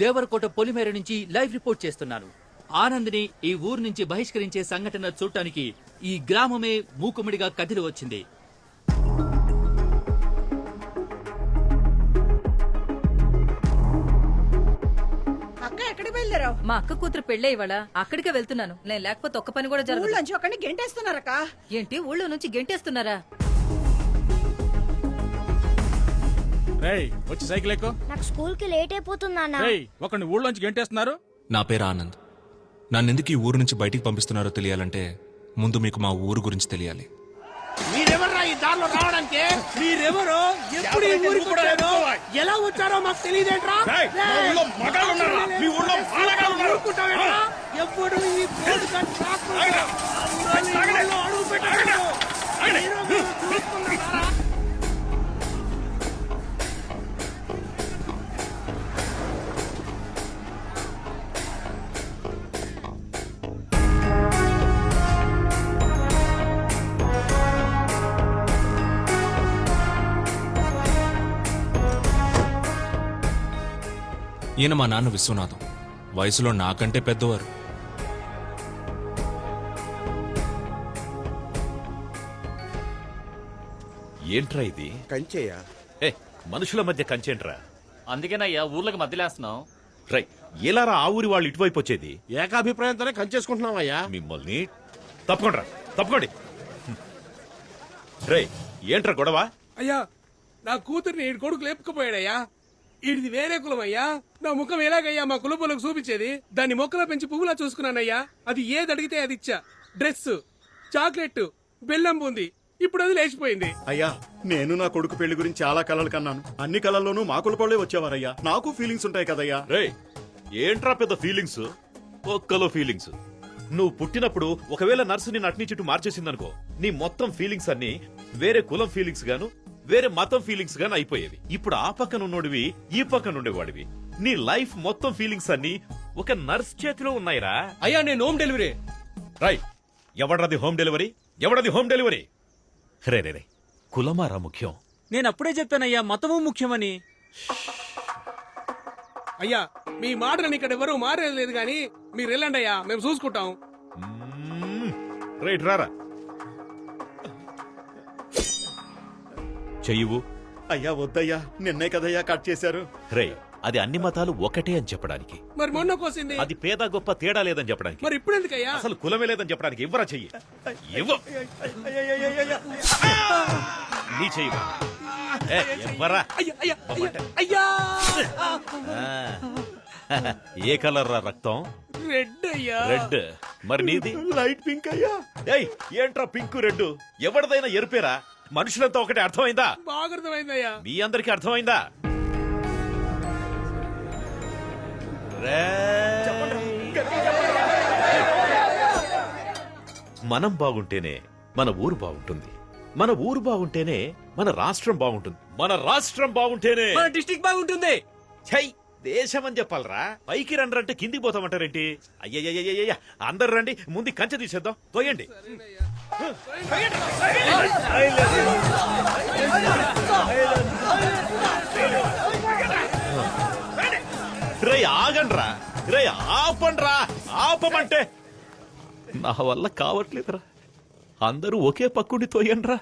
దేవరకోట పొలిమేర నుంచి live report చేస్తున్నాను. ఆనంద్ని ఈ ఊరు నుంచి బహిష్కరించే సంఘటన చూడటానికి ఈ గ్రామమే మూకుమ్మడిగా కదిలి వచ్చింది. మా అక్క కూతురు పెళ్ళే ఇవాళ అక్కడికే వెళ్తున్నాను. నేను లేకపోతే ఒక్క పని కూడా జరగదు. గెంటేస్తున్నారక్క. ఏంటి ఊళ్ళో నుంచి గెంటేస్తున్నారా? వచ్చి సైకిల్ ఎక్కు. నాకు స్కూల్ కి లేట్ అయిపోతుందన్నా. ఒకరిని ఊళ్ళోంచి గెంటేస్తున్నారు. నా పేరు ఆనంద్. నన్నెందుకు ఈ ఊరు నుంచి బయటికి పంపిస్తున్నారో తెలియాలంటే ముందు మీకు మా ఊరు గురించి తెలియాలి. మీరెవర్రా ఈ దారిలో రావడానికి? మీరెవరో ఎప్పుడు ఈ ఊరికి వచ్చారో ఎలా వచ్చారో మాకు తెలియదేంట్రా? ఎప్పుడు ఈ పేరు అడుగు పెట్టారు. ఈయన మా నాన్న విశ్వనాథం. వయసులో నాకంటే పెద్దవారు. ఏంట్రా ఇది? కంచేయా? మనుషుల మధ్య కంచేంట్రా? అందుకేనయ్యా ఊర్లకు మధ్యలేస్తున్నాం. రై ఎలారా ఆ ఊరి వాళ్ళు ఇటువైపు వచ్చేది? ఏకాభిప్రాయంతోనే కంచేసుకుంటున్నావయ్యా. మిమ్మల్ని తప్పకోండి. రై ఏంట్రా గొడవ? అయ్యా, నా కూతుర్ని ఈ కొడుకు లేపుకుపోయాడయ్యా. ఇది వేరే కులం అయ్యా. నా ముఖం ఎలాగయ్యా మా కులపులకు చూపించేది? దాన్ని మొక్కలో పెంచి పువ్వులా చూసుకున్నానయ్యా. అది ఏది అడిగితే అది ఇచ్చా. డ్రెస్, చాక్లెట్, బెల్లం బూంది. ఇప్పుడు అది లేచిపోయింది. అయ్యా, నేను నా కొడుకు పెళ్లి గురించి చాలా కలలు కన్నాను. అన్ని కళల్లోనూ మా కులపోళ్లే వచ్చేవారయ్యా. నాకు ఫీలింగ్స్ ఉంటాయి కదయ్యా. రే ఏంట్రా పెద్ద ఫీలింగ్స్? ఒక్కలో ఫీలింగ్స్. నువ్వు పుట్టినప్పుడు ఒకవేళ నర్సు నిన్ను అట్నీ చుట్టూ మార్చేసిందనుకో, నీ మొత్తం ఫీలింగ్స్ అన్ని వేరే కులం ఫీలింగ్స్ గాను వేరే మతం ఫీలింగ్స్ గాను అయిపోయేవి. ఇప్పుడు ఆ పక్కన ఉన్నోడివి ఈ పక్కన ఉండేవాడివి. నీ లైఫ్ మొత్తం ఫీలింగ్స్ అన్ని ఒక నర్స్ చేతిలో ఉన్నాయిరా. అయ్యా, నేను హోమ్ డెలివరీ. రై ఎవడది హోమ్ డెలివరీ? ఎవడది హోమ్ డెలివరీ? రే కులమారా ముఖ్యం? నేను అప్పుడే చెప్పానయ్యా, మతము ముఖ్యమని. అయ్యా, మీ మాటని ఇక్కడ ఎవరు మారేది గాని మీరు వెళ్ళండి అయ్యా, మేము చూసుకుంటాం. రైట్ రారా. చెయ్యవు. అయ్యా వద్దయ్యా, నిన్నే కదయ్యా కట్ చేశారు. రే అది అన్ని మతాలు ఒకటే అని చెప్పడానికి. మరి మొన్న కోసింది అది పేద గొప్ప తేడా లేదని చెప్పడానికి. మరి ఇప్పుడు ఎందుకయ్యా? అసలు కులమే లేదని చెప్పడానికి. ఇవ్వరా చెయ్యి. నీ చెయ్యి ఇవ్వరా. ఏ కలర్ రా రక్తం? రెడ్ అయ్యా. రెడ్. మరి నీది? లైట్ పింక్ అయ్యా. ఏయ్ ఏంట్రా పింక్ రెడ్? ఎవరిదైనా ఎరుపేరా? మనుషులంతా ఒకటే. అర్థమైందా? బాగా అర్థమైందయ్యా. మీ అందరికి అర్థమైందా? మనం బాగుంటేనే మన ఊరు బాగుంటుంది. మన ఊరు బాగుంటేనే మన రాష్ట్రం బాగుంటుంది. మన రాష్ట్రం బాగుంటేనే మన డిస్ట్రిక్ట్ బాగుంటుంది. ఛై, దేశం అని చెప్పాలరా. పైకి రండి అంటే కిందికి పోతామంటారేంటి? అయ్యయ్యయ్యయ్య, అందరు రండి, ముందు కంచె తీసేద్దాం. తోయండి. రే ఆగండ్రా. రే ఆపండ్రా. ఆపమంటే నా వల్ల కావట్లేదురా. అందరూ ఒకే పక్కుండి తోయండ్రా.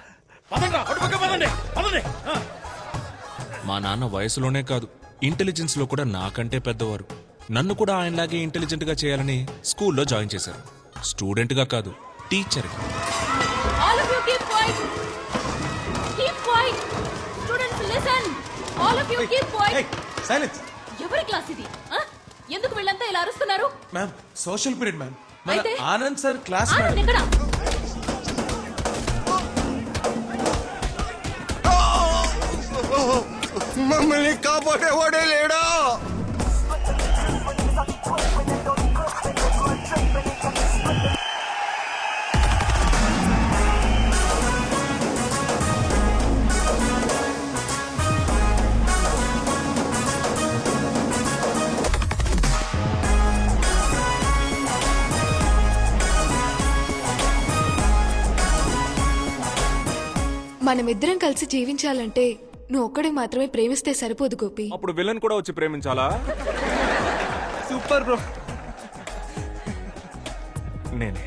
మా నాన్న వయసులోనే కాదు, ఇంటెలిజెన్స్ లో కూడా నాకంటే పెద్దవారు. నన్ను కూడా ఆయనలాగే ఇంటెలిజెంట్ గా చేయాలని స్కూల్లో జాయిన్ చేశారు. స్టూడెంట్ గా కాదు, టీచర్ గా. ఎవరి క్లాస్ ఇది? ఎందుకు వీళ్ళంతా ఇలా అరుస్తున్నారు? Ma'am, social period ma'am. అయితే ఆనంద్ సార్ క్లాస్. ఆనంద్ ఎక్కడ? మమ్మల్ని కాపాడేవాడే లేడా? మనమిద్దరం కలిసి జీవించాలంటే నువ్వు ఒక్కడే మాత్రమే ప్రేమిస్తే సరిపోదు గోపి. అప్పుడు విలన్ కూడా వచ్చి ప్రేమించాలా? Super bro. నేనే.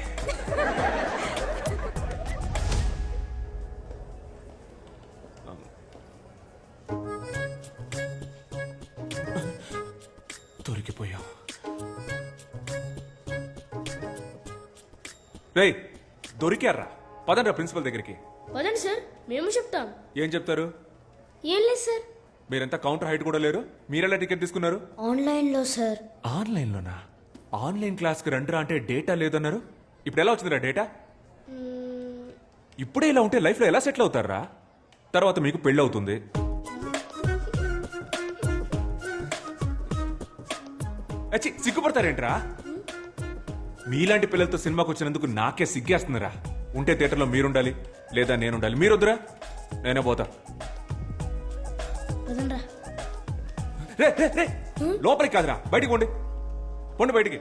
దొరికిపోయాం. రేయ్ దొరికారా? పదండ్రా ప్రిన్సిపల్ దగ్గరికి. వదండి సార్ మేము చెప్తాం. ఏం చెప్తారు? ఏం లేదు సార్. మీరంతా కౌంటర్ హైట్ కూడా లేరు. మీరెలా టికెట్ తీసుకున్నారు? ఆన్లైన్లో సార్. ఆన్లైన్లోనా? ఆన్లైన్ క్లాస్కి రండిరా అంటే డేటా లేదన్నారు. ఇప్పుడు ఎలా వచ్చిందిరా డేటా? ఇప్పుడే ఇలా ఉంటే లైఫ్లో ఎలా సెటిల్ అవుతారా? తర్వాత మీకు పెళ్ళి అవుతుంది. అచ్చి సిగ్గుపడతారేంట్రా? మీలాంటి పిల్లలతో సినిమాకి వచ్చినందుకు నాకే సిగ్గేస్తుందిరా. ఉంటే థియేటర్లో మీరుండాలి, లేదా నేనుండాలి. మీరొద్దురా, నేనే పోతా. వదండ్రా. రే రే రే లోపలికి కాదురా, బయటికి పోండి. పోండి బయటికి.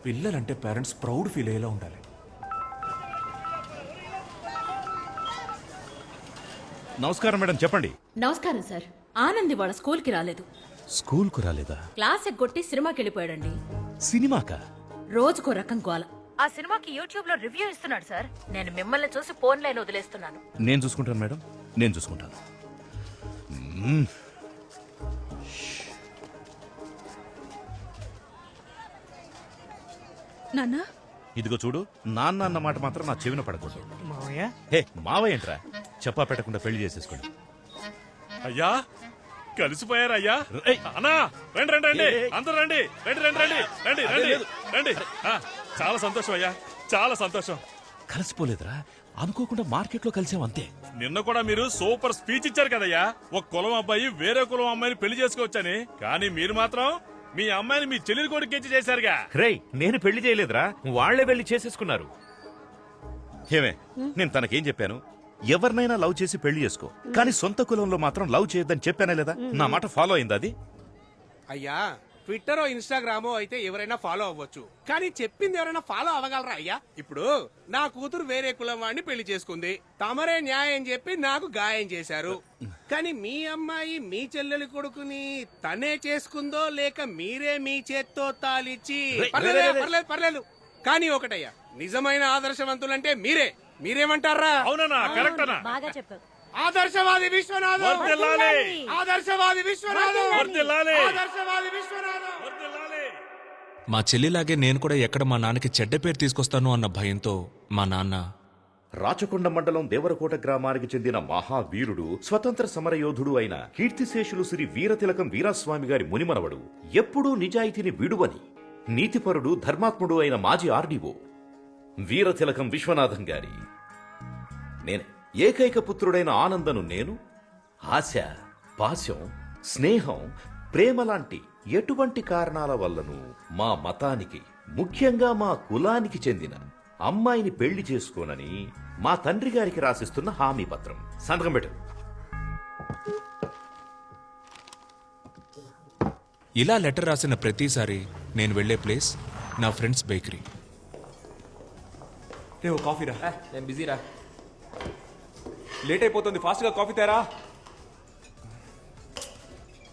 పిల్లలంటే పేరెంట్స్ ప్రౌడ్ ఫీల్ అయ్యేలా ఉండాలి. నమస్కారం మేడం, చెప్పండి. నమస్కారం సార్. ఆనంద్ వాళ్ళ స్కూల్ కి రాలేదు. స్కూల్ కు రాలేదా? క్లాస్ ఎగ్గొట్టి సినిమాకి వెళ్ళిపోయాడండి. సినిమాకా? రోజుకో రకం గోల. ఆ సినిమాకి యూట్యూబ్ లో రివ్యూ ఇస్తున్నాడు సార్. నేను మిమ్మల్ని చూసి ఫోన్ లైన్ వదిలేస్తున్నాను. నేను చూసుకుంటాను మేడం, నేను చూసుకుంటాను. నాన్న ఇదిగో చూడు, నాన్న అన్న మాట మాత్రం నా చెవిన పడకూడదు. హే మావయ్య ఏంట్రా, చెప్పా పెట్టకుండా పెళ్లి చేసేసుకోండి. అయ్యా కలిసిపోయారయ్యా. ఏయ్, అన్నా రండి రండి రండి, ఏయ్, ఏయ్. అందరూ రండి రండి రండి రండి రండి రండి లేదు. రండి. చాలా సంతోషం అయ్యా, చాలా సంతోషం. కలిసిపోలేదురా, అనుకోకుండా మార్కెట్ లో కలిసాం అంతే. నిన్న కూడా మీరు సూపర్ స్పీచ్ ఇచ్చారు కదయ్యా. ఒక కులం అబ్బాయి వేరే కులం అమ్మాయిని పెళ్లి చేసుకోవచ్చని. కానీ మీరు మాత్రం మీ అమ్మాయిని మీ చెల్లెలి కొడుకు ఇచ్చి చేశారుగా. రేయ్, నేను పెళ్లి చేయలేదురా, వాళ్లే పెళ్లి చేసేసుకున్నారు. ఏమే, నేను తనకేం చెప్పాను? ఎవరినైనా లవ్ చేసి పెళ్లి చేసుకో, కానీ సొంత కులంలో మాత్రం లవ్ చేయొద్దని చెప్పానే లేదా? నా మాట ఫాలో అయిందా అది? అయ్యా ట్విట్టరో ఇన్స్టాగ్రామో అయితే ఎవరైనా ఫాలో అవ్వచ్చు, కానీ చెప్పింది ఎవరైనా ఫాలో అవ్వగలరా అయ్యా? ఇప్పుడు నా కూతురు వేరే కులం వాడిని పెళ్లి చేసుకుంది, తమరే న్యాయం చెప్పి నాకు గాయం చేశారు. కానీ మీ అమ్మాయి మీ చెల్లెలి కొడుకుని తనే చేసుకుందో లేక మీరే మీ చేత్తో తాలిచ్చి? పర్లేదు పర్లేదు, కానీ ఒకటయ్యా, నిజమైన ఆదర్శవంతులంటే మీరే. మీరేమంటారా? అవునన్నా, కరెక్ట్ అన్నా. బాగా చెప్పావు. ఆదర్శవాది విశ్వనాథం, వర్ధిల్లాలి. ఆదర్శవాది విశ్వనాథం, వర్ధిల్లాలి. ఆదర్శవాది విశ్వనాథం. వర్ధిల్లాలి. మా చెల్లిలాగే నేను కూడా ఎక్కడ మా నాన్నకి చెడ్డ పేరు తీసుకొస్తాను అన్న భయంతో మా నాన్న రాచకొండ మండలం దేవరకోట గ్రామానికి చెందిన మహావీరుడు, స్వతంత్ర సమరయోధుడు అయిన కీర్తిశేషులు శ్రీ వీరతిలకం వీరాస్వామి గారి మునిమనవడు, ఎప్పుడూ నిజాయితీని విడువని నీతిపరుడు, ధర్మాత్ముడు అయిన మాజీ ఆర్డీఓ వీరతిలకం విశ్వనాథం గారి నేనే. ఏకైక పుత్రుడైన ఆనందను నేను ఆశ, పాశం, స్నేహం, ప్రేమ లాంటి ఎటువంటి కారణాల వల్లను మా మతానికి, ముఖ్యంగా మా కులానికి చెందిన అమ్మాయిని పెళ్లి చేసుకోనని మా తండ్రి గారికి రాసిస్తున్న హామీ పత్రం. సంతకం పెట్టు. ఇలా లెటర్ రాసిన ప్రతిసారి నేను వెళ్లే ప్లేస్ నా ఫ్రెండ్స్ బేకరీ. రే ఓ కాఫీ రా. నేను బిజీరా, లేట్ అయిపోతుంది. ఫాస్ట్ గా కాఫీ తేరా.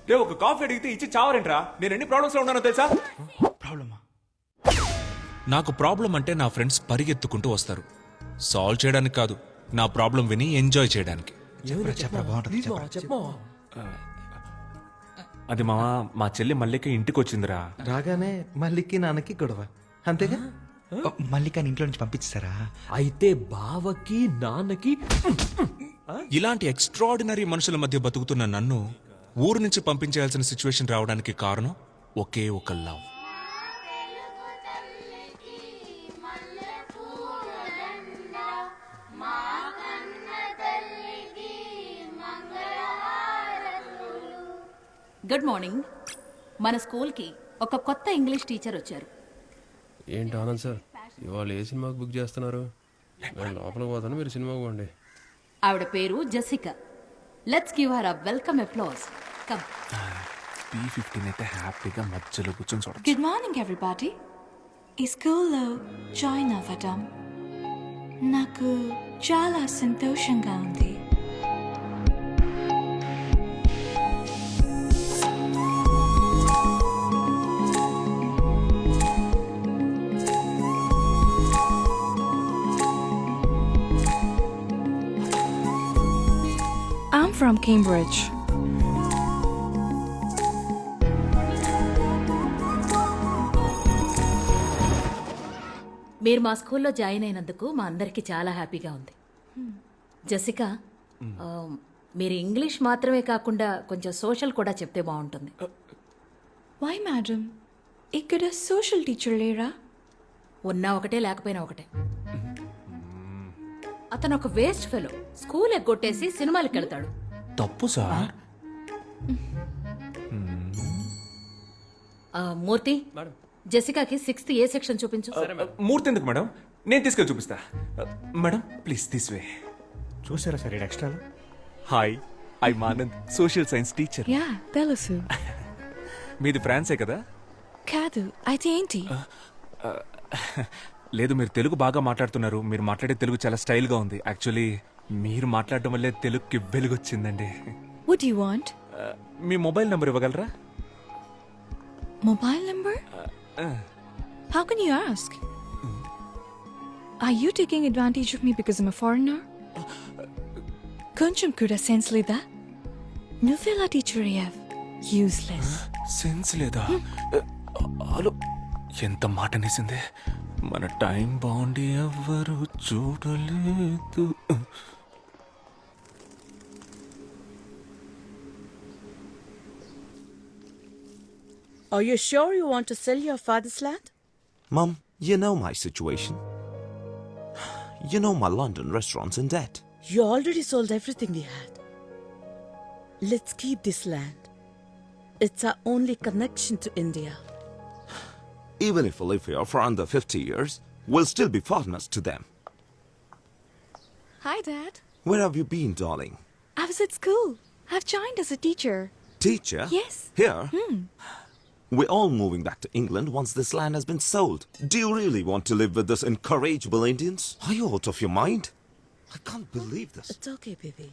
రే ఒక కాఫీ అడిగితే ఇచ్చి చావరేంట్రా? నేను ఎన్ని ప్రాబ్లమ్స్ లో ఉన్నానో తెలుసా? నాకు ప్రాబ్లం అంటే నా ఫ్రెండ్స్ పరిగెత్తుకుంటూ వస్తారు, సాల్వ్ చేయడానికి కాదు, నా ప్రాబ్లం విని ఎంజాయ్ చేయడానికి. అది మా చెల్లి మల్లిక ఇంటికి వచ్చిందిరా. రాగానే మల్లికి నాన్నకి గొడవ, అంతేగా? మల్లికని ఇంట్లో నుంచి పంపించారా? అయితే బావకి నాన్నకి ఇలాంటి ఎక్స్ట్రాడినరీ మనుషుల మధ్య బతుకుతున్న నన్ను ఊరు నుంచి పంపించేయాల్సిన సిచ్యువేషన్ రావడానికి కారణం ఒకే ఒక లవ్. Good morning. మన స్కూల్కి ఒక కొత్త ఇంగ్లీష్ టీచర్ వచ్చారు. ఏంటి ఆనంద్ సార్, ఇవాళ ఏ సినిమాకి బుక్ చేస్తున్నారు? నేను లోపలికి పోతాను, మీరు సినిమాకి పోండి. ఆవిడ పేరు Jessica. Let's give her a welcome applause. Come. B15 అయితే హ్యాపీగా మధ్యలో కూర్చొని చూడ. Good morning everybody. ఈ స్కూల్లో జాయిన్ అవ్వడం నాకు చాలా సంతోషంగా ఉంది. from Cambridge. మీరు మా స్కూల్లో జాయిన్ అయినందుకు మా అందరికీ చాలా హ్యాపీగా ఉంది. జెసికా, మీరు ఇంగ్లీష్ మాత్రమే కాకుండా కొంచెం సోషల్ కూడా చెప్తే బాగుంటుంది. Why, madam? ఇక్కడ సోషల్ టీచర్ లేరా? ఉన్నా ఒకటే లేకపోయినా ఒకటే. అతను ఒక వేస్ట్ ఫెలో. స్కూల్ ఎగ్గొట్టేసి సినిమాలకు వెళ్తాడు. తప్పు సార్. మూర్తి, జెసికాకి 6th ఏ సెక్షన్ చూపించు. మూర్తి ఎందుకు మేడం, నేను తీసుకెళ్ళి చూపిస్తా. మేడం ప్లీజ్ తీసువే. చూసారా sir extra? Hi, I Anand, social science teacher. Yeah, తెలుసు. మీది ఫ్రాన్సే కదా? కాదు, అయితే ఏంటి? లేదు, మీరు తెలుగు బాగా మాట్లాడుతున్నారు. మీరు మాట్లాడే తెలుగు చాలా స్టైల్గా ఉంది. యాక్చువల్లీ మీరు మాట్లాడడం వల్లే తెలుగుకి వెలుగొచ్చిందండి. What do you want? Me mobile number ఇవ్వగలరా? Mobile number? How can you ask? Are you taking advantage of me because I'm a foreigner? కొంచెం కూడా సెన్స్ లేదా? నువ్వెలా టీచర్ అయ్యావ్? యూస్లెస్. సెన్స్ లేదా? హలో, ఎంత మాట అనేసింది. మన టైం బాగుండి ఎవ్వరు చూడలేదు. Are you sure you want to sell your father's land? Mum, you know my situation. You know my London restaurant's in debt. You already sold everything we had. Let's keep this land. It's our only connection to India. Even if we live here for under 50 years, we'll still be foreigners to them. Hi, Dad. Where have you been, darling? I was at school. I've joined as a teacher. Teacher? Yes. Here? We're all moving back to England once this land has been sold. Do you really want to live with these incorrigible Indians? Are you out of your mind? I can't believe this. It's okay, baby.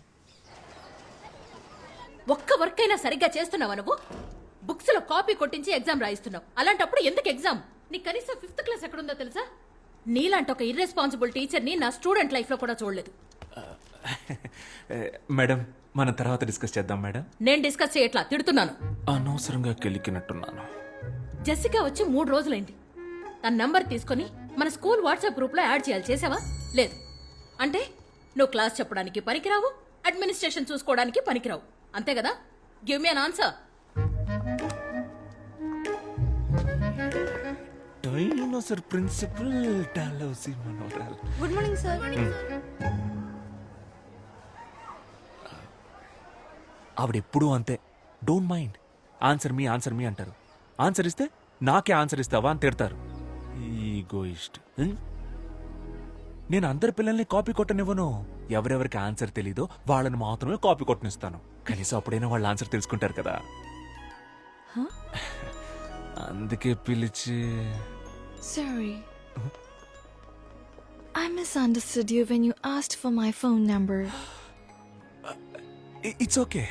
ఒక్క work అయినా సరిగ్గా చేస్తున్నావా నువ్వు? Books లో copy కొట్టించి exam రాయిస్తున్నావు. అలాంటప్పుడు ఎందుకు exam? నీ కనీసం 5th క్లాస్ ఎక్కడుందో తెలుసా? నీలాంటి ఒక ఇర్రెస్పాన్సిబుల్ టీచర్ని నా స్టూడెంట్ లైఫ్ లో కూడా చూడలేదు. మేడం, మనం తర్వాత డిస్కస్ చేద్దాం మేడం. నేను డిస్కస్ చేయట్లా, తిడుతున్నాను. అనవసరంగా కెలికినట్టున్నాను. జెసికా వచ్చి 3 రోజులైంది. తన నంబర్ తీసుకొని మన స్కూల్ వాట్సాప్ గ్రూప్ లో యాడ్ చేయాలి. చేసావా? లేదు. అంటే నువ్వు క్లాస్ చెప్పడానికి పనికిరావు, అడ్మినిస్ట్రేషన్ చూసుకోవడానికి పనికిరావు. అంతే కదా? Give me an answer. Dinosaur principal డాలౌసి మనోరల్. Good morning sir. ఆవిడెప్పుడూ అంతే. Don't mind. ఆన్సర్ మీ అంటారు. ఆన్సర్ ఇస్తే నాకే ఆన్సర్ ఇస్తావా అని తిడతారు. ఈగోయిస్ట్. నేను అందరి పిల్లల్ని కాపీ కొట్టనివ్వను. ఎవరెవరికి ఆన్సర్ తెలీదో వాళ్ళని మాత్రమే కాపీ కొట్టనిస్తాను. కనీసం అప్పుడైనా వాళ్ళ ఆన్సర్ తెలుసుకుంటారు కదా. అందుకే పిలిచి. Sorry. I misunderstood you when you asked for my phone number. It's okay,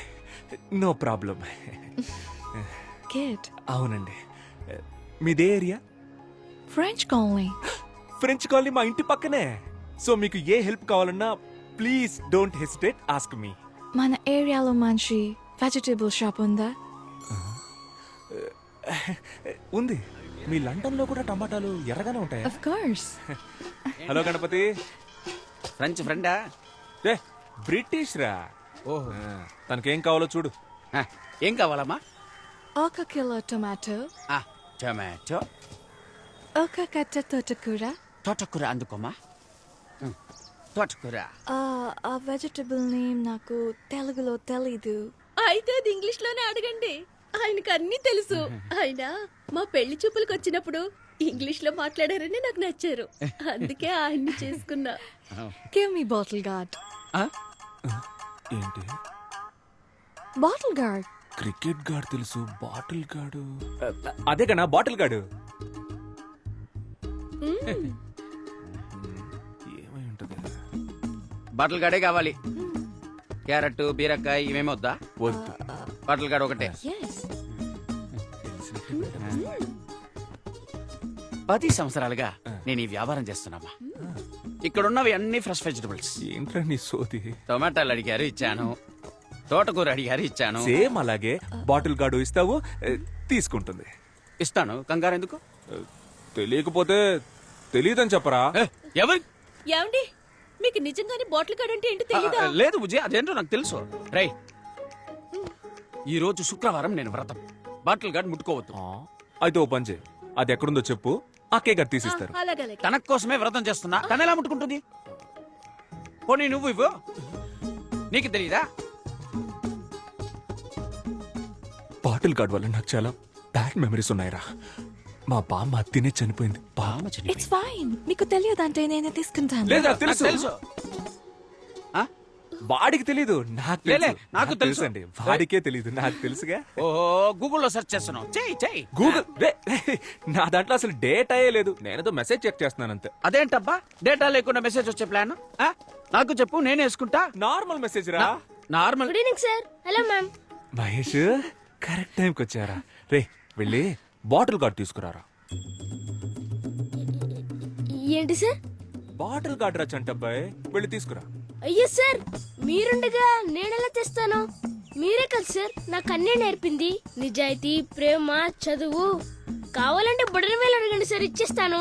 no problem. Good. అవునండి. మీదే area? French colony. French colony మా ఇంటి పక్కనే. సో మీకు ఏ హెల్ప్ కావాలన్నా please don't hesitate, ask me. మన ఏరియాలో మంచి వెజిటబుల్ షాప్ ఉందా? ఉంది. మీ లండన్ లో కూడా టమాటాలు ఎర్రగానే ఉంటాయి. Of course. Hello Ganapathi. French ఫ్రెండా? ఏ బ్రిటిష్ రా. ఓహో. తనకేం కావాలో చూడు. ఏం కావాలమ్మా? 1 కిలో టొమాటో. టొమాటో. 1 కట్ట తోటకూర. తోటకూర అందుకోమా. తోటకూర. ఆ వెజిటబుల్ నేమ్ నాకు తెలుగులో తెలీదు. అయితే అది ఇంగ్లీష్ లోనే అడగండి, ఆయనకు అన్ని తెలుసు. ఆయన మా పెళ్లి చూపులకు వచ్చినప్పుడు ఇంగ్లీష్ లో మాట్లాడారని నాకు నచ్చారు. అందుకే ఆయన్ని చేసుకున్నా. Give me bottle guard. ఏంటి? Bottle guard. క్రికెట్ గాడు తెలుసు, బాటిల్ గాడు అదే కన్నా బాటిల్ గాడు. ఏమై ఉంటది? బాటిల్ గాడే కావాలి. క్యారెట్, బీరకాయ ఇవేమి వద్దా? వద్దు. బాటిల్ గాడు ఒకటే. Yes. 10 సంవత్సరాలుగా నేను ఈ వ్యాపారం చేస్తున్నామా. ఇక్కడున్నవి అన్ని ఫ్రెష్ వెజిటబుల్స్. ఏంట్రా నీ సోది? టొమాటాలు అడిగారు, ఇచ్చాను. తోటకూర అడిగారు ఇచ్చాను. సేమ్ అలాగే బాటిల్ గార్డు ఇస్తావు, తీసుకుంటుంది. ఇస్తాను, కంగారు ఎందుకు? తెలియకపోతే తెలియదని చెప్పరా? ఎవరి ఏమండి మీకు నిజంగానే బాటిల్ గార్డ్ అంటే ఏంటో తెలీదా? లేదు బుజ్జి, అదేంటో నాకు తెలుసు. రై, ఈ రోజు శుక్రవారం నేను వ్రతం. బాటిల్ గార్డ్ ముట్టుకోవద్దు. అయితే ఓ పని చేయి, అది ఎక్కడుందో చెప్పు, అక్కే గారు తీసిస్తారు. అలాగే తన కోసమే వ్రతం చేస్తున్నా, తన ఎలా ముట్టుకుంటుంది? పోనీ నువ్వు ఇవ్వు, నీకు తెలీదా? బాటిల్ గార్డ్ వల్ల నాకు చాలా బ్యాడ్ మెమరీస్ ఉన్నాయిరా. మా బామ్మ తినే చనిపోయింది. బామ్మ It's fine. మీకు తెలియదంటే నేనే తీసుకుంటాను. లేదా నాకు తెలుసు. వాడికి తెలీదు, నాకు లేలే, తెలుసు. నాకు తెలుసు. అండి, వాడికే తెలీదు, నాకు తెలుసుగా. ఓహో, గూగుల్లో సెర్చ్ చేస్తున్నావు. చెయ్యి. గూగుల్ నా దాంట్లో అసలు డేటా లేదు, నేనేదో మెసేజ్ చెక్ చేస్తున్నాను అంతే. అదేంటబ్బా, డేటా లేకుండా మెసేజ్ వచ్చే ప్లాన్? నాకు చెప్పు, నేను వేసుకుంటా. నార్మల్ మెసేజ్ రా. Normal. Good evening sir. Hello ma'am. Mahesh correct టైంకి వచ్చారా? రే వెళ్ళి బాటిల్ గార్డ్ తీసుకురారా. ఏంటి సార్? బాటిల్ గార్డ్ రా చంటబ్బాయ్, వెళ్ళి తీసుకురా. అయ్యో సార్, మీరుండగా నేనెలా తెస్తాను? మీరే కదా సార్ నాకు అన్నీ నేర్పింది. నిజాయితీ, ప్రేమ, చదువు. కావాలంటే బుడని వేలు అడగండి సార్, ఇచ్చేస్తాను.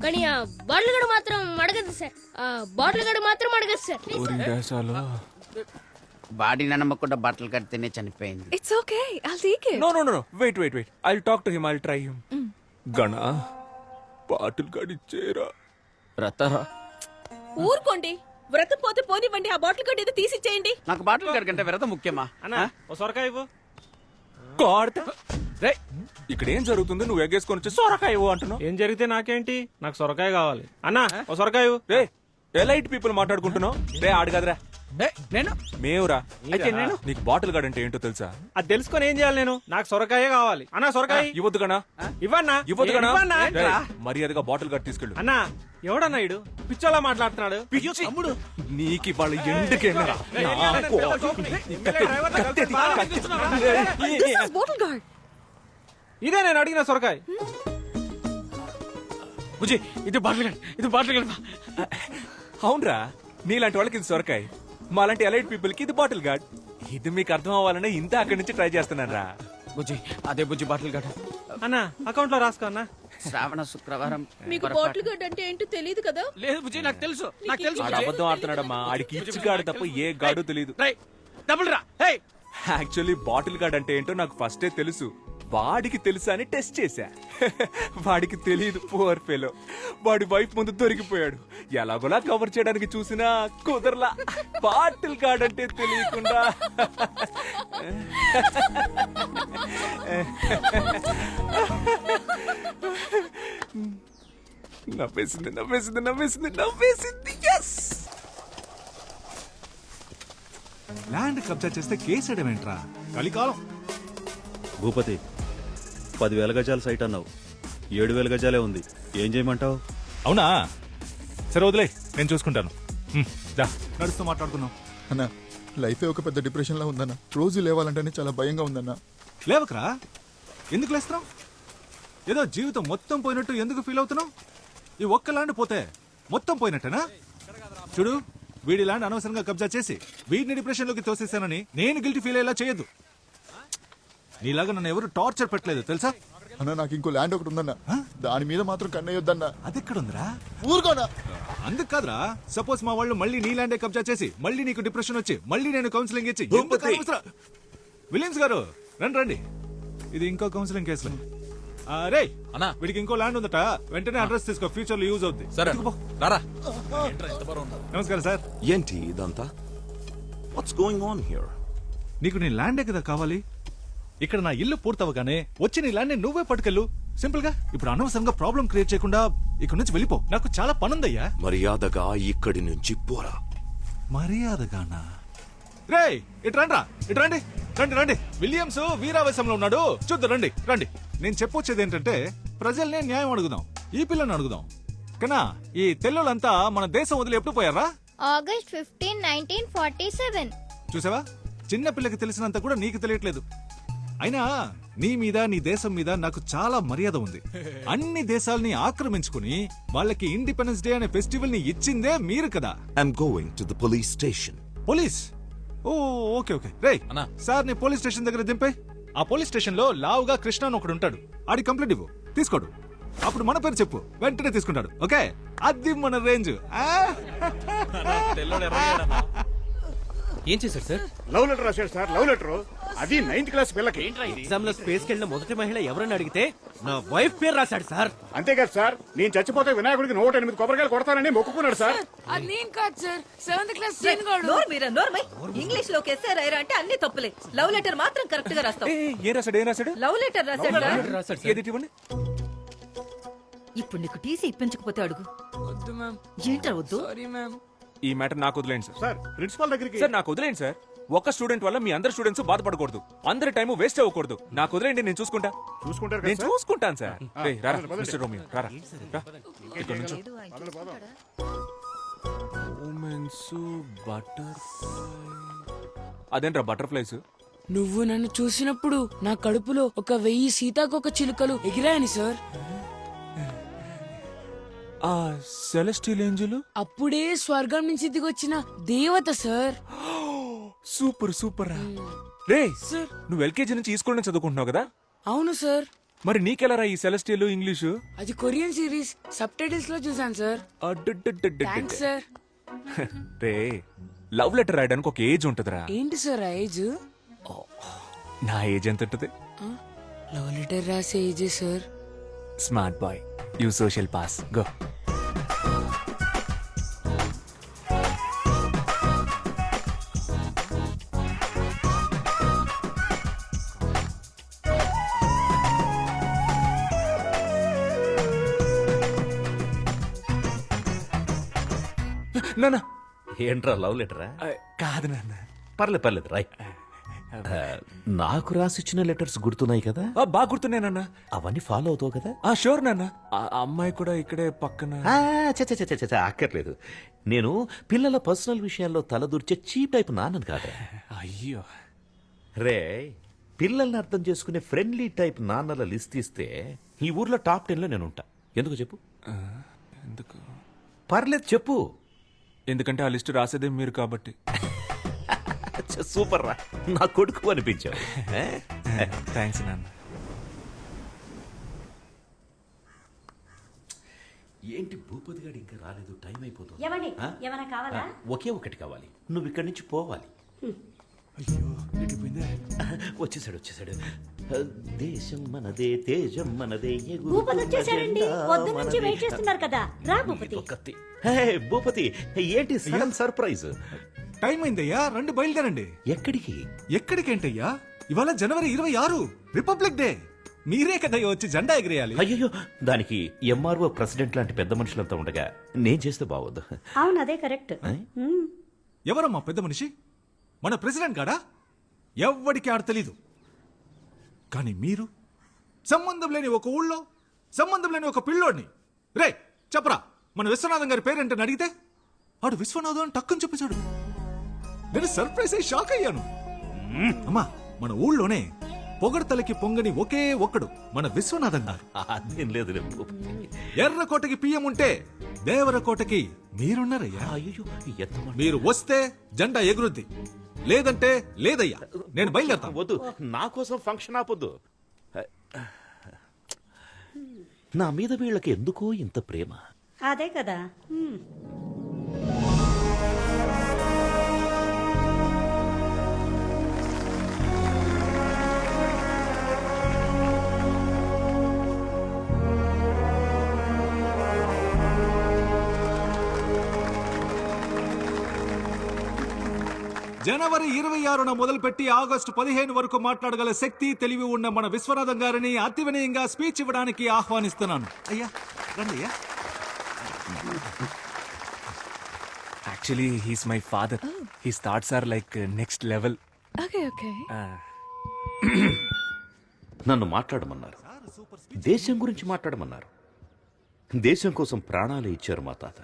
కానీ ఆ బాటిల్ గడు మాత్రం అడగదు సార్. ఆ బాటిల్ గడు మాత్రం అడగదు సార్. బాడీ నమ్మకుండా బట్టలు కడితేనే చనిపోయింది. It's okay. I'll take it. No no no wait I talk to him, I try him. Gana bottle gourd ఇచ్చేరా. వ్రతరా, ఊరుకోండి. వ్రతం పోతే పోనివ్వండి, ఆ బాటిల్ గార్డ్ ఏదో తీసిచ్చేయండి. నాకు బాటిల్ గార్డ్ కంటే వ్రతం ముఖ్యమా? సొరకాయ ఇవ్వు. గాడ్ రే, ఇక్కడ ఏం జరుగుతుంది? నువ్వు ఎగ్గేసుకొని వచ్చి సొరకాయ ఇవ్వు అంటున్నావు. ఏం జరిగితే నాకేంటి, నాకు సొరకాయ కావాలి. అన్నా ఓ సొరకాయ ఇవ్వు. రే ఎలైట్ పీపుల్ మాట్లాడుకుంటున్నావు. రే ఆడు కదరా, నేను మేవురా. అయితే నేను నీకు బాటిల్ గార్డ్ అంటే ఏంటో తెలుసా? అది తెలుసుకొని ఏం చేయాలి నేను? నాకు సొరకాయే కావాలి. అన్నా సొరకాయ ఇవ్వద్దు గనా, ఇవ్వన్నా. ఇవ్వద్దు గనా. ఇవ్వన్నా. రేయ్, మర్యాదగా బాటిల్ గార్డ్ తీసుకెళ్ళు. అన్నా ఎవడన్నా ఇడు పిచ్చోలా మాట్లాడుతున్నాడు. తమ్ముడు నీకు ఇవాళ ఎండుకేనరా? This is bottle guard. ఇదే నేను అడిగిన సొరకాయ. బుజ్జి, ఇది బాటిల్ గార్డ్, ఇది బాటిల్ గార్డ్. అవునరా, నీలాంటి వాళ్ళకి ఇది సొరకాయ, మాలాంటి ఎలైట్ పీపుల్ కి ఇది బాటిల్ గార్డ్. ఇది మీకు అర్థం అవ్వాలనే ఇంత అక్కడి నుంచి ట్రై చేస్తున్నాను రా. బుజ్జి, అదే బుజ్జి బాటిల్ గార్డ్. అన్నా అకౌంట్ లో రాసుకో అన్నా. శ్రావణ శుక్రవారం. మీకు బాటిల్ గార్డ్ అంటే ఏంటో తెలియదు కదా? లేదు బుజ్జి, నాకు తెలుసు. ఆడు అబద్ధం ఆడుతున్నాడమ్మా, ఆడికి ఇచ్చి గాడు తప్ప ఏ గాడు తెలియదు. డబుల్ రా. హే, యాక్చువల్లీ బాటిల్ గార్డ్ అంటే ఏంటో నాకు ఫస్టే తెలుసు. వాడికి తెలుసా అని టెస్ట్ చేశా. వాడికి తెలియదు, పువర్ ఫెలో. వాడి వైఫ్ ముందు దొరికిపోయాడు. ఎలాగోలా కవర్ చేయడానికి చూసినా కుదరలా. బాటిల్ గార్డ్ అంటే తెలియకుండా. నవ్వేసింది. Yes! ల్యాండ్ కబ్జా చేస్తే కేసేయడం ఏంట్రా? కలికాలం. భూపతి 10,000 గజాల సైట్ అన్నావు, 7,000 గజాలే ఉంది. ఏం చేయమంటావు? అవునా, సరే వదిలే, నేను చూసుకుంటాను. నడుస్తూ మాట్లాడుకుందాం. అన్న, లైఫే ఒక పెద్ద డిప్రెషన్ లా ఉందన్న. రోజు లేవాలంటేనే చాలా భయంగా ఉందన్న. లేవకరా, ఎందుకు లేస్తున్నావు? ఏదో జీవితం మొత్తం పోయినట్టు ఎందుకు ఫీల్ అవుతున్నావు? ఈ ఒక్క ల్యాండ్ పోతే మొత్తం పోయినట్టేనా? చూడు, వీడి ల్యాండ్ అనవసరంగా కబ్జా చేసి వీడిని డిప్రెషన్ లోకి తోసేసానని నేను గిల్టీ ఫీల్ అయ్యేలా చేయొద్దు. నీలాగా నన్ను ఎవరు టార్చర్ పెట్టలేదు తెలుసా? అన్న, నాకు ఇంకో ల్యాండ్ ఒకటి ఉందన్న, దాని మీద మాత్రం కన్నయ్యొద్దన్న. అదెక్కడుందిరా? ఊరుకోనా. అందుకు కాదురా, సపోజ్ మా వాళ్ళు మళ్ళీ నీ ల్యాండే కబ్జా చేసి మళ్ళీ నీకు డిప్రెషన్ వచ్చి మళ్ళీ నేను కౌన్సిలింగ్ ఇచ్చి విలియమ్స్ గారు రండి, ఇది ఇంకో కౌన్సిలింగ్ కేసులో. రే అన్నా, వీడికి ఇంకో ల్యాండ్ ఉందట, వెంటనే అడ్రస్ తీసుకో, ఫ్యూచర్ లో యూజ్ అవుద్ది. సరే నమస్కారం సార్. ఏంటి ఇదంతా? What's going on here? నీకు నీ ల్యాండే కదా కావాలి. ఇక్కడ నా ఇల్లు పూర్తవగానే వచ్చి నీ ల్యాండ్ నువ్వే పట్టుకెళ్ళు. సింపుల్ గా. ఇప్పుడు అనవసరంగా ప్రాబ్లం క్రియేట్ చేయకుండా ఇక్కడ నుంచి వెళ్ళిపో. నాకు చాలా పనుందయ్యా. మర్యాదగా ఇక్కడి నుంచి పోరా. మర్యాదగానా? రే ఇట్రండ్రా, ఇట్రండి, రండి. విలియమ్స్ వీరావేశంలో ఉన్నాడు, చూద్దాం. రండి. నేను చెప్పొచ్చేది ఏంటంటే, ప్రజల్నే న్యాయం అడుగుదాం, ఈ పిల్లని అడుగుదాం. కన్నా ఈ తెల్లులంతా మన దేశం వదిలి ఎప్పుడు పోయారా? August 15, 1947. చూసావా, చిన్న పిల్లకి తెలిసినంత కూడా నీకు తెలియట్లేదు. అయినా నీ మీద, నీ దేశం మీద నాకు చాలా మర్యాద ఉంది. అన్ని దేశాల్ని ఆక్రమించుకుని వాళ్ళకి ఇండిపెండెన్స్ డే అనే ఫెస్టివల్ ని ఇచ్చిందే మీరు కదా. I'm going to the police station. Police? Oh okay okay రేయ్ అన్నా సార్ నీ పోలీస్ స్టేషన్ దగ్గర దింపే. ఆ పోలీస్ స్టేషన్ లో లావుగా కృష్ణ అని ఒకడు ఉంటాడు. ఆడి కంప్లైంట్ ఇవ్వు, తీసుకోడు. అప్పుడు మన పేరు చెప్పు, వెంటనే తీసుకుంటాడు. ఓకే, అది మన రేంజ్. ఏం చేశారు సార్? లవ్ లెటర్ రాశాడు సార్, లవ్ లెటర్. అది 9th క్లాస్ పిల్లకి. ఎగ్జామ్ లో స్పేస్ కెళ్ళిన మొదటి మహిళ ఎవరని అడిగితే నా వైఫ్ పేరు రాశాడు సార్. అంతేకాదు సార్, నేను చచ్చిపోతే వినాయకుడికి 108 కొబ్బరికాయలు కొడతానని మొక్కుకున్నాడు సార్. అది నేను కాదు సార్, 7th క్లాస్ ఇంగ్లీష్ లోకి ఎస్ఏ రాయరా అంటే అన్ని తప్పులే. లవ్ లెటర్ మాత్రం కరెక్ట్ గా రాస్తావు. ఏం రాశాడు ఏం రాశాడు? లవ్ లెటర్ రాశాడు. ఏది ఇవ్వండి. ఇప్పుడు నీకు టీసీ ఇప్పించకపోతే అడుగు. వద్దు మ్యామ్, ఏంట్రా వద్దు? Sorry ma'am. ఈ మ్యాటర్ నాకు వదిలేండి సార్. సార్ ప్రిన్సిపాల్ దగ్గరికి. సార్ నాకు వదిలేండి సార్. ఒక్క స్టూడెంట్ వల్ల మీ అందరు స్టూడెంట్స్ బాధపడకూడదు. అందరి టైం వేస్ట్ అవ్వకూడదు. నాకు వదిలేండి, నేను చూసుకుంటా. చూసుకుంటారు నేను కదా సార్? చూసుకుంటాను సార్. రేయ్, రారా, పదండి, మిస్టర్ రోమియో, రారా. రా. ఇక్కడ నుంచో. అదేంట్రా బటర్ఫ్లైస్? నువ్వు నన్ను చూసినప్పుడు నా కడుపులో 1000 సీతాకోక చిలుకలు ఎగిరాయని సార్. ఆ సెలెస్టియల్ ఏంజెల్ అప్పుడే స్వర్గం నుంచి దిగొచ్చిన దేవత సార్. సూపర్ సూపర్ రా. రే సార్. నువ్వు ఎల్కేజీ నుంచి ఈ స్కూల్ నుంచి చదువుకుంటున్నావు కదా? అవును సార్. మరి నీకెలా ఈ సెలెస్టియల్ ఇంగ్లీషు? అది కొరియన్ సిరీస్ సబ్ టైటిల్స్ లో చూసాను సార్. Thanks sir. రే లవ్ లెటర్ రాయడానికి ఒక ఏజ్ ఉంటుందిరా. ఏంటి సార్ ఆ ఏజ్? నా ఏజ్ ఎంత ఉంటుంది? లవ్ లెటర్ రాసే ఏజే sir. Smart boy, you social pass, go. నాన్న ఏంట్రా లవ్ లెటరా? కాదు నాన్న. పర్లేదు రాయ్. నాకు రాసిచ్చిన లెటర్స్ గుర్తున్నాయి కదా? బాగా గుర్తున్నానన్న. అవన్నీ ఫాలో అవుతావు కదా? షూర్ నాన్న. ఆ అమ్మాయి కూడా ఇక్కడే పక్కన. అక్కర్లేదు. నేను పిల్లల పర్సనల్ విషయాల్లో తలదూర్చే చీప్ టైప్ నాన్నను కాదా. అయ్యో రే, పిల్లల్ని అర్థం చేసుకునే ఫ్రెండ్లీ టైప్ నాన్నల లిస్ట్ ఇస్తే ఈ ఊర్లో టాప్ 10 లో నేను ఉంటా. ఎందుకు చెప్పు? ఎందుకు? పర్లేదు చెప్పు. ఎందుకంటే ఆ లిస్ట్ రాసేదే మీరు కాబట్టి. సూపర్ రా, నా కొడుకు అనిపించావు. థ్యాంక్స్ నాన్న. ఏంటి భూపతి గారు ఇంకా రాలేదు? టైం అయిపోతుంది. ఒకే ఒకటి కావాలి, నువ్వు ఇక్కడి నుంచి పోవాలి. అయ్యో వచ్చేసాడు. దేశం మనదే, తేజం మనదే. భూపతి ఏంటి సడన్ సర్ప్రైజ్? టైం అయిందయ్యా, రండి బయలుదేరండి. ఎక్కడికి? ఎక్కడికేంటయ్యా? ఇవాళ జనవరి 26 రిపబ్లిక్ డే. మీరే కదా వచ్చి జెండా ఎగిరేయాలి. అయ్యో, దానికి ఎంఆర్ఓ ప్రెసిడెంట్ లాంటి పెద్ద మనుషులంతా ఉండగా నేను చేస్తే బాగోదు. అవును, అదే కరెక్ట్. ఎవరమ్మా పెద్ద మనిషి? మన ప్రెసిడెంట్ కాడా? ఎవ్వడికి ఆడ తెలీదు. కానీ మీరు సంబంధం లేని ఒక ఊళ్ళో సంబంధం లేని ఒక పిల్లోడిని రే చెప్పరా మన విశ్వనాథం గారి పేరేంటని అడిగితే ఆడు విశ్వనాథం అని టక్కుని చెప్పేశాడు. నేను సర్ప్రైజ్ అయ్యి షాక్ అయ్యాను. అమ్మా, మన ఊళ్ళోనే పొగడతలకి పొంగని ఒకే ఒక్కడు మన విశ్వనాథం గారు. అదేం లేదు. ఎర్రకోటకి పియ్యం ఉంటే దేవరకోటకి మీరున్నారయ్యా. అయ్యో, మీరు వస్తే జెండా ఎగురుద్ది, లేదంటే లేదయ్యా. నేను బయలుదేరతాను. వద్దు, నా కోసం ఫంక్షన్ ఆపొద్దు. నా మీద వీళ్ళకి ఎందుకో ఇంత ప్రేమ. అదే కదా. జనవరి 26న మొదలుపెట్టి ఆగస్టు 15 వరకు మాట్లాడగల శక్తి, తెలివి ఉన్న మన విశ్వనాథం గారిని అతి వినయంగా స్పీచ్ ఇవ్వడానికి ఆహ్వానిస్తున్నాను. అయ్యా రండి అయ్యా. Actually he's my father. His thoughts are like next level. Okay. నన్ను మాట్లాడమన్నారు, దేశం గురించి మాట్లాడమన్నారు. దేశం కోసం ప్రాణాలు ఇచ్చారు మా తాత.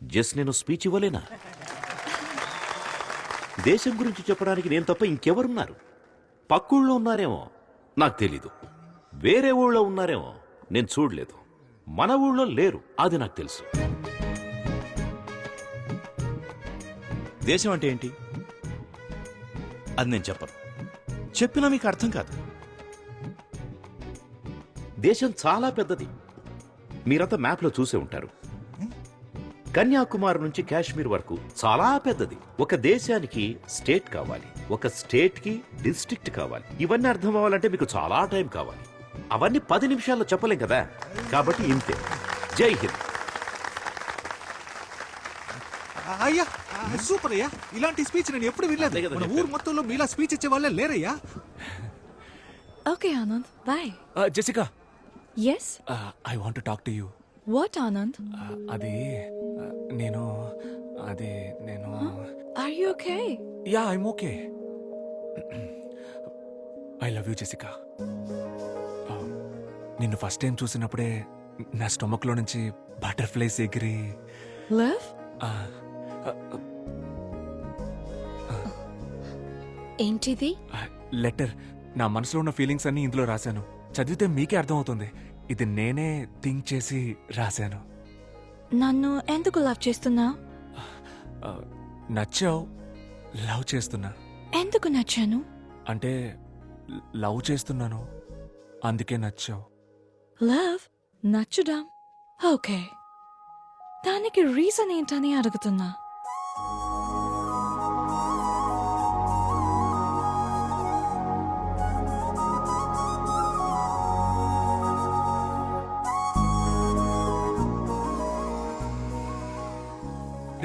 జస్ట్ నేను స్పీచ్ ఇవ్వలేనా? దేశం గురించి చెప్పడానికి నేను తప్ప ఇంకెవరున్నారు? పక్కూళ్ళో ఉన్నారేమో, నాకు తెలీదు. వేరే ఊళ్ళో ఉన్నారేమో, నేను చూడలేదు. మన ఊళ్ళో లేరు, అది నాకు తెలుసు. దేశం అంటే ఏంటి? అది నేను చెప్పను. చెప్పినా మీకు అర్థం కాదు. దేశం చాలా పెద్దది. మీరంతా మ్యాప్లో చూసే ఉంటారు. కన్యాకుమారి నుంచి కాశ్మీర్ వరకు చాలా పెద్దది. ఒక దేశానికి స్టేట్ కావాలి, ఒక స్టేట్కి డిస్ట్రిక్ట్ కావాలి. ఇవన్నీ అర్థం అవ్వాలంటే మీకు చాలా టైం కావాలి. అవన్నీ 10 నిమిషాల్లో చెప్పలేం కదా. కాబట్టి ఇంతే. జై హింద్. అయ్యా సూపర్ అయ్యా, ఇలాంటి స్పీచ్ నేను ఎప్పుడు వినలేదు. మన ఊరు మొత్తంలో మీలా స్పీచ్ ఇచ్చే వాళ్ళే లేరయ్యా. Okay Anand, bye. Jessica, yes, I want talk to you. What Anand? అది నేను are you okay? Yeah, I'm okay. I love you Jessica. నిన్ను ఫస్ట్ టైం చూసినప్పుడే నా స్టొమక్ లో నుంచి బటర్ఫ్లైస్ ఎగిరి లవ్? ఏంటిది? లెటర్. నా మనసులో ఉన్న ఫీలింగ్స్ అన్ని ఇందులో రాశాను. చదివితే మీకే అర్థమవుతుంది. ఇది నేనే థింక్ చేసి రాశాను. నన్ను ఎందుకు లవ్ చేస్తున్నావు? నచ్చావు, లవ్ చేస్తున్నా. ఎందుకు నచ్చాను? అంటే లవ్ చేస్తున్నాను, అందుకే నచ్చావు. లవ్ నచ్చుదాం, ఓకే. దానికి రీజన్ ఏంటని అడుగుతున్నా.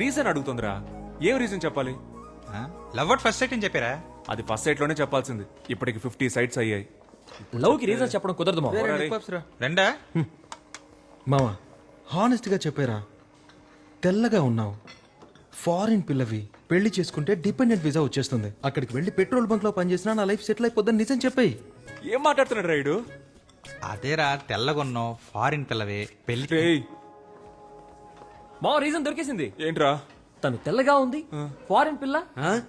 రీజన్ అడుగుతుందిరా. ఏం రీజన్ చెప్పాలి? లవ్ అట్ ఫస్ట్ సైట్ అని చెప్పారా? అది ఫస్ట్ సైట్ లోనే చెప్పాల్సింది. ఇప్పటికి 50 సైట్స్ అయ్యాయి. లవ్ కి రీజన్ చెప్పడం కుదరదు మామ. రెండా మావా, హానెస్ట్గా చెప్పారా? తెల్లగా ఉన్నావు, ఫారిన్ పిల్లవి, పెళ్లి చేసుకుంటే డిపెండెంట్ వీసా వచ్చేస్తుంది. అక్కడికి వెళ్ళి పెట్రోల్ బంక్ లో పనిచేసినా నా లైఫ్ సెటిల్ అయిపోద్దని నిజం చెప్పాయి. ఏం మాట్లాడుతున్నాడు రైడు? అదేరా, తెల్లగా ఉన్నావు, ఫారిన్ పిల్లవి, పెళ్లి. మా రీజన్ దొరికేసింది. ఏంట్రా? తను తెల్లగా ఉంది, ఫారిన్ పిల్ల,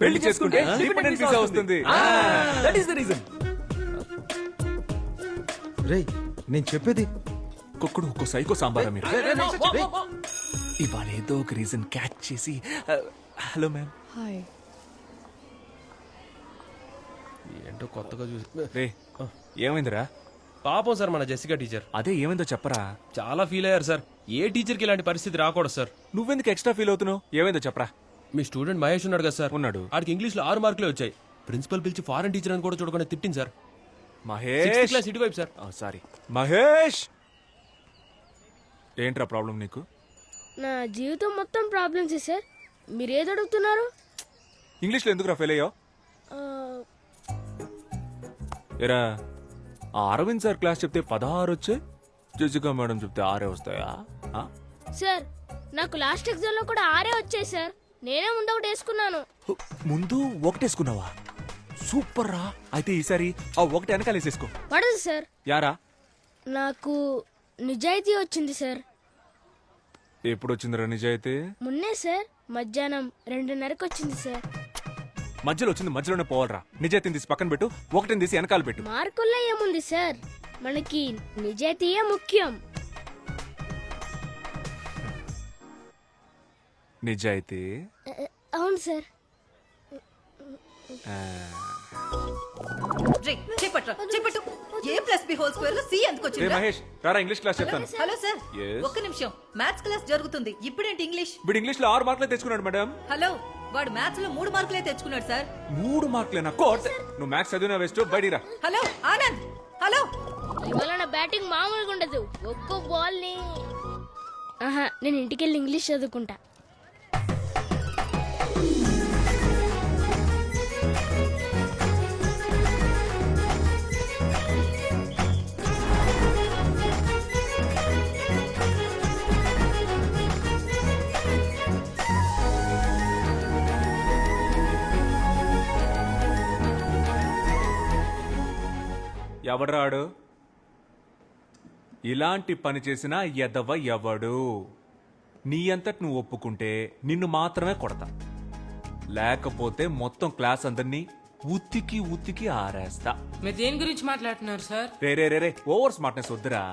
పెళ్లి చేసుకుంటే డిపెండెంట్ వీసా వస్తుంది. That is the reason. రేయ్, నేను చెప్పేది కుక్కుడు ఒక్కో సైకో సాంబారా మీరు. ఇవాళ ఏదో ఒక రీజన్ క్యాచ్ చేసి హలో మ్యామ్. హాయ్. ఏంటో కొత్తగా చూసి. రే, ఏమైందిరా? పాపం సార్ మన జెసికా టీచర్. అదే ఏమైందో చెప్పరా. చాలా ఫీల్ అయ్యారు సార్. ఏ టీచర్కి ఇలాంటి పరిస్థితి రాకూడదు సార్. నువ్వెందుకు ఎక్స్ట్రా ఫీల్ అవుతున్నావు? ఏమైందో చెప్పరా. మీ స్టూడెంట్ మహేష్ ఉన్నాడు కదా సార్. ఉన్నాడు. ఆడికి ఇంగ్లీష్ లో 6 మార్కులే వచ్చాయి. ప్రిన్సిపల్ పిలిచి ఫారెన్ టీచర్ అని కూడా చూడకుండా తిట్టింది సార్. మహేష్ క్లాస్ ఇటువైపు సార్. సారీ మహేష్. ఏంట్రా ప్రాబ్లం నీకు? నా జీవితం మొత్తం ప్రాబ్లమ్స్ సార్. మీరేది అడుగుతున్నారు? ఇంగ్లీష్లో ఎందుకురా ఫెయిల్ అయ్యావు? ఎరా, ఆ అరవింద్ సార్ క్లాస్ చెప్తే 16 వచ్చాయి, జెసికా మేడం చెప్తే 6 వస్తాయా? సార్, నాకు లాస్ట్ ఎగ్జామ్ లో కూడా 6 వచ్చాయి సార్. నేనే ముందు ఒకటి వేసుకున్నాను. ముందు ఒకటేసుకున్నావా? సూపర్ రా. అయితే ఈసారి ఆ ఒకటి వెనకాలేసేసుకో. పడదు సార్. యారా? నాకు నిజాయితీ వచ్చింది సార్. ఎప్పుడు వచ్చిందిరా నిజాయితీ? మొన్నే సార్, మధ్యాహ్నం 2:30కి వచ్చింది సార్. మధ్యలో వచ్చింది మధ్యలోనే పోవాలరా. నిజాయితీని తీసి పక్కన పెట్టు, ఒకటిని తీసి వెనకాల పెట్టు. మార్కుల్లో ఏముంది సార్, మనకి నిజాయితీయే ముఖ్యం. నిజాయితీ? అవును సార్. రే మహేష్, రారా ఇంగ్లీష్ క్లాస్ చెప్తాను. Hello sir, Yes. ఒక్క నిమిషం. మ్యాథ్స్ క్లాస్ జరుగుతుంది. ఇప్పుడేంటి ఇంగ్లీష్? వీడు ఇంగ్లీష్ లో 6 మార్కులే తెచ్చుకున్నాడు మేడం. హలో, వాడు మ్యాథ్స్ లో 3 మార్కులే తెచ్చుకున్నాడు సార్. 3 మార్కులేనా? కోట్. నువ్వు మ్యాథ్స్ చదివినా వేస్ట్, బయటిరా. Hello Anand, hello. ఇవాళ నా బ్యాటింగ్ మామూలుగా ఉండదు. ఒక్కో బాల్ ని నేను ఇంటికెళ్ళి ఇంగ్లీష్ చదువుకుంటా. ఎవడ్రాడు? ఇలాంటి పని చేసిన ఎదవ ఎవడు? నీ అంతటి నువ్వు ఒప్పుకుంటే నిన్ను మాత్రమే కొడతా, లేకపోతే మొత్తం క్లాస్ అందరినీ ఉత్తికి ఉత్తికి ఆరేస్తా. మీరు దేని గురించి మాట్లాడుతున్నారు సార్? రే రే రే రే, ఓవర్ స్మార్ట్నెస్ వద్దురా.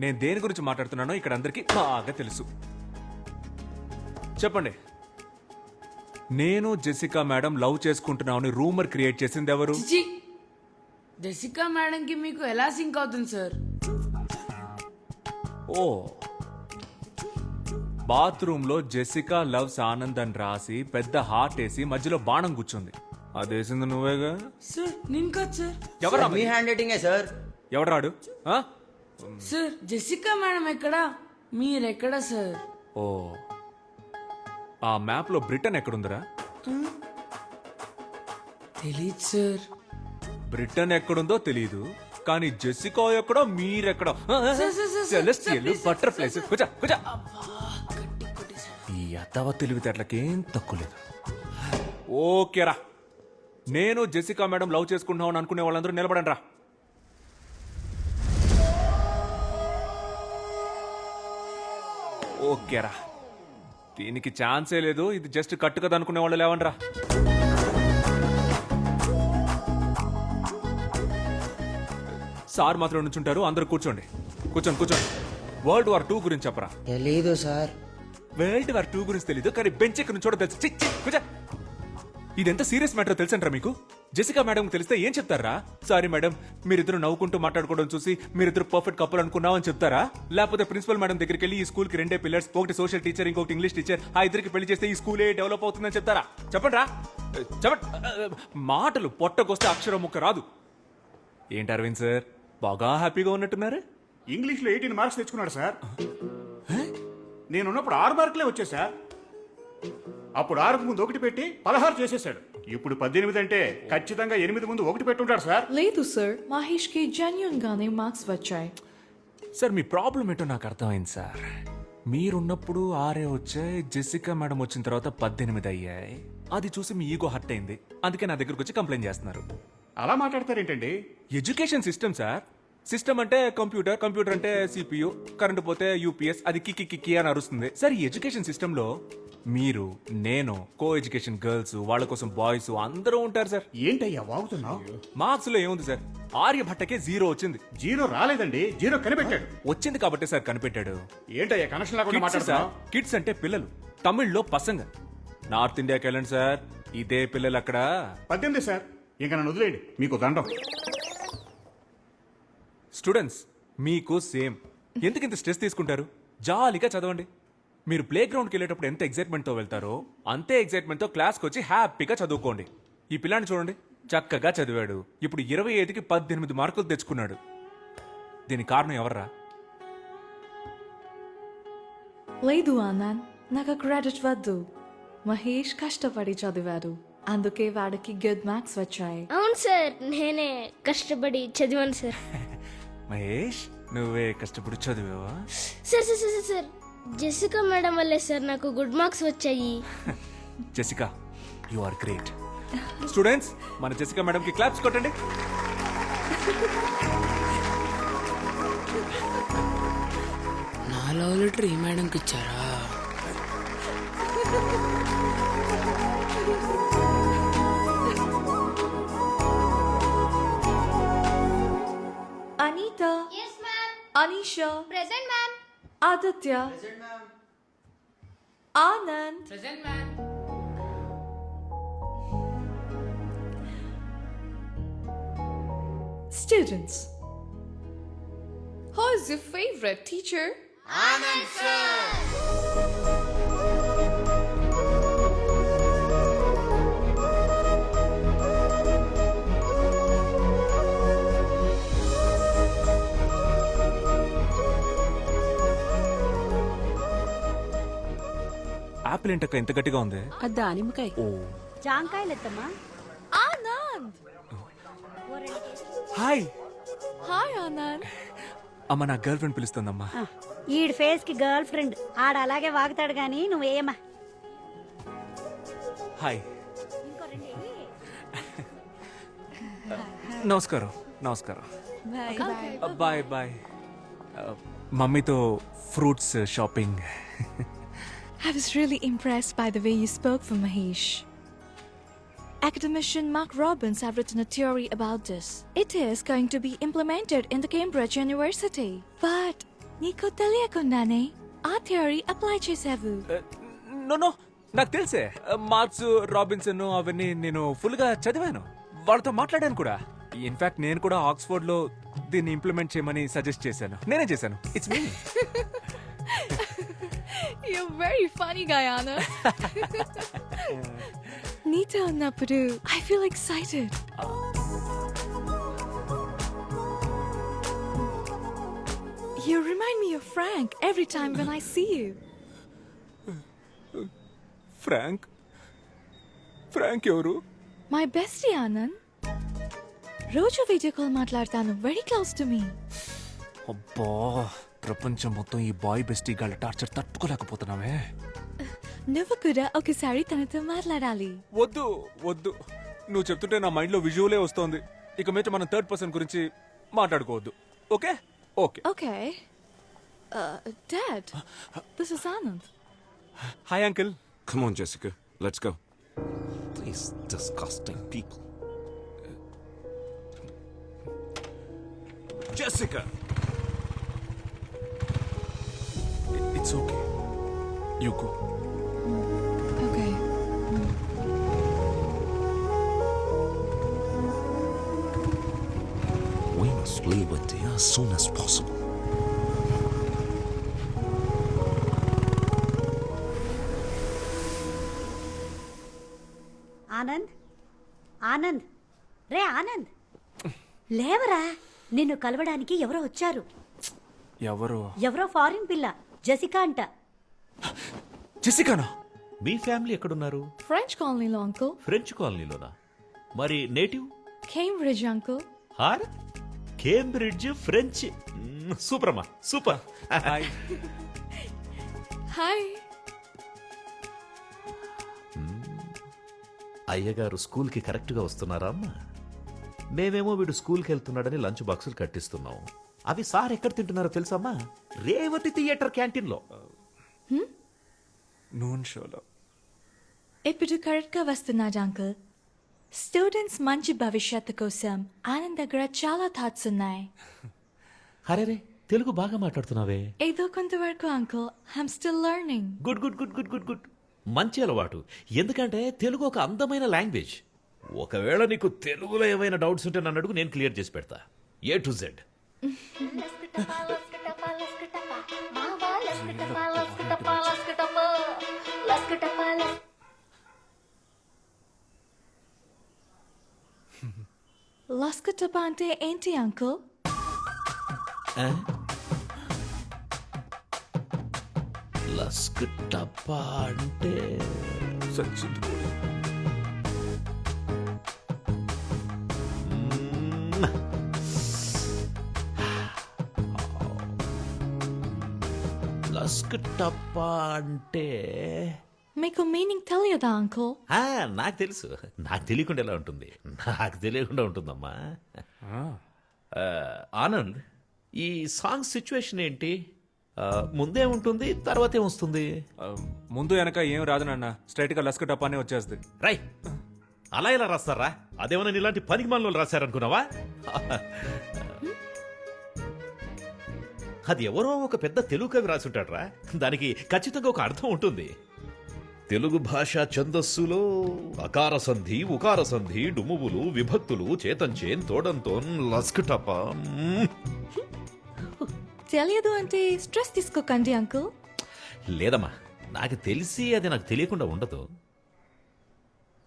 నేను దేని గురించి మాట్లాడుతున్నానో ఇక్కడ అందరికీ బాగా తెలుసు. చెప్పండి, నేను జెసికా మేడం లవ్ చేసుకుంటున్నామని రూమర్ క్రియేట్ చేసింది ఎవరు? చిచి జెసికా మేడంకి మీకు ఎలా సింక్ అవుతుంది సార్? ఓ బాత్రూమ్ లో జెసికా లవ్స్ ఆనంద్ అని రాసి పెద్ద హార్ట్ వేసి మధ్యలో బాణం కూర్చుంది. అదేసింది నువ్వేగా? సార్ నేను కాదు సార్. ఎవరా మీ హ్యాండ్ రైటింగే సార్. ఎవరాడు? ఆ? సార్ జెసికా మేడం ఎక్కడా, మీరెక్కడా సార్? ఓ ఆ మ్యాప్ లో బ్రిటన్ ఎక్కడుందిరా? తెలీదు సార్. బ్రిటన్ ఎక్కడుందో తెలీదు, కానీ జెసికా ఎక్కడో మీరెక్కడో. Celestial butterflies. కూర్చో కూర్చో. ఈ అత్తవ తెలివితేటలకేం తక్కువ లేదు. ఓకేరా, నేను జెసికా మేడం లవ్ చేసుకుంటున్నామని అనుకునే వాళ్ళందరూ నిలబడండి రా. ఓకేరా, దీనికి ఛాన్సే లేదు. ఇది జస్ట్ కట్టు కదా అనుకునే వాళ్ళు లేవండి రా. సార్ మాత్రం నుంచుంటారు, అందరూ కూర్చోండి. కూర్చోండి కూర్చోండి. వరల్డ్ వార్ 2 గురించి చెప్పరా? తెలీదు సార్. వరల్డ్ వార్ 2 గురించి తెలీదు, కానీ బెంచ్ ఎక్కడ నుంచోడో తెలుసు. చి, చి, కూర్చో. ఇదెంత సీరియస్ మ్యాటర్ తెలుసంటారా మీకు? జెసికా మేడం తెలిస్తే ఏం చెప్తారా? సారీ మేడం, మీరిద్దరు నవ్వుకుంటూ మాట్లాడుకోవడం చూసి మీరిద్దరు పర్ఫెక్ట్ కప్పులు అనుకున్నామని చెప్తారా? లేకపోతే ప్రిన్సిపల్ మేడం దగ్గరికి వెళ్ళి ఈ స్కూల్ కి 2 పిల్లర్స్, ఒకటి సోషల్ టీచర్, ఇంకొకటి ఇంగ్లీష్ టీచర్, ఆ ఇద్దరికి పెళ్లి చేస్తే ఈ స్కూలే డెవలప్ అవుతుందని చెప్తారా? చెప్పండి రా, చెప్పండి. మాటలు పొట్టకొస్తే అక్షరం ముక్క రాదు. ఏంటి అరవింద్ సార్, బాగా హ్యాపీగా ఉన్నట్టున్నారు? ఇంగ్లీష్ లో 18 మార్క్స్ తెచ్చుకున్నాడు సార్. నేనున్నప్పుడు 6 మార్కులే వచ్చాయి సార్. అప్పుడు 6కు ముందు 1 పెట్టి 16 చేసేసాడు. ఇప్పుడు 18 అంటే ఖచ్చితంగా 8 ముందు 1 పెట్టుంటాడు సార్. లేదు సార్, మహేష్ కి జెన్యూన్ గానే మార్క్స్ వచ్చాయి. సార్ మీ ప్రాబ్లం ఏంటో నాకు అర్థమైంది సార్. మీరున్నప్పుడు 6 వచ్చాయి, జెసికా మేడం వచ్చిన తర్వాత 18 అయ్యాయి. అది చూసి మీ ఈగో హర్ట్ అయింది, అందుకే నా దగ్గరకు వచ్చి కంప్లైంట్ చేస్తున్నారు. అలా మాట్లాడతారేంటండి? Education system sir. సిస్టమ్ అంటే కంప్యూటర్, కంప్యూటర్ అంటే సిపియు, కరెంట్ పోతే యూపీఎస్, అది కిక్కి కిక్కి అని అరుస్తుంది. సార్ ఈ ఎడ్యుకేషన్ సిస్టమ్ లో మీరు, నేను, కో ఎడ్యుకేషన్ గర్ల్స్, వాళ్ళ కోసం బాయ్స్ అందరూ ఉంటారు సార్. ఏంటయ్యా వాగుతున్నావు? మార్క్స్ లో ఏముంది సార్, ఆర్యభట్టకే 0 వచ్చింది. 0 రాలేదండి, 0 కనిపెట్టాడు. వచ్చింది కాబట్టి సార్ కనిపెట్టాడు. ఏంటయ్యా కనెక్షన్ లేకుండా మాట్లాడుతున్నావు? కిడ్స్ అంటే పిల్లలు, తమిళ్లో పసంగ. నార్త్ ఇండియాకి వెళ్ళండి సార్, ఇదే పిల్లలు అక్కడ. 18 సార్, ఇంకా నన్ను వదిలేయండి, మీకు దండం. స్టూడెంట్స్ మీకు సేమ్. ఎందుకు ఇంత స్ట్రెస్ తీసుకుంటారు? జాలీగా చదవండి. మీరు ప్లే గ్రౌండ్కి వెళ్ళేటప్పుడు ఎంత ఎగ్జైట్మెంట్తో వెళ్తారో అంతే ఎగ్జైట్మెంట్తో క్లాస్కి వచ్చి హ్యాపీగా చదువుకోండి. ఈ పిల్లాన్ని చూడండి, చక్కగా చదివాడు, ఇప్పుడు 25కి 18 మార్కులు తెచ్చుకున్నాడు. దీనికి కారణం ఎవర్రా? లేదు ఆనంద్, నాకు క్రెడిట్ వద్దు. మహేష్ కష్టపడి చదివాడు, అందుకే వాడికి గుడ్ మార్క్స్ వచ్చాయి. అవును సార్, నేనే కష్టపడి చదివాను సార్. మహేష్, నువ్వే కష్టపడి చదివావా? Sir sir sir sir, Jessica madam వల్లే సార్ నాకు గుడ్ మార్క్స్ వచ్చాయి. Jessica, you are great. Students, మన జెసికా మేడం కి క్లాప్స్ కొట్టండి. నా లవ్ లెటర్ ఈ మేడంకి ఇచ్చారా? Anita. Yes ma'am. Anisha. Present ma'am. Aditya. Present ma'am. Anand. Present ma'am. Students, who is your favorite teacher? Anand sir. Apple ఏంటక్క ఇంత గట్టిగా ఉంది? దానిమ్మకాయ. ఓ జాంకాయలెత్తమ్మా. Anand. హాయ్. Hi Anand. అమ్మ, నా గర్ల్ ఫ్రెండ్ పిలుస్తుందమ్మా. ఈడి ఫేస్ కి గర్ల్ ఫ్రెండ్ ఆడ అలాగే వాగుతాడు గాని నువ్వేమా. హాయ్. నమస్కారం. నమస్కారం. Bye bye. మమ్మీతో fruits shopping. I was really impressed by the way you spoke for Mahesh. Academician Mark Robbins have written a theory about this. It is going to be implemented in the Cambridge University. But నీకు తెలియకుండానే ఆ theory apply చేసావు. No no, నాకు తెలిసే marks Robinson అవన్నీ నేను full గా చదివాను, వాళ్ళతో మాట్లాడాను కూడా. ఇన్ఫాక్ట్ నేను కూడా ఆక్స్ఫోర్డ్ లో దీన్ని ఇంప్లిమెంట్ చేయమని సజెస్ట్ చేశాను. నేనే చేశాను. It's me. You're very funny, Guyana. నీతో ఉన్నప్పుడు I feel excited. You remind me of Frank every time when I see you. Frank ఎవరు? My bestie, Anand. రోజు వీడియో కాల్ మాట్లాడతాను. Very close to me. అబ్బా, ప్రపంచం మొత్తం ఈ బాయ్ బెస్టీ గాళ్ళ టార్చర్ తట్టుకోలేకపోతున్నామే. నువ్వు కూడా ఒకసారి తనతో మాట్లాడాలి. వద్దు వద్దు, నువ్వు చెప్తుంటే నా మైండ్ లో విజువలే వస్తోంది. ఇక మీద మనం థర్డ్ పర్సన్ గురించి మాట్లాడుకోవద్దు. Okay okay. Okay. Dad, this is Anand. Hi uncle. Come on, Jessica. Let's go. These disgusting people. Jessica! It's okay, you go. Okay. We must leave India as soon as possible. Anand, Anand, రే ఆనంద్, లేవరా. నిన్ను కలవడానికి ఎవరో వచ్చారు. ఎవరో foreign పిల్ల, Jessica అంట. జెసికానా? మీ ఫ్యామిలీ ఎక్కడున్నారు? French colony లో uncle. ఫ్రెంచ్ కాలనీలోనా? మరి నేటివ్? Cambridge uncle. హార్ కేంబ్రిడ్జ్ ఫ్రెంచ్. సూపర్ అమ్మా, సూపర్. హాయ్. Hi. అయ్యగారు స్కూల్కి కరెక్ట్గా వస్తున్నారా అమ్మా? మేమేమో వీడు స్కూల్కి వెళ్తున్నాడని లంచ్ బాక్సులు కట్టిస్తున్నాం. అవి సార్ ఎక్కడ తింటున్నారో తెలుసమ్మా? రేవతి థియేటర్ క్యాంటీన్లో. నూన్ షోలో. ఇప్పుడు కరెక్ట్గా వస్తున్నాడు అంకుల్. స్టూడెంట్స్ మంచి భవిష్యత్తు కోసం ఆనంద్ దగ్గర చాలా థాట్స్ ఉన్నాయి. అరే తెలుగు బాగా మాట్లాడుతున్నావే. ఏదో కొంతవరకు uncle. I'm still learning. Good good good good good good. మంచి అలవాటు. ఎందుకంటే తెలుగు ఒక అందమైన లాంగ్వేజ్. ఒకవేళ నీకు తెలుగులో ఏమైనా డౌట్స్ ఉంటే నన్ను అడుగు, నేను క్లియర్ చేసి పెడతా. A to Z. లస్కటపా అంటే ఏంటి అంకుల్? లస్క్ టప్పా అంటే లస్క్ టప్పా అంటే మీకు మీనింగ్ తెలియదా అంకుల్? నాకు తెలుసు. నాకు తెలియకుండా ఎలా ఉంటుంది? నాకు తెలియకుండా ఉంటుందమ్మా. ఆనంద్, ఈ సాంగ్ సిచ్యువేషన్ ఏంటి? ముందే ఉంటుంది, తర్వాత ఏమొస్తుంది? ముందు వెనక ఏం రాదు నాన్న, స్ట్రైట్ గా లస్క టపానే వచ్చేస్తుంది. రై, అలా ఎలా రాస్తారా? అదేమన్నా ఇలాంటి పనికి మనలో రాశారనుకున్నావా? అది ఎవరో ఒక పెద్ద తెలుగు కవి రాసుంటాడ్రా. దానికి ఖచ్చితంగా ఒక అర్థం ఉంటుంది. తెలుగు భాష ఛందస్సులో అకార సంధి, ఉకార సంధి, డుమువులు, విభక్తులు, చేతంచేన్, తోడంతోన్, లస్కటప. తెలియదు అంటే స్ట్రెస్ తీసుకోకండి అంకుల్. లేదమ్మా, నాకు తెలిసి అది నాకు తెలియకుండా ఉండదు.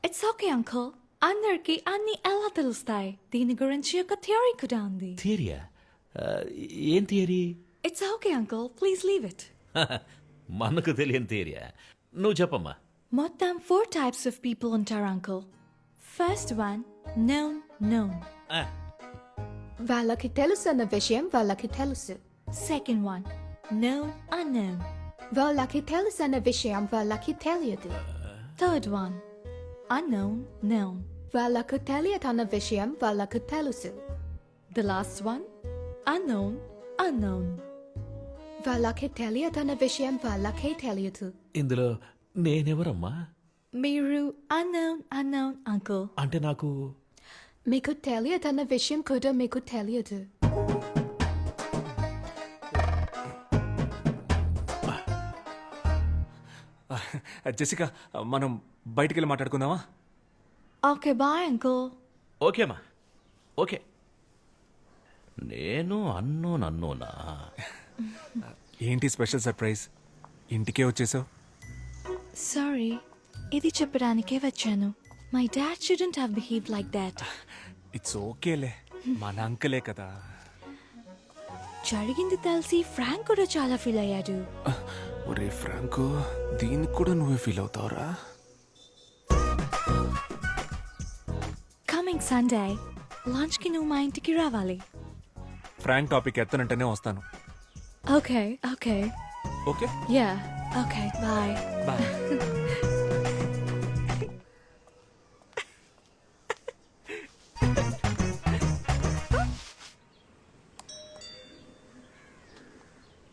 It's okay uncle. అందరికి అన్ని ఎలా తెలుస్తాయి? దీని గురించి ఒక థియరీ కూడా ఉంది. థియరియా? ఏం theory? It's okay uncle, please leave it. మనకు తెలియని థియరియా? నువ్వు చెప్పమ్మా. మొత్తం 4 types of people ఉంటారు అంకుల్. First one, known. వాళ్ళకి తెలుసు అన్న విషయం వాళ్ళకి తెలుసు. Second one, unknown. వాళ్ళకి తెలుసు అన్న విషయం వాళ్ళకి తెలియదు. Third one, known. వాళ్ళకు తెలియదు అన్న విషయం వాళ్ళకు తెలుసు. The last one, unknown. వాళ్ళకి తెలియదు అన్న విషయం వాళ్ళకే తెలియదు. ఇందులో నేనెవరమ్మా? మీరు unknown అంకుల్. అంటే నాకు మీకు తెలియదు అన్న విషయం కూడా మీకు తెలియదు. జెసికా, మనం బయటికి వెళ్ళి మాట్లాడుకుందామా? Okay, bye, uncle. ఓకేమా, ఓకే. నేను అన్నోనా? ఏంటి స్పెషల్ సర్ప్రైజ్? ఇంటికే వచ్చేసావు? Sorry, ఇది చెప్పడానికే వచ్చాను. My dad shouldn't have behaved like that. It's ఓకేలే, మన అంకలే కదా. జరిగింది తెలిసి ఫ్రాంక్ కూడా చాలా ఫీల్ అయ్యాడు. ఒరే ఫ్రాంకు, దీనికి కూడా నువ్వే ఫీల్ అవుతావురా? కమింగ్ సండే లంచ్ కి నువ్వు మా ఇంటికి రావాలి. ఫ్రాంక్ టాపిక్ ఎత్తనంటేనే వస్తాను. Okay okay okay, ya okay, bye bye.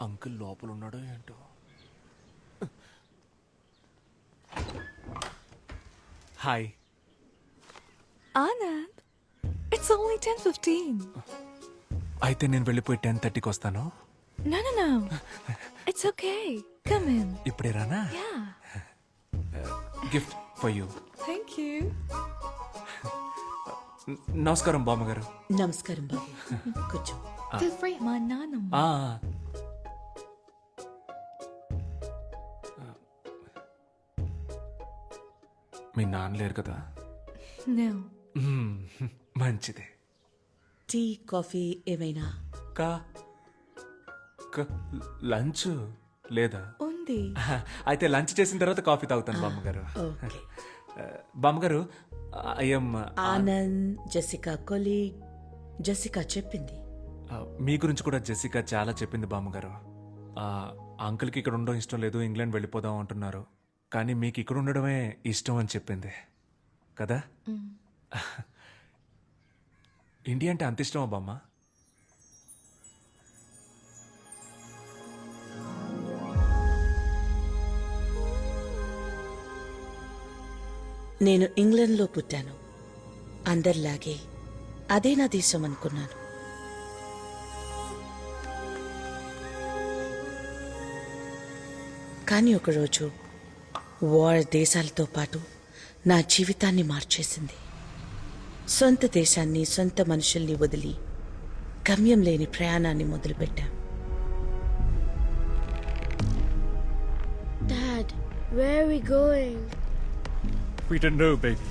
Uncle లోపల ఉన్నాడో ఏంటో. హాయ్. Anand, it's only 10:15. అయితే నేను వెళ్ళిపోయి 10:30కి వస్తాను. No, no, no. It's okay. Come in. ఇప్పుడే రానా? Yeah. Gift for you. Thank you. నమస్కారం బామ్మగారు. నమస్కారం బాబు, కూర్చో. Feel free. మా నాన్నమ్మ. మీ నాన్న లేరు కదా? No. మంచిదే. టీ కాఫీ ఏమైనా? కా లంచ్ లేదా? ఉంది. అయితే లంచ్ చేసిన తర్వాత కాఫీ తాగుతాను బామ్మగారు. ఓకే. బామ్మగారు, I'm Anand Jessica colleague. Jessica చెప్పింది. మీ గురించి కూడా జెసికా చాలా చెప్పింది బామ్మగారు. అంకుల్కి ఇక్కడ ఉండడం ఇష్టం లేదు, ఇంగ్లాండ్ వెళ్ళిపోదాం అంటున్నారు. కానీ మీకు ఇక్కడ ఉండడమే ఇష్టం అని చెప్పింది కదా? ఇండియా అంటే అంత ఇష్టమా బామ్మ? నేను ఇంగ్లాండ్లో పుట్టాను. అందరిలాగే అదే నా దేశం అనుకున్నాను. కానీ ఒకరోజు వార్ దేశాలతో పాటు నా జీవితాన్ని మార్చేసింది. సొంత దేశాన్ని, సొంత మనుషుల్ని వదిలి గమ్యం లేని ప్రయాణాన్ని మొదలుపెట్టాం. Dad, where are we going? We don't know, baby.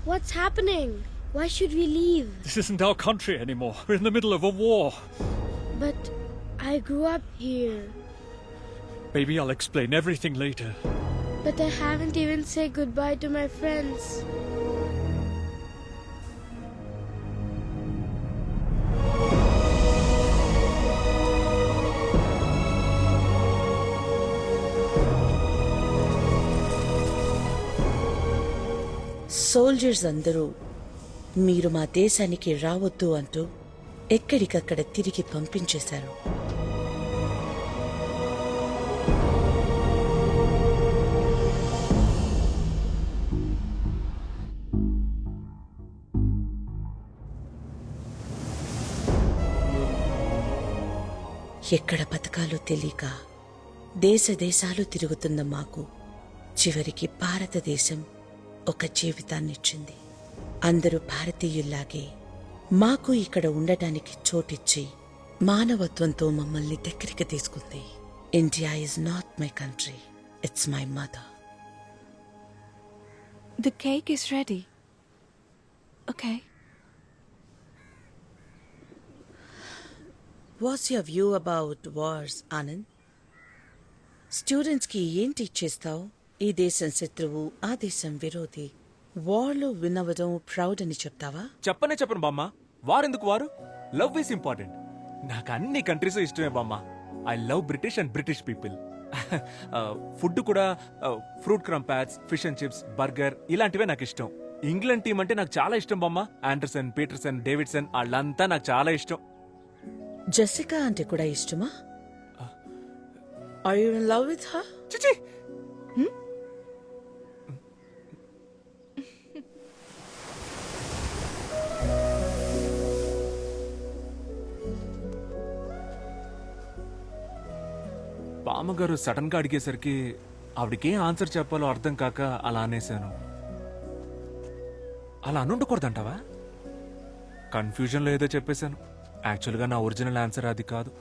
What's happening? Why should we leave? This isn't our country anymore. We're in the middle of a war. But I grew up here. Baby, I'll explain everything later. But I haven't even said goodbye to my friends. Soldiers అందరూ మీరు మా దేశానికి రావద్దు అంటూ ఎక్కడికక్కడ తిరిగి పంపించేశారు. ఎక్కడ బతకాలో తెలియక దేశ దేశాలు తిరుగుతున్న మాకు చివరికి భారతదేశం ఒక జీవితాన్నిచ్చింది. అందరూ భారతీయుల్లాగే మాకు ఇక్కడ ఉండటానికి చోటిచ్చి మానవత్వంతో మమ్మల్ని దగ్గరికి తీసుకుంది. India is not my country, it's my mother. The cake is ready. Okay. What's your view about wars, Anand? స్టూడెంట్స్కి ఏం టీచ్ చేస్తావు? ఈ దేశం శత్రువు, ఆ దేశం విరోధి, వార్లో వినవడం ప్రౌడ్ అని చెప్తావా? చెప్పను బామ్మ. వార్ ఎందుకు? వారు లవ్ ఈస్ ఇంపార్టెంట్. నాకు అన్ని కంట్రీస్ ఇష్టమే బామ్మ. I love British and British people. Food కూడా fruit crumpets, fish and chips, burger ఇలాంటివే నాకు ఇష్టం. ఇంగ్లాండ్ టీం అంటే నాకు చాలా ఇష్టం బామ్మ. ఆండర్సన్, పీటర్సన్, డేవిడ్సన్ వాళ్ళంతా నాకు చాలా ఇష్టం. జెసికా అంటే కూడా ఇష్టమా? Are you in love with her? చిచి, బామ్మగారు సడన్ గా అడిగేసరికి ఆవిడకి ఏం ఆన్సర్ చెప్పాలో అర్థం కాక అలా అనేశాను. అలా అనుండకూడదంటావా? కన్ఫ్యూజన్లో ఏదో చెప్పేశాను. యాక్చువల్గా నా ఒరిజినల్ ఆన్సర్ అది కాదు.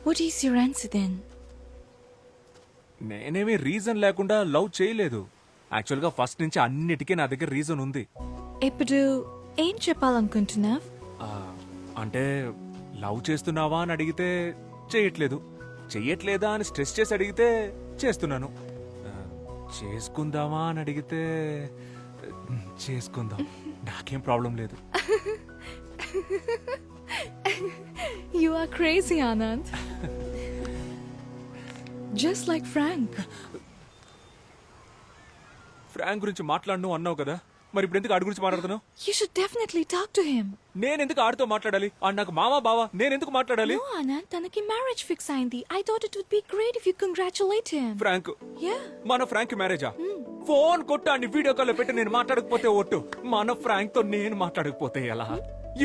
What is your answer then? నేనేమీ రీజన్ లేకుండా లవ్ చేయలేదు. యాక్చువల్గా ఫస్ట్ నుంచి అన్నిటికీ నా దగ్గర రీజన్ ఉంది. ఇప్పుడు ఏం చెప్పాలనుకుంటున్నావ్? అంటే లవ్ చేస్తున్నావా అని అడిగితే చేయట్లేదు, చెయ్యట్లేదా అని స్ట్రెస్ చేసి అడిగితే చేస్తున్నాను, చేసుకుందామా అని అడిగితే చేసుకుందాం. నాకేం ప్రాబ్లం లేదు. You are crazy, Anand. Just like Frank. Frank గురించి మాట్లాడను అన్నావు కదా, మరి ఇప్పుడు ఎందుకు ఆడి గురించి మాట్లాడుతున్నావు? You should definitely talk to him. నేను ఎందుకు ఆడితో మాట్లాడాలి? ఆడు నాకు మామా బావా, నేను ఎందుకు మాట్లాడాలి? No, Anand, తనకి marriage fix అయింది. I thought it would be great if you congratulate him. Frank? Yeah. మన ఫ్రాంక్ మ్యారేజా? ఫోన్ కొట్టు అన్ని వీడియో కాల్ పెట్టి నేను మాట్లాడకపోతే ఒట్టు. మన ఫ్రాంక్ తో నేను మాట్లాడకపోతే ఎలా?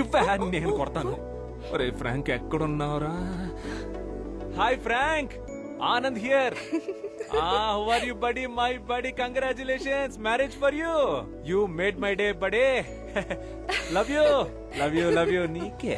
ఇవ్వా నేను కొడతాను. అరే ఫ్రాంక్ ఎక్కడున్నావురా? Hi Frank, Anand here. How are you, buddy? My buddy, congratulations, marriage for you. You made my day, buddy. Love you, love you, love you. నీకే.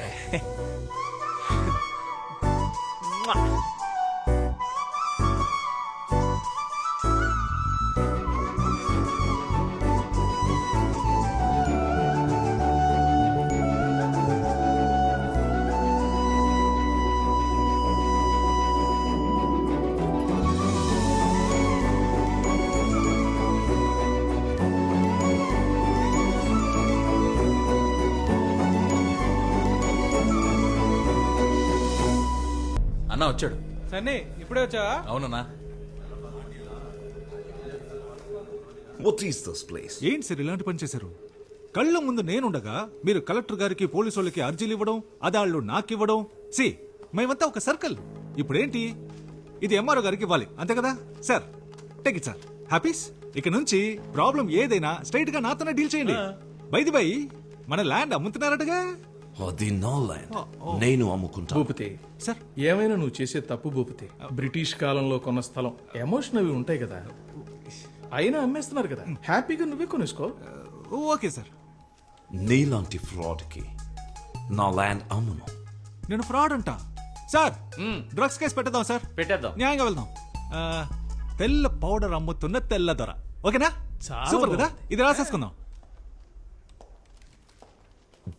అన్న వచ్చాడు. సన్నీ ఇప్పుడే వచ్చావా? అవునన్నా. What is this place? ఏంటి సార్ ఇలాంటి పని చేశారు? కళ్ళ ముందు నేనుండగా మీరు కలెక్టర్ గారికి పోలీసు వాళ్ళకి అర్జీలు ఇవ్వడం, అదాళ్ళు నాకివ్వడం. సి మేమంతా ఒక సర్కిల్. ఇప్పుడేంటి ఇది ఎంఆర్ఓ గారికి ఇవ్వాలి అంతే కదా సార్? Take it sir. హ్యాపీస్. ఇక నుంచి ప్రాబ్లం ఏదైనా స్ట్రైట్ గా నాతోనే డీల్ చేయండి. బైది బై మన ల్యాండ్ అమ్ముతున్నారటగా? అది నా ల్యాండ్, నేను అమ్ముకుంటా. భూపతి సార్ ఏమైనా నువ్వు చేసే తప్పు భూపతి. బ్రిటిష్ కాలంలో కొన్న స్థలం, ఎమోషన్ అవి ఉంటాయి కదా. అయినా అమ్మేస్తున్నారు కదా, హ్యాపీగా నువ్వే కొనేసుకో. Okay sir. నీలాంటి ఫ్రాడ్ కి నా ల్యాండ్ అమ్మును. నేను ఫ్రాడ్ అంటా సార్? డ్రగ్స్ కేసు పెట్టేద్దాం సార్. పెట్టేద్దాం. న్యాయంగా వెళ్దాం. తెల్ల పౌడర్ అమ్ముతున్న తెల్ల దొర. ఓకేనా? సూపర్ కదా. ఇది రాసేసుకుందాం.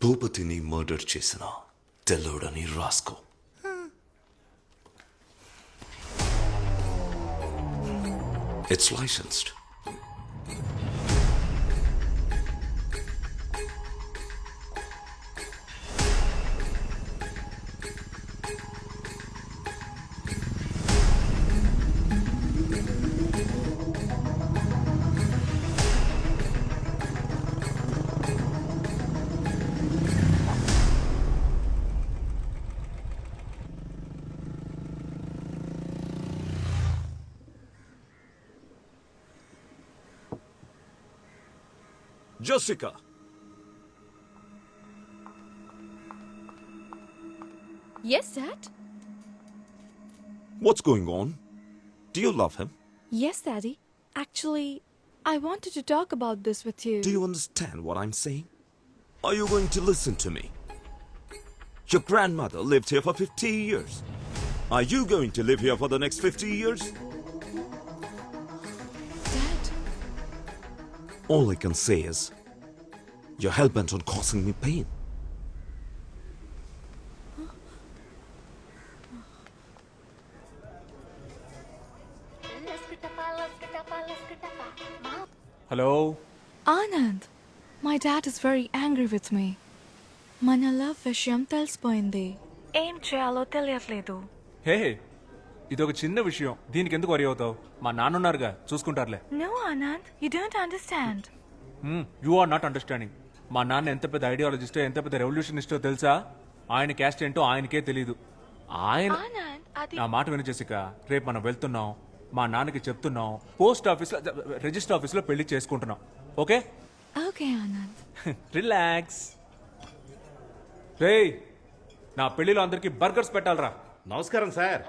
భూపతిని మర్డర్ చేసిన తెల్లోడని రాసుకో. It's licensed. Jessica. Yes, Dad. What's going on? Do you love him? Yes, Daddy. Actually, I wanted to talk about this with you. Do you understand what I'm saying? Are you going to listen to me? Your grandmother lived here for 50 years. Are you going to live here for the next 50 years? Dad. All I can say is, you're hell-bent on causing me pain. Hello Anand, my dad is very angry with me. మన love విషయం తెలిసిపోయింది. ఏం చేయాలో తెలియట్లేదు. హే, ఇదొక చిన్న విషయం, దీనికి ఎందుకు వరి అవుతావు? మా నాన్నున్నారుగా, చూసుకుంటారులే. No, Anand, you don't understand. You are not understanding. మా నాన్న ఎంత పెద్ద ఐడియాలజిస్టో, ఎంత పెద్ద రెవల్యూషనిస్టో తెలుసా? ఆయన క్యాస్ట్ ఏంటో ఆయనకే తెలీదు. ఆయన Anand, అది నా మాట విని జెసికా, రేపు మనం వెళ్తున్నాం, మా నాన్నకి చెప్తున్నాం, పోస్ట్ ఆఫీస్లో రిజిస్టర్ ఆఫీస్లో పెళ్లి చేసుకుంటున్నాం. ఓకే? ఓకే ఆనంద్. రిలాక్స్. రేయ్, నా పెళ్లిలో అందరికి బర్గర్స్ పెట్టాలరా. నమస్కారం సార్.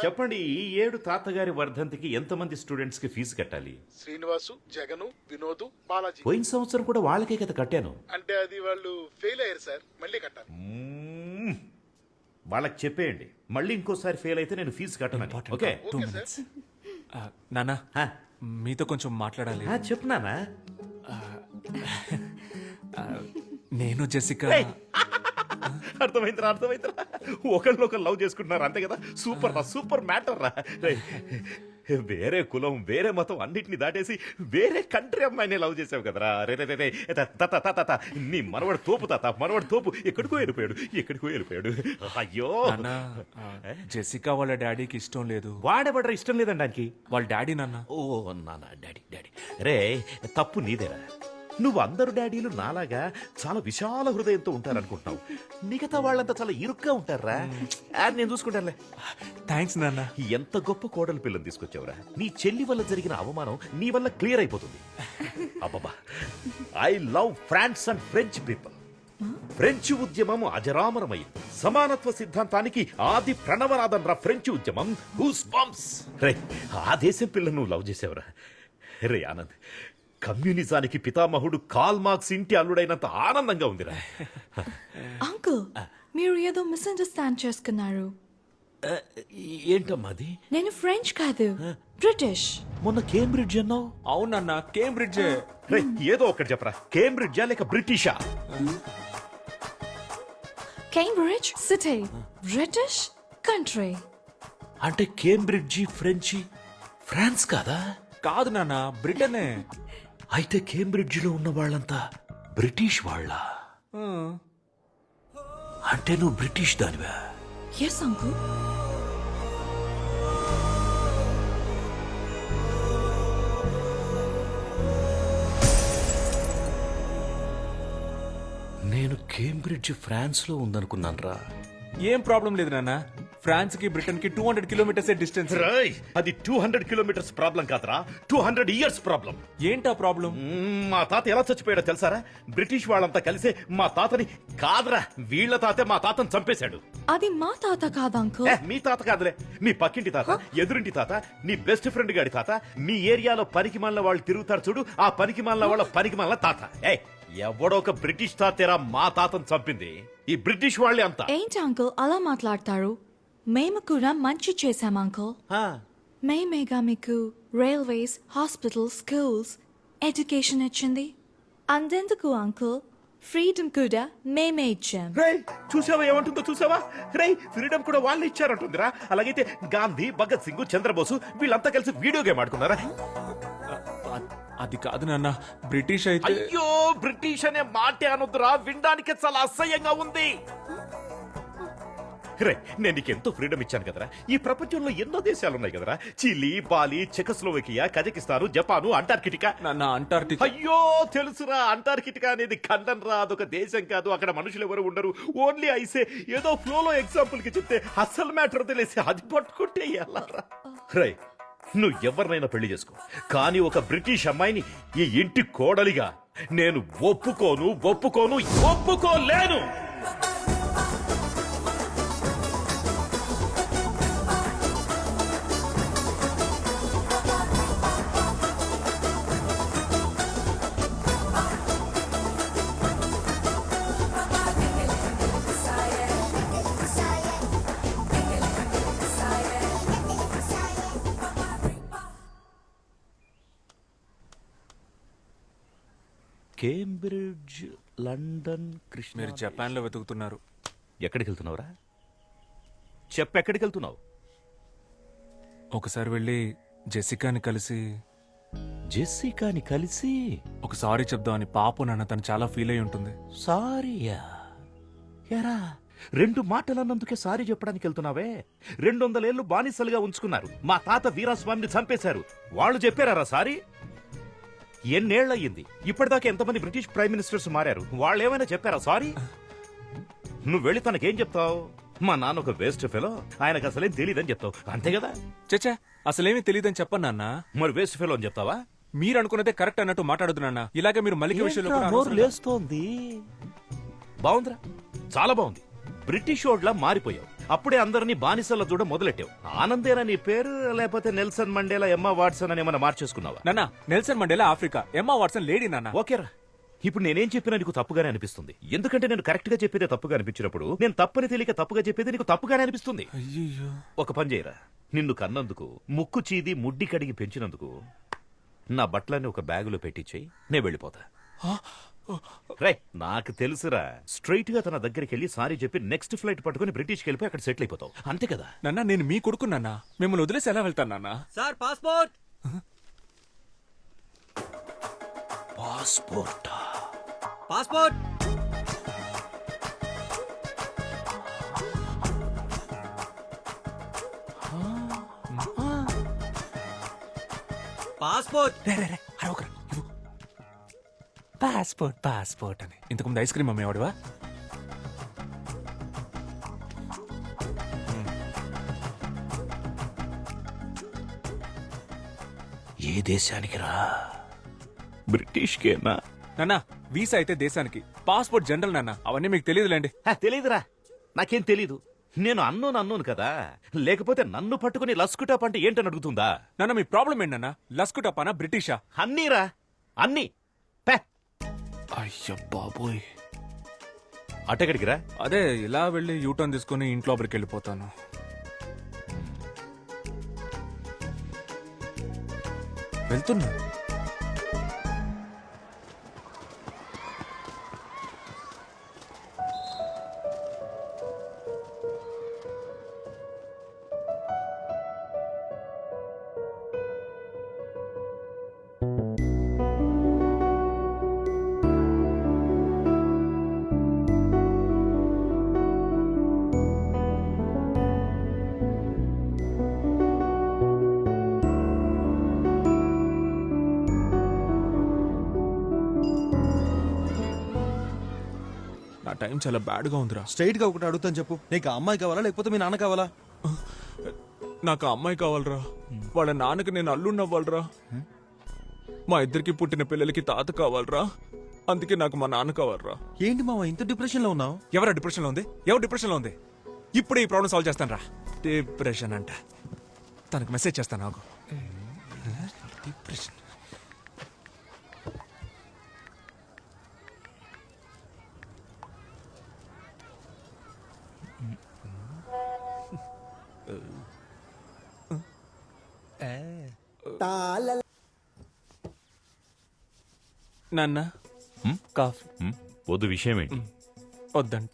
చెప్పండి, ఈ ఏడు తాతగారి వర్ధంతికి ఎంతమంది స్టూడెంట్స్ కి ఫీజు కట్టాలి? శ్రీనివాసు, జగను, వినోద్, బాలాజీ. పోయిన సంవత్సరం కూడా వాళ్ళకే కదా కట్టాను. అంటే అది వాళ్ళు ఫెయిల్ అయ్యారు సార్, మళ్ళీ కట్టాలి. వాళ్ళకి చెప్పేయండి, మళ్ళీ ఇంకోసారి ఫెయిల్ అయితే నేను ఫీజు కట్టను. ఓకే? 2 minutes. నానా మీతో కొంచెం మాట్లాడాలి. చెప్పు నానా. నేను జెసికా. అర్థమైందిరా. ఒకళ్ళు లవ్ చేసుకుంటున్నారు అంతే కదా. సూపర్ మ్యాటర్ రా. వేరే కులం, వేరే మతం అన్నిటిని దాటేసి వేరే కంట్రీ అమ్మాయిని లవ్ చేసావు కదరా. రే నీ మనవడు తోపు ఎక్కడికో వెళ్ళిపోయాడు. అయ్యో, జెసికా వాళ్ళ డాడీకి ఇష్టం లేదు. వాడెవడరా ఇష్టం లేదండి దానికి? వాళ్ళ డాడీ నాన్న. ఓ నాన్న, డాడీ. రే, తప్పు నీదేరా. నువ్వు అందరు డాడీలు నాలాగా చాలా విశాల హృదయంతో ఉంటారనుకుంటున్నావు. మిగతా వాళ్ళంతా చాలా ఇరుగ్గా ఉంటారా. నేను చూసుకుంటానులే. థ్యాంక్స్ నాన్న. ఎంత గొప్ప కోడలు పిల్లని తీసుకొచ్చావురా. నీ చెల్లి వల్ల జరిగిన అవమానం నీ వల్ల క్లియర్ అయిపోతుంది. అబ్బబ్బా, I love France and French people. French ఉద్యమం అజరామరమైంది. సమానత్వ సిద్ధాంతానికి ఆది ప్రణవనాదం రా ఫ్రెంచ్ ఉద్యమం. Goose bumps. రే, ఆ దేశం పిల్లను నువ్వు లవ్ చేసావురా. రే ఆనంద్, కమ్యూనిజానికి పితామహుడు కాల్ మార్క్స్ ఇంటి అల్లుడైనంత ఆనందంగా ఉందిరా. అంకుల్, మీరు ఏదో మిస్అండర్స్టాండ్ చేసుకున్నారు. ఏంటమ్మా అది? నేను ఫ్రెంచ్ కాదు, బ్రిటిష్. మొన్న కేంబ్రిడ్జ్ అన్నావు. అవునన్నా, కేంబ్రిడ్జ్. ఏదో ఒకటి చెప్పరా. కేంబ్రిడ్జా లేక బ్రిటిషా? Cambridge city, British country. అంటే కేంబ్రిడ్జి ఫ్రెంచి ఫ్రాన్స్ కాదా? కాదు నాన్న, బ్రిటనే. అయితే కేంబ్రిడ్జిలో ఉన్న వాళ్ళంతా బ్రిటిష్ వాళ్ళ? అంటే నువ్వు బ్రిటిష్ దానివా? Yes uncle. నేను కేంబ్రిడ్జ్ ఫ్రాన్స్ లో ఉందనుకున్నాను రా. ఏం ప్రాబ్లం లేదు నాన్న. ఫ్రాన్స్ కి బ్రిటన్ కి 200 కిలోమీటర్స్ డిస్టెన్స్. అది 200 కిలోమీటర్స్ ప్రాబ్లం కాదురా, 200 ఇయర్స్ ప్రాబ్లం. ఏంటా ప్రాబ్లం? మా తాత ఎలా చచ్చిపోయాడో తెలుసారా? బ్రిటిష్ వాళ్ళంతా కలిసే మా తాతని కాదురా, వీళ్ళ తాతే మా తాతని చంపేశాడు. అది మా తాత కాదు అంకుల్. మీ తాత కాదులే, మీ పక్కింటి తాత, ఎదురింటి తాత, నీ బెస్ట్ ఫ్రెండ్ గాడి తాత. మీ ఏరియాలో పనికి మాలిన వాళ్ళు తిరుగుతారు చూడు, ఆ పనికి మాలిన వాళ్ళ పనికి మాలిన తాత. ఎవడో ఒక బ్రిటిష్ తాతేరా మా తాతను చంపింది. ఈ బ్రిటిష్ వాళ్ళే అంతా. ఏంటి అంకుల్ అలా మాట్లాడతారు? మేము కూడా మంచి చేశాం అంకుల్. మేమేగా మీకు రైల్వేస్, హాస్పిటల్స్, స్కూల్స్, ఎడ్యుకేషన్ ఇచ్చింది. అంతెందుకు అంకుల్, ఫ్రీడమ్ కూడా మేమే ఇచ్చాం. చూసావా ఏమంటుందో? చూసావా? ఫ్రీడమ్ కూడా వాళ్ళు ఇచ్చారంటుందిరా. అలాగైతే గాంధీ, భగత్ సింగ్, చంద్రబోసు వీళ్ళంతా కలిసి వీడియో గేమ్ ఆడుకున్నారా? అది కాదు నాన్న, బ్రిటిష్ అయితే. అయ్యో, బ్రిటిష్ అనే మాటే అనొద్దురా, వినడానికి చాలా అసహ్యంగా ఉంది. నేను నీకు ఎంతో ఫ్రీడమ్ ఇచ్చాను కదరా. ఈ ప్రపంచంలో ఎన్నో దేశాలు ఉన్నాయి కదరా. Chile, Bali, Czechoslovakia, Kazakhstan, Japan, Antarctica. Antarctica. అయ్యో తెలుసురా, అంటార్కిటికా అనేది ఖండం రా, అదొక దేశం కాదు. అక్కడ మనుషులు ఎవరు ఉండరు, ఓన్లీ ఐసే. ఏదో ఫ్లోలో ఎగ్జాంపుల్ కి చెప్తే అస్సలు మ్యాటర్ తెలిసి అది పట్టుకుంటే ఎలా రా. నువ్వు ఎవరినైనా పెళ్లి చేసుకో, కానీ ఒక బ్రిటిష్ అమ్మాయిని ఈ ఇంటి కోడలిగా నేను ఒప్పుకోలేను. Cambridge, London, Krishna. మీరు జపాన్ లో వెతుకుతున్నారు. ఎక్కడికి వెళ్తున్నావురా? చెప్పెక్కడికి వెళ్తున్నావు? ఒకసారి వెళ్ళి జెసికాని కలిసి ఒక సారీ చెప్దామని. పాపం నాన్న, తను చాలా ఫీల్ అయి ఉంటుంది. సారీయా? ఎరా, 2 మాటలన్నందుకే సారీ చెప్పడానికి వెళ్తున్నావే? 200 ఏళ్లు బానిసలుగా ఉంచుకున్నారు. మా తాత వీరాస్వామిని చంపేశారు. వాళ్ళు చెప్పారా సారీ? ఎన్నేళ్లయ్యింది, ఇప్పటిదాకా ఎంతమంది బ్రిటిష్ ప్రైమ్ మినిస్టర్స్ మారారు. వాళ్ళు ఏమైనా చెప్పారా సారీ? నువ్వు వెళ్ళి తనకేం చెప్తావు? మా నాన్న ఒక వేస్ట్ ఫెలో, ఆయనకు అసలేం తెలియదని చెప్తావు, అంతే కదా? చచ్చా, అసలేమీ తెలియదని చెప్పను నాన్న. మరి వేస్ట్ ఫెలో అని చెప్తావా? మీరు అనుకున్నదే కరెక్ట్ అన్నట్టు మాట్లాడదు నాన్న. ఇలాగే మీరు మల్లిక విషయంలో నోరు లేస్తోంది. బాగుందిరా, చాలా బాగుంది. బ్రిటిష్ ఓడ్లా మారిపోయావు. అప్పుడే అందరినీ బానిసల చూడ మొదలెట్టావు. ఆనందేనా నీ పేరు, లేకపోతే నెల్సన్ మండేలా, ఎమ్మా వాట్సన్ అని ఏమన్నా మార్చేసుకున్నావా? నాన్న Nelson Mandela Africa, Emma Watson lady నాన్న. ఓకేరా, ఇప్పుడు నేనేం చెప్పినా నీకు తప్పుగానే అనిపిస్తుంది. ఎందుకంటే నేను కరెక్ట్ గా చెప్పేదే తప్పుగా అనిపించినప్పుడు నేను తప్పని తెలియక తప్పుగా చెప్పేది నీకు తప్పుగానే అనిపిస్తుంది. ఒక పని చేయరా, నిన్ను కన్నందుకు, ముక్కు చీది ముడ్డి కడిగి పెంచినందుకు నా బట్టలన్నీ ఒక బ్యాగులో పెట్టించేయి, నేను వెళ్ళిపోతా. రై, నాకు తెలుసురా, స్ట్రైట్ గా తన దగ్గరికి వెళ్ళి సారీ చెప్పి నెక్స్ట్ ఫ్లైట్ పట్టుకుని బ్రిటిష్కి వెళ్ళిపోయి అక్కడ సెటిల్ అయిపోతావు, అంతే కదా? నాన్న నేను మీ కొడుకు నాన్న, మిమ్మల్ని వదిలేసి ఎలా వెళ్తాను నాన్న? Sir passport. Passport passport. Passport. Passport passport అని ఇంతకుముందు ఐస్ క్రీమ్ అమ్మేవాడువా? ఏ దేశానికి రా? బ్రిటిష్కేనా? నాన్న వీసా అయితే దేశానికి, పాస్పోర్ట్ జనరల్ నాన్న, అవన్నీ మీకు తెలియదులేండి. తెలీదురా, నాకేం తెలీదు. నేను అన్నోను కదా, లేకపోతే నన్ను పట్టుకుని లస్కుటాప్ అంటే ఏంటని అడుగుతుందా? నాన్న మీ ప్రాబ్లం ఏంటన్నా? లస్కుటాపానా బ్రిటిషా? అన్నీరా, అన్నీ. అయ్యో బాబోయ్. అటెక్కడికి రా? అదే ఇలా వెళ్ళి యూటర్న్ తీసుకుని ఇంట్లో లోపలికి వెళ్ళిపోతాను. వెళ్తున్నా. నా టైం చాలా బ్యాడ్గా ఉందిరా. స్ట్రైట్ గా ఒకటి అడుగుతాను చెప్పు, నీకు ఆ అమ్మాయి కావాలా లేకపోతే మీ నాన్న కావాలా? నాకు ఆ అమ్మాయి కావాలరా. వాళ్ళ నాన్నకి నేను అల్లుండి అవ్వాలరా. మా ఇద్దరికి పుట్టిన పిల్లలకి తాత కావాలరా. అందుకే నాకు మా నాన్న కావాలరా. ఏంటి మామ ఇంత డిప్రెషన్ లో ఉన్నావు? ఎవరా డిప్రెషన్ లో ఉంది? ఎవరు డిప్రెషన్ లో ఉంది? ఇప్పుడే ఈ ప్రాబ్లం సాల్వ్ చేస్తాను రా. డిప్రెషన్ అంట, తనకు మెసేజ్ చేస్తాను నాకు. డిప్రెషన్. నాన్న కాఫీ వద్దు, విషయం ఏంటి? వద్దంట.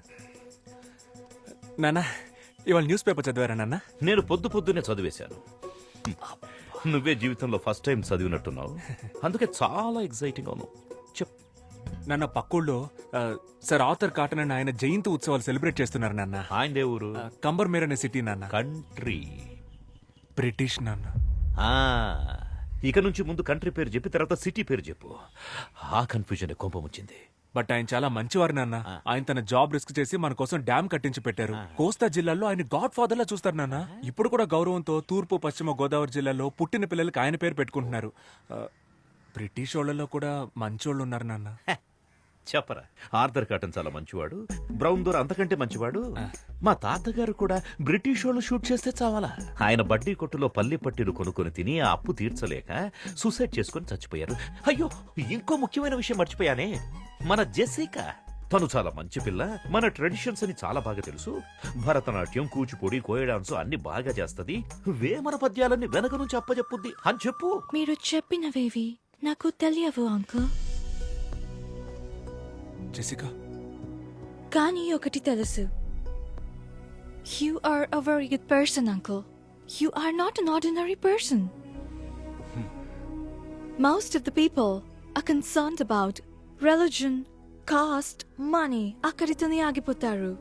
నాన్న ఇవాళ న్యూస్ పేపర్ చదివారా నాన్న? నేను పొద్దున్నే చదివేశాను. నువ్వే జీవితంలో ఫస్ట్ టైం చదివినట్టున్నావు, అందుకే చాలా ఎక్సైటింగ్ అవును. చెప్ నాన్న, పక్కూళ్ళో సార్ ఆర్థర్ కాటన్ అని ఆయన జయంతి ఉత్సవాలు సెలబ్రేట్ చేస్తున్నారు నాన్న. ఆయనదే ఊరు? కంబర్మేర్ అనే సిటీ నాన్న. కంట్రీ బ్రిటిష్ నాన్న. ఇక నుంచి ముందు కంట్రీ పేరు చెప్పి తర్వాత సిటీ పేరు చెప్పు. ఆ కన్ఫ్యూజన్ కోపం వచ్చింది. బట్ ఆయన చాలా మంచివారు నాన్న. ఆయన తన జాబ్ రిస్క్ చేసి మన కోసం డ్యామ్ కట్టించి పెట్టారు. కోస్తా జిల్లాలో ఆయన గాడ్ ఫాదర్ లా చూస్తారు నాన్న. ఇప్పుడు కూడా గౌరవంతో తూర్పు పశ్చిమ గోదావరి జిల్లాలో పుట్టిన పిల్లలకి ఆయన పేరు పెట్టుకుంటున్నారు. బ్రిటిష్ వాళ్ళలో కూడా మంచోళ్ళు ఉన్నారు నాన్న. చెప్పరా, ఆర్థర్ కాటన్ చాలా మంచివాడు, బ్రౌన్ దోర్ అంతకంటే మంచివాడు. మా తాతగారు కూడా బ్రిటిష్ వాళ్ళు షూట్ చేస్తే చావాలా. ఆయన బడ్డీ కొట్టులో పల్లి పట్టీలు కొనుక్కొని తిని ఆ అప్పు తీర్చలేక సూసైడ్ చేసుకుని చచ్చిపోయారు. అయ్యో, ఇంకో ముఖ్యమైన విషయం మర్చిపోయానే, మన జెసికా. తను చాలా మంచి పిల్ల, మన ట్రెడిషన్స్ అని చాలా బాగా తెలుసు. భరతనాట్యం, కూచిపూడి, కోయ డాన్స్ అన్ని బాగా చేస్తది. వేమన పద్యాలన్నీ వెనక నుంచి అప్పచెప్పుద్ది అని చెప్పు. మీరు చెప్పినవేవి నాకు తెలియవు అంకుల్. జెసికా, కానీ ఒకటి తెలుసు. You are a very good person, uncle. You are not an ordinary person. Most of the people are concerned about religion, caste, money. Akkaritone agipotaru.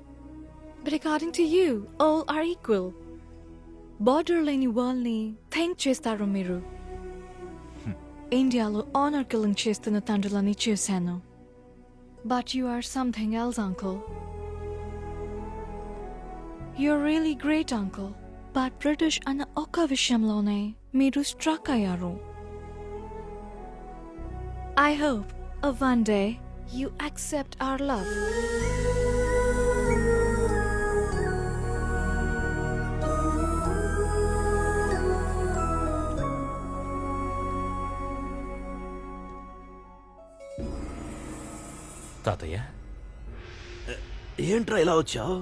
But according to you, all are equal. Border leni world ni think chestaru miru. Indialo honor killing chestunna tandrulani chusanu. But you are something else, uncle. You're really great, uncle. But British ana oka vishamlone meeru struck ayaru. I hope one day you accept our love. తాతయ్య ఏంట్రా ఇలా వచ్చావు?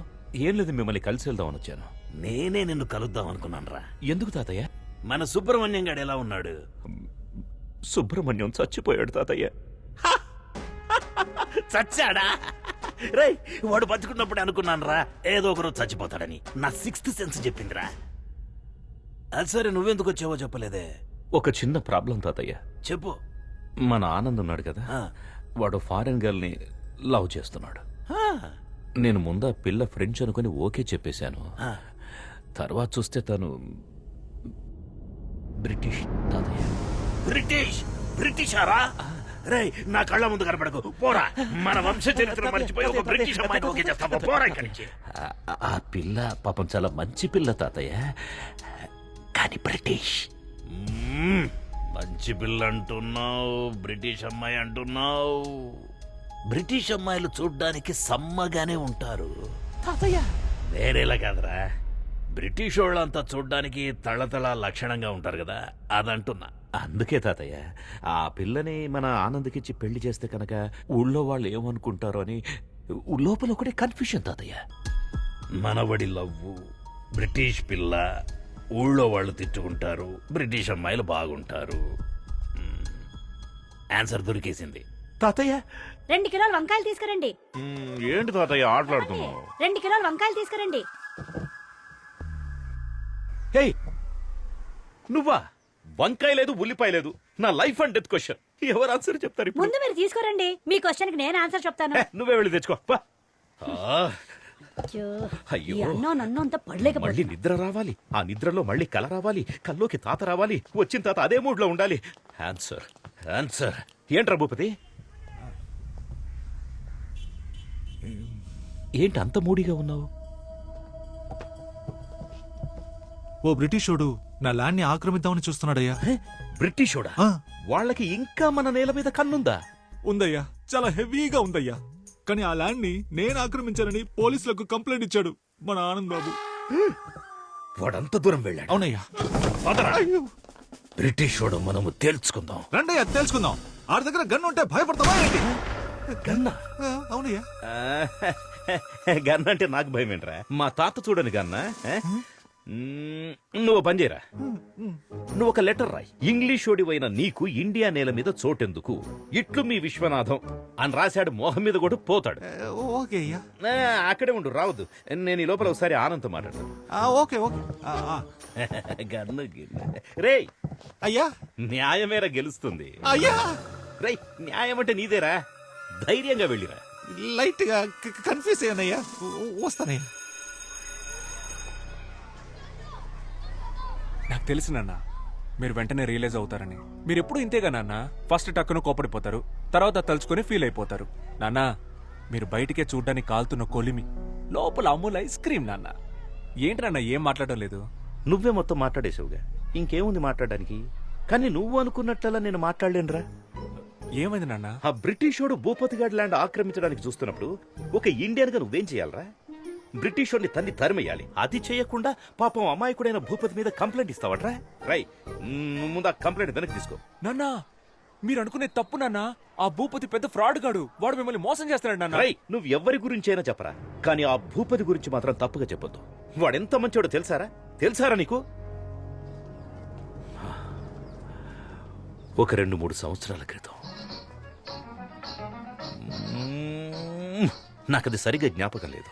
ఏం లేదు, మిమ్మల్ని కలిసి వెళ్దామని వచ్చాను. నేనే నిన్ను కలుద్దాం అనుకున్నానురా. ఎందుకు తాతయ్య? మన సుబ్రహ్మణ్యం గాడు ఎలా ఉన్నాడు? సుబ్రహ్మణ్యం చచ్చిపోయాడు తాతయ్య. చచ్చాడా? రేయ్, వాడు బతుకున్నప్పుడు అనుకున్నానురా ఏదో ఒకరోజు చచ్చిపోతాడని. నా 6th సెన్స్ చెప్పిందిరా. అది సరే, నువ్వెందుకు వచ్చావో చెప్పలేదే. ఒక చిన్న ప్రాబ్లం తాతయ్య. చెప్పు. మన ఆనంద్ ఉన్నాడు కదా, వాడు ఫారెన్ గర్ల్ ని లవ్ చేస్తున్నాడు. నేను ముందా పిల్ల ఫ్రెండ్స్ అనుకుని ఓకే చెప్పేశాను. తర్వాత చూస్తే తను బ్రిటిష్ తాతయ్య. బ్రిటిషారా? రేయ్, నా కళ్ళ ముందు కనపడకు, పోరా. మన వంశ చరిత్ర మర్చిపోయి ఒక బ్రిటిష్ అమ్మాయిని ఓకే చేస్తావా? పోరా ఇక్కడి నుంచి. ఆ పిల్ల పాపం చాలా మంచి పిల్ల తాతయ్య, కానీ బ్రిటిష్. మంచి పిల్ల అంటున్నావు, బ్రిటిష్ అమ్మాయి అంటున్నావు. బ్రిటిష్ అమ్మాయిలు చూడ్డానికి సమ్మగానే ఉంటారు తాతయ్య, వేరేలా కాదురా. బ్రిటిష్ వాళ్ళంతా చూడ్డానికి తళతళ లక్షణంగా ఉంటారు కదా, అదంటున్నా. అందుకే తాతయ్య, ఆ పిల్లని మన ఆనంద్కిచ్చి పెళ్లి చేస్తే కనుక ఊళ్ళో వాళ్ళు ఏమనుకుంటారో అని లోపల ఒకటే కన్ఫ్యూషన్ తాతయ్య. మనవడి లవ్వు, బ్రిటిష్ పిల్ల, ఊళ్ళో వాళ్ళు తిట్టుకుంటారు, బ్రిటిష్ అమ్మాయిలు బాగుంటారు. ఆన్సర్ దొరికేసింది తాతయ్య. 2 కిలోల వంకాయలు తీసుకురండి. ఏంటి తాతయ్య ఆటలాడుతున్నావు? 2 కిలోల వంకాయలు తీసుకురండి. హే, నువ్వా? వంకాయ లేదు, ఉల్లిపాయ లేదు. నా లైఫ్ అండ్ డెత్ క్వశ్చన్. ఎవరు ఆన్సర్ చెప్తారు ఇప్పుడు? ముందు మీరు తీసుకురండి, మీ క్వశ్చన్ కి నేను ఆన్సర్ చెప్తాను. నువ్వే వెళ్ళి తెచ్చుకో. అయ్యో, నన్ను అంత పడలేకపోతే మళ్ళీ నిద్ర రావాలి, ఆ నిద్రలో మళ్ళీ కల రావాలి, కల్లోకి తాత రావాలి, వచ్చిన తాత అదే మూడ్ లో ఉండాలి. ఆన్సర్ ఆన్సర్ ఏంట్రా భూపతి? ఏంటి అంత మూడిగా ఉన్నావు? ఓ బ్రిటిషోడు నా ల్యాండ్ ని ఆక్రమిద్దామని చూస్తున్నాడయ్యా. బ్రిటిషోడా? వాళ్ళకి ఇంకా మన నేల మీద కన్నుందా? ఉందయ్యా, చాలా హెవీగా ఉందయ్యా. కానీ ఆ ల్యాండ్ ని నేను ఆక్రమించానని పోలీసులకు కంప్లైంట్ ఇచ్చాడు మన ఆనంద్ బాబు. వాడంత దూరం వెళ్ళాడు? అవునయ్యా. బ్రిటిష్ వాడు మనము తేల్చుకుందాం. రండయ్యా, తెలుసుకుందాం. ఆడి దగ్గర గన్ ఉంటే భయపడతావా ఏంటి? గన్నా? అవునయ్యా. గన్న అంటే నాకు భయం ఏంట్రా? మా తాత చూడని గన్నా. నువ్వు పని చేయరా, నువ్వు ఒక లెటర్ రాయి. ఇంగ్లీష్ ఓడివైన నీకు ఇండియా నేల మీద చోటెందుకు, ఇట్లు మీ విశ్వనాథం అని రాశాడు. మోహం మీద కూడా పోతాడు. ఓకే అయ్యా. అక్కడే ఉండు, రావద్దు. నేను ఈ లోపల ఒకసారి ఆనంద్ మాట్లాడతాను. Okay okay. గన్ను రే అయ్యా, న్యాయమేరా గెలుస్తుంది. అయ్యా రే, న్యాయం అంటే నీదేరా, ధైర్యంగా వెళ్ళిరా. లైట్ గా కన్ఫ్యూజ్ అయ్యానయ్యా, వస్తానయ్యా. నాకు తెలుసు నాన్న, మీరు వెంటనే రియలైజ్ అవుతారని. మీరు ఎప్పుడు ఇంతేగా నాన్న, ఫస్ట్ టక్కున కోపడిపోతారు, తర్వాత తలుచుకొని ఫీల్ అయిపోతారు. నాన్న, మీరు బయటికే చూడ్డానికి కాలుతున్న కొలిమి, లోపల అమూల్ ఐస్ క్రీమ్. నాన్న ఏంటి నాన్న ఏం మాట్లాడడం లేదు? నువ్వే మొత్తం మాట్లాడేసావుగా, ఇంకేముంది మాట్లాడడానికి? కానీ నువ్వు అనుకున్నట్లలా నేను మాట్లాడలేనురా. ఏమైంది నాన్న? ఆ బ్రిటిషోడు భూపతిగాడ్ ల్యాండ్ ఆక్రమించడానికి చూస్తున్నప్పుడు ఒక ఇండియన్ గా నువ్వేం చేయాలరా? బ్రిటిషోడిని తన్ని తరిమేయాలి. అది చేయకుండా పాపం అమాయకుడైన భూపతి మీద కంప్లైంట్ ఇస్తావట్రా? రై, ముందు ఆ కంప్లైంట్ వెనక్కి తీసుకో. నాన్న, మీరు అనుకునే తప్పు నాన్న. ఆ భూపతి పెద్ద ఫ్రాడ్ గాడు, వాడు మిమ్మల్ని మోసం చేస్తున్నాడు నాన్న. రై, నువ్వు ఎవరి గురించైనా చెప్పరా, కానీ ఆ భూపతి గురించి మాత్రం తప్పుగా చెప్పొద్దు. వాడెంత మంచోడో తెలుసారా నీకు? ఒక 2-3 సంవత్సరాల క్రితం, నాకది సరిగ్గా జ్ఞాపకం లేదు.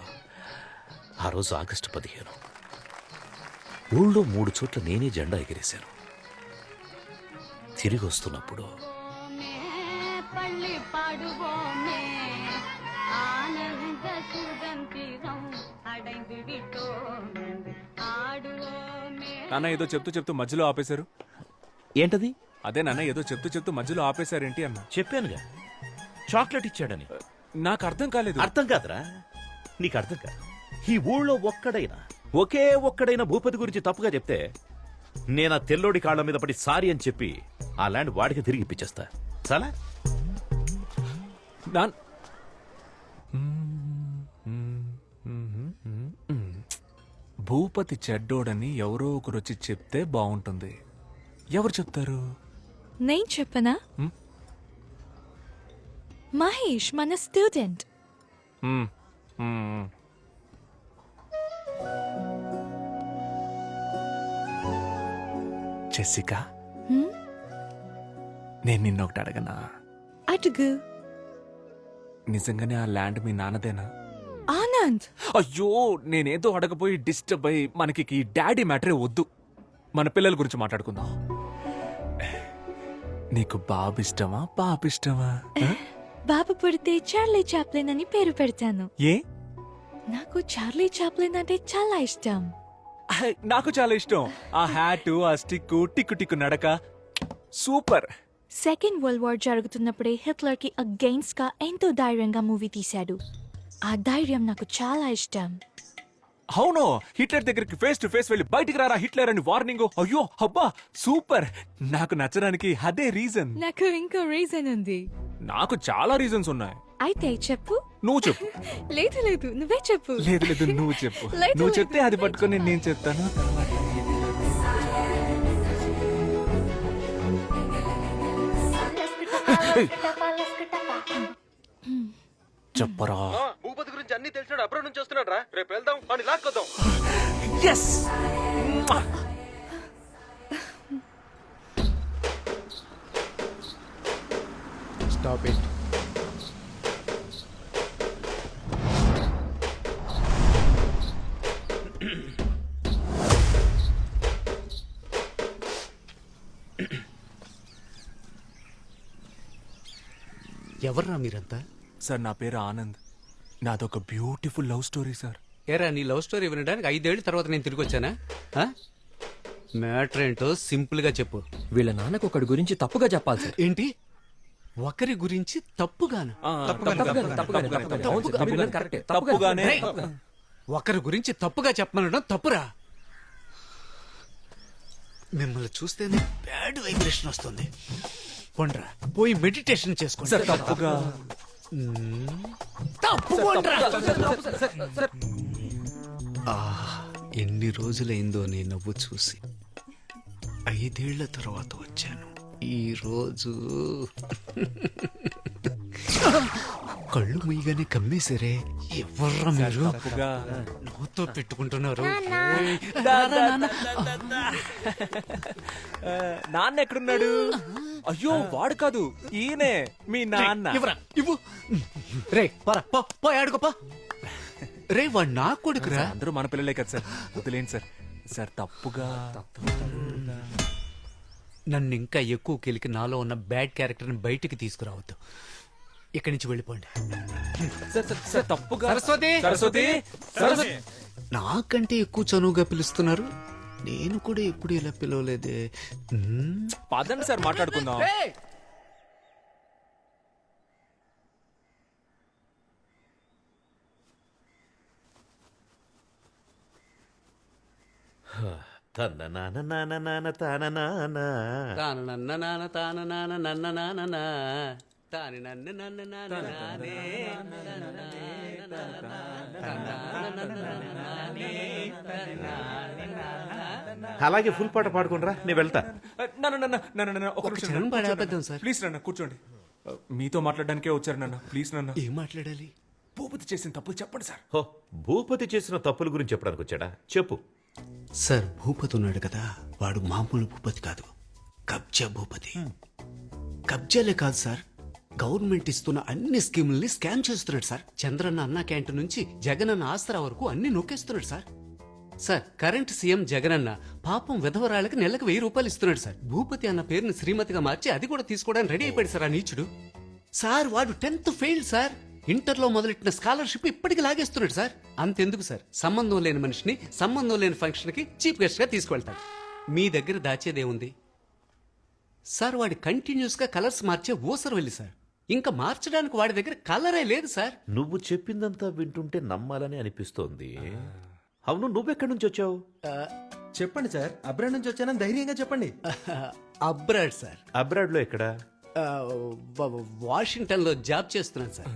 ఆ రోజు ఆగస్టు 15, ఊళ్ళో 3 చోట్ల నేనే జెండా ఎగిరేశాను. తిరిగి వస్తున్నప్పుడు నాన్న ఏదో చెప్తూ మధ్యలో ఆపేశారు. ఏంటది? అదే నాన్న, ఏదో చెప్తూ మధ్యలో ఆపేశారేంటి అన్న. చెప్పానుగా, చాక్లెట్ ఇచ్చాడని. నాకు అర్థం కాలేదు. అర్థం కాదురా, నీకు అర్థం కాదు. ఈ ఊళ్ళో ఒకే ఒక్కడైనా భూపతి గురించి తప్పుగా చెప్తే నేను ఆ తెల్లోడి కాళ్ళ మీద పడి సారీ అని చెప్పి ఆ ల్యాండ్ వాడికి తిరిగి ఇప్పించేస్తా. చాలా భూపతి చెడ్డోడని ఎవరో ఒకరు వచ్చి చెప్తే బాగుంటుంది. ఎవరు చెప్తారు? నేను చెప్పనా? మహేష్ మన స్టూడెంట్. జెసికా, నేను నిన్నొకటి అడగనా? అడుగు. నిజంగానే ఆ ల్యాండ్ మీ నాన్నదేనా? ఆనంద్, అయ్యో, నేనేదో అడగపోయి డిస్టర్బ్ అయ్యి మనకి ఈ డాడీ మ్యాటరే వద్దు. మన పిల్లల గురించి మాట్లాడుకుందాం. నీకు బాబు ఇష్టమా పాప ఇష్టమా? బాబు పుడితే చార్లీ చాప్లిన్ అని పేరు పెడతాను. ఏ? నాకు చార్లీ చాప్లిన్ అంటే చాలా ఇష్టం. నాకు చాలా ఇష్టం. ఆ హ్యాటు, ఆ స్టిక్, టిక్కు టిక్కు నడక సూపర్. సెకండ్ వరల్డ్ వార్ జరుగుతున్నప్పుడే హిట్లర్ కి అగెయిన్స్ట్ గా ఎంతో ధైర్యంగా మూవీ తీశాడు. ఆ ధైర్యం నాకు చాలా ఇష్టం. అవును, హిట్లర్ దగ్గరికి ఫేస్ టు ఫేస్ వెళ్ళి బయటికి రారా హిట్లర్ అని వార్నింగ్. అయ్యో అబ్బా సూపర్. నాకు నచ్చడానికి అదే రీజన్. నాకు ఇంకో రీజన్ ఉంది. నాకు చాలా రీజన్స్ ఉన్నాయి. అయితే చెప్పు. నువ్వు చెప్పు. లేదు లేదు, నువ్వే చెప్పు. లేదు లేదు, నువ్వు చెప్పు. లేదు, నువ్వు లేదు, చెప్తే అది పట్టుకొని నేను చెప్తాను. చెప్పరా. భూపతి గురించి అన్ని తెలిసినాడు, అబ్రాడ్ నుంచి వస్తున్నాడు రా. రేపు వెళ్దాం, వాడిని లాక్కొద్దాం. ఎస్. Stop it. ఎవర్రా మీరంతా? సార్, నా పేరు ఆనంద్. నాదొక బ్యూటిఫుల్ లవ్ స్టోరీ సార్. ఏరా, నీ లవ్ స్టోరీ వినడానికి 5 ఏళ్ల తర్వాత నేను తిరిగి వచ్చానా? మ్యాటర్ ఏంటో సింపుల్ గా చెప్పు. వీళ్ళ నాన్నకు ఒకటి గురించి తప్పుగా చెప్పాలి సార్. ఏంటి? ఒకరి గురించి తప్పుగాను? తప్పుగానే. ఒకరి గురించి తప్పుగా చెప్పమనడం తప్పురా. మిమ్మల్ని చూస్తేనే బ్యాడ్ వైబ్రేషన్ వస్తుంది. కొండ్రా, పోయి మెడిటేషన్ చేసుకోండి. సార్, తప్పుగా. ఎన్ని రోజులైందో నీ నవ్వు చూసి. 5 ఏళ్ల తర్వాత వచ్చాను. ఈ రోజు కళ్ళు ముయ్యగానే కమ్మేశారే. ఎవర్రా మీరు? నవ్వుతో పెట్టుకుంటున్నారు. నాన్న ఎక్కడున్నాడు? అయ్యో, వాడు కాదు, ఈయనే మీ నాన్న. ఇవ్వు. రే పరా, పో ఆడుకోపా. రే, వాడు నా కొడుకురా. అందరూ మన పిల్లలే కదా సార్, వదిలేండి సార్. సార్, తప్పుగా. నన్ను ఇంకా ఎక్కువ కెలికి నాలో ఉన్న బ్యాడ్ క్యారెక్టర్ని బయటికి తీసుకురావద్దు. ఇక్కడి నుంచి వెళ్ళిపోండి. తప్పుగా. సరస్వతి, సరస్వతి, సరస్వతి. నాకంటే ఎక్కువ చనువుగా పిలుస్తున్నారు. నేను కూడా ఎప్పుడు ఇలా పిలవలేదే. పదండి సార్, మాట్లాడుకుందాం. తన నాన్న నాన్న నాన్న తాన నాన్న తాన నన్న నాన్న తాన నాన్న నన్న నాన్న తాని నన్ను నన్ను నానే. అలాగే ఫుల్ పాట పాడుకుండ్రా, నేను వెళ్తా. ప్లీజ్ నాన్న, కూర్చోండి. మీతో మాట్లాడడానికే వచ్చారు నాన్న. ప్లీజ్ నాన్న. ఏం మాట్లాడాలి? భూపతి చేసిన తప్పులు చెప్పండి సార్. హో, భూపతి చేసిన తప్పుల గురించి చెప్పడానికి వచ్చాడా? చెప్పు. సార్, భూపతి ఉన్నాడు కదా, వాడు మామూలు భూపతి కాదు, కబ్జా భూపతి. కబ్జాలే కాదు సార్, గవర్నమెంట్ ఇస్తున్న అన్ని స్కీముల్ని స్కామ్ చేస్తున్నాడు సార్. చంద్రన్న అన్న క్యాంటీన్ నుంచి జగనన్న ఆసరా వరకు అన్ని నొక్కేస్తున్నాడు sir. Sir, current CM Jagananna పాపం విధవరాళ్ళకి నెలకు 1000 రూపాయలు ఇస్తున్నాడు సార్. భూపతి అన్న పేరుని శ్రీమతిగా మార్చి అది కూడా తీసుకోవడానికి రెడీ అయిపోయాడు సార్ ఆ నీచుడు. సార్, వాడు 10th ఫెయిల్ సార్. ఇంటర్లో మొదలెట్టిన స్కాలర్షిప్ ఇప్పటికి లాగేస్తున్నాడు సార్. అంతెందుకు సార్, సంబంధం లేని మనిషిని సంబంధం లేని ఫంక్షన్కి చీఫ్ గెస్ట్గా తీసుకువెళ్తాడు. మీ దగ్గర దాచేదేముంది సార్? వాడి కంటిన్యూస్గా కలర్స్ మార్చే ఊసరు వెళ్ళి సార్. ఇంకా మార్చడానికి వాడి దగ్గర కలరే లేదు సార్. నువ్వు చెప్పిందంతా వింటుంటే నమ్మాలని అనిపిస్తోంది. అవును, నువ్వెక్కడి నుంచి వచ్చావు? చెప్పండి సార్, అబ్రాడ్ నుంచి వచ్చానని ధైర్యంగా చెప్పండి. Abroad sir. అబ్రాడ్ లో ఎక్కడ? వాషింగ్టన్ లో జాబ్ చేస్తున్నాను సార్.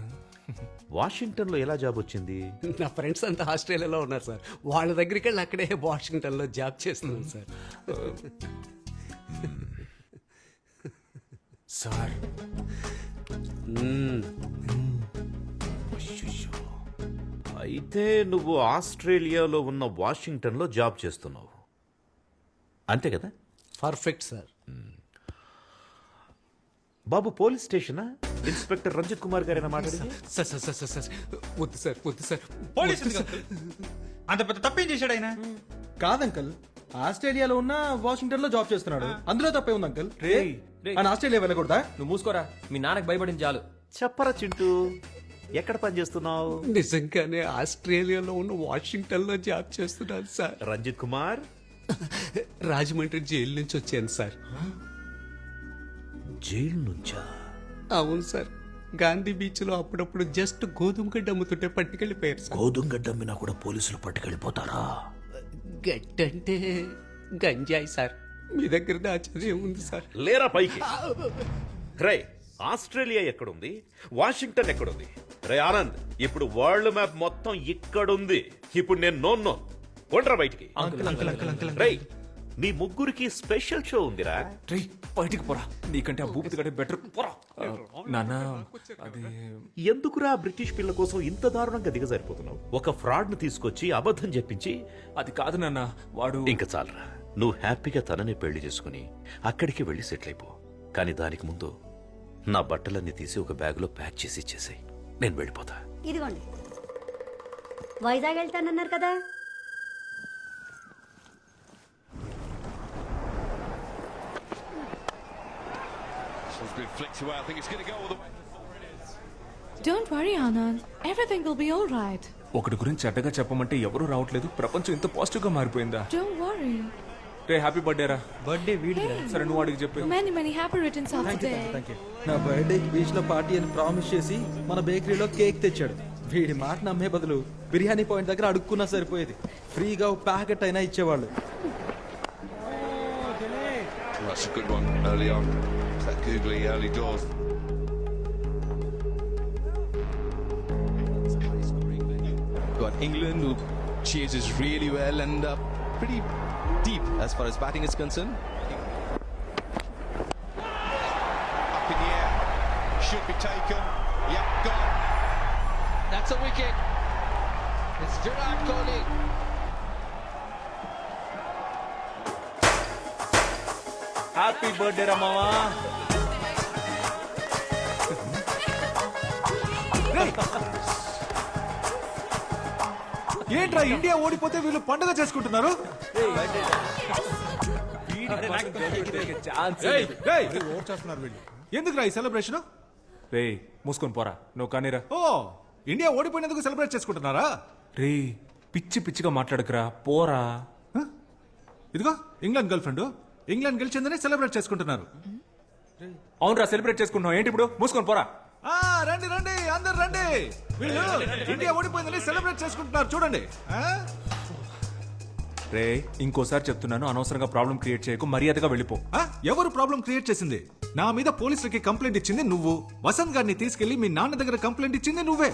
వాషింగ్టన్ లో ఎలా జాబ్ వచ్చింది? నా ఫ్రెండ్స్ అంతా ఆస్ట్రేలియాలో ఉన్నారు సార్. వాళ్ళ దగ్గరికి వెళ్ళి అక్కడే వాషింగ్టన్ లో జాబ్ చేస్తున్నాను సార్. సార్, అయితే నువ్వు ఆస్ట్రేలియాలో ఉన్న వాషింగ్టన్లో జాబ్ చేస్తున్నావు అంతే కదా? Perfect sir. బాబు పోలీస్ స్టేషనా? ఇన్స్పెక్టర్ రంజిత్ కుమార్ గారైనా మాట్లాడింది? సార్ సార్ సార్ సార్ వద్దు సార్ వద్దు సార్. అంత పెద్ద తప్పేం చేశాడు ఆయన? కాదంకల్, ఆస్ట్రేలియాలో ఉన్న వాషింగ్టన్ లో జాబ్ చేస్తున్నాడు, అందులో తప్పే ఉంది అంకల్. ఆయన ఆస్ట్రేలియా వెళ్ళకూడదా? నువ్వు మూసుకోరా, మీ నాన్నకి భయపడింది చాలు. చెప్పరా చింటూ, ఎక్కడ పని చేస్తున్నావు? నిజంగానే ఆస్ట్రేలియాలో ఉన్న వాషింగ్టన్ లో జాబ్ చేస్తున్నాను సార్. రంజిత్ కుమార్, రాజమండ్రి జైలు నుంచి వచ్చాను సార్. జైలు నుంచా? అవును సార్. గాంధీ బీచ్ లో అప్పుడప్పుడు జస్ట్ గోధుమ గడ్డ అమ్ముతుంటే పట్టుకెళ్ళిపోయారు సార్. గోధుమ గడ్డ అమ్మినా కూడా పోలీసులు పట్టుకెళ్ళిపోతారా? గడ్డంటే గంజాయి సార్. మీ దగ్గర దాచేది ఏముంది సార్? లేరా పైకి. రే, ఆస్ట్రేలియా ఎక్కడుంది, వాషింగ్టన్ ఎక్కడుంది? రే ఆనంద్, ఇప్పుడు వరల్డ్ మ్యాప్ మొత్తం ఇక్కడుంది. ఇప్పుడు నేను నో కొండ్రా బయటికి. రే, మీ ముగ్గురికి స్పెషల్ షో ఉందిరా. రే బయటికి పోరా, నీకంటే ఆ భూపతి గడే బెటర్. పోరా నాన్న. అది ఎందుకురా బ్రిటిష్ పిల్ల కోసం ఇంత దారుణంగా దిగజారిపోతున్నావు? ఒక ఫ్రాడ్ ను తీసుకొచ్చి అబద్ధం చెప్పించి. అది కాదు నాన్న, వాడు. ఇంకా చాలరా, నువ్వు హ్యాపీగా తనని పెళ్లి చేసుకుని అక్కడికి వెళ్ళి సెటిల్ అయిపో. కానీ దానికి ముందు నా బట్టలన్నీ తీసి ఒక బ్యాగ్ లో ప్యాక్ చేసి ఇచ్చేసాయి. నేను వెళ్ళిపోతా. ఇదిగోండి, వైజాగ్ వెళ్తానన్నారు కదా. Don't worry, Anand. Everything will be all right. ఒకటి గురించి చెడ్డగా చెప్పమంటే ఎవరూ రావట్లేదు. ప్రపంచం ఇంత పాజిటివ్ గా మారిపోయిందా? Don't worry. Ray happy birthday రా. బర్త్డే వీడి. సరే నువ్వు అడిగి చెప్పు. Many happy returns of the day. నా బర్త్డే బీచ్ లో పార్టీ అని ప్రామిస్ చేసి మన బేకరీలో కేక్ తెచ్చాడు. వీడి మాట నమ్మే బదులు బిర్యానీ పాయింట్ దగ్గర అడుక్కున్నా సరిపోయేది. ఫ్రీగా ప్యాకెట్ అయినా ఇచ్చేవాళ్ళు. That's a good one early on. That googly early doors. Got England who chases really well and pretty deep as far as batting is concerned. Up in the air. Should be taken. Yep, gone. That's a wicket. It's Virat Kohli. Happy birthday రా మావా. ఏంట్రా India ఓడిపోతే వీళ్ళు పండుగ చేసుకుంటున్నారు? ఎందుకురా ఈ celebration? రే మూసుకొని పోరా, నువ్వు కానీరా. ఓ, ఇండియా ఓడిపోయినందుకు సెలబ్రేట్ చేసుకుంటున్నారా? రే పిచ్చి పిచ్చిగా మాట్లాడకురా, పోరా. ఇదిగో ఇంగ్లాండ్ గర్ల్ ఫ్రెండ్, ఇంగ్లాండ్ గెలిచిందని సెలబ్రేట్ చేసుకుంటున్నారు. అవునరా, సెలబ్రేట్ చేసుకుంటున్నావు ఏంటి ఇప్పుడు? మూసుకొని పోరా. రండి రండి అందరు రండి, వీళ్ళు ఇండియా ఓడిపోయిందని సెలబ్రేట్ చేసుకుంటున్నారు చూడండి. రే ఇంకోసారి చెప్తున్నాను, అనవసరంగా ప్రాబ్లం క్రియేట్ చేయకు, మర్యాదగా వెళ్ళిపో. ఎవరు ప్రాబ్లం క్రియేట్ చేసింది? నా మీద పోలీసులకి కంప్లైంట్ ఇచ్చింది నువ్వు. వసంత్ గారిని తీసుకెళ్లి మీ నాన్న దగ్గర కంప్లైంట్ ఇచ్చింది నువ్వే.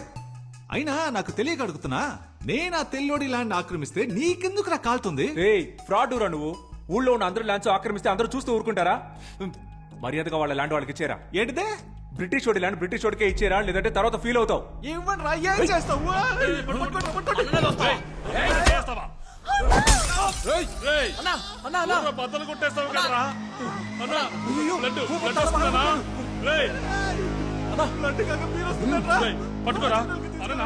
అయినా నాకు తెలియక అడుగుతున్నా, నేనా తెల్లోడి ల్యాండ్ ఆక్రమిస్తే నీకెందుకు నా కాలుతుంది? రే ఫ్రాడ్ రా నువ్వు. ఊళ్ళో ఉన్న అందరూ ల్యాండ్స్ ఆక్రమిస్తే అందరూ చూస్తూ ఊరుకుంటారా? మర్యాదగా వాళ్ళ ల్యాండ్ వాళ్ళకి ఇచ్చేరా. ఏంటిదే? బ్రిటిష్ వాడి ల్యాండ్ బ్రిటిష్ వాడికే ఇచ్చేరా, లేదంటే తర్వాత ఫీల్ అవుతావు. ఇవ్వండి రా, ఏం చేస్తావు? బద్దలు కొట్టేస్తావు కదరా. పట్టుకోరా,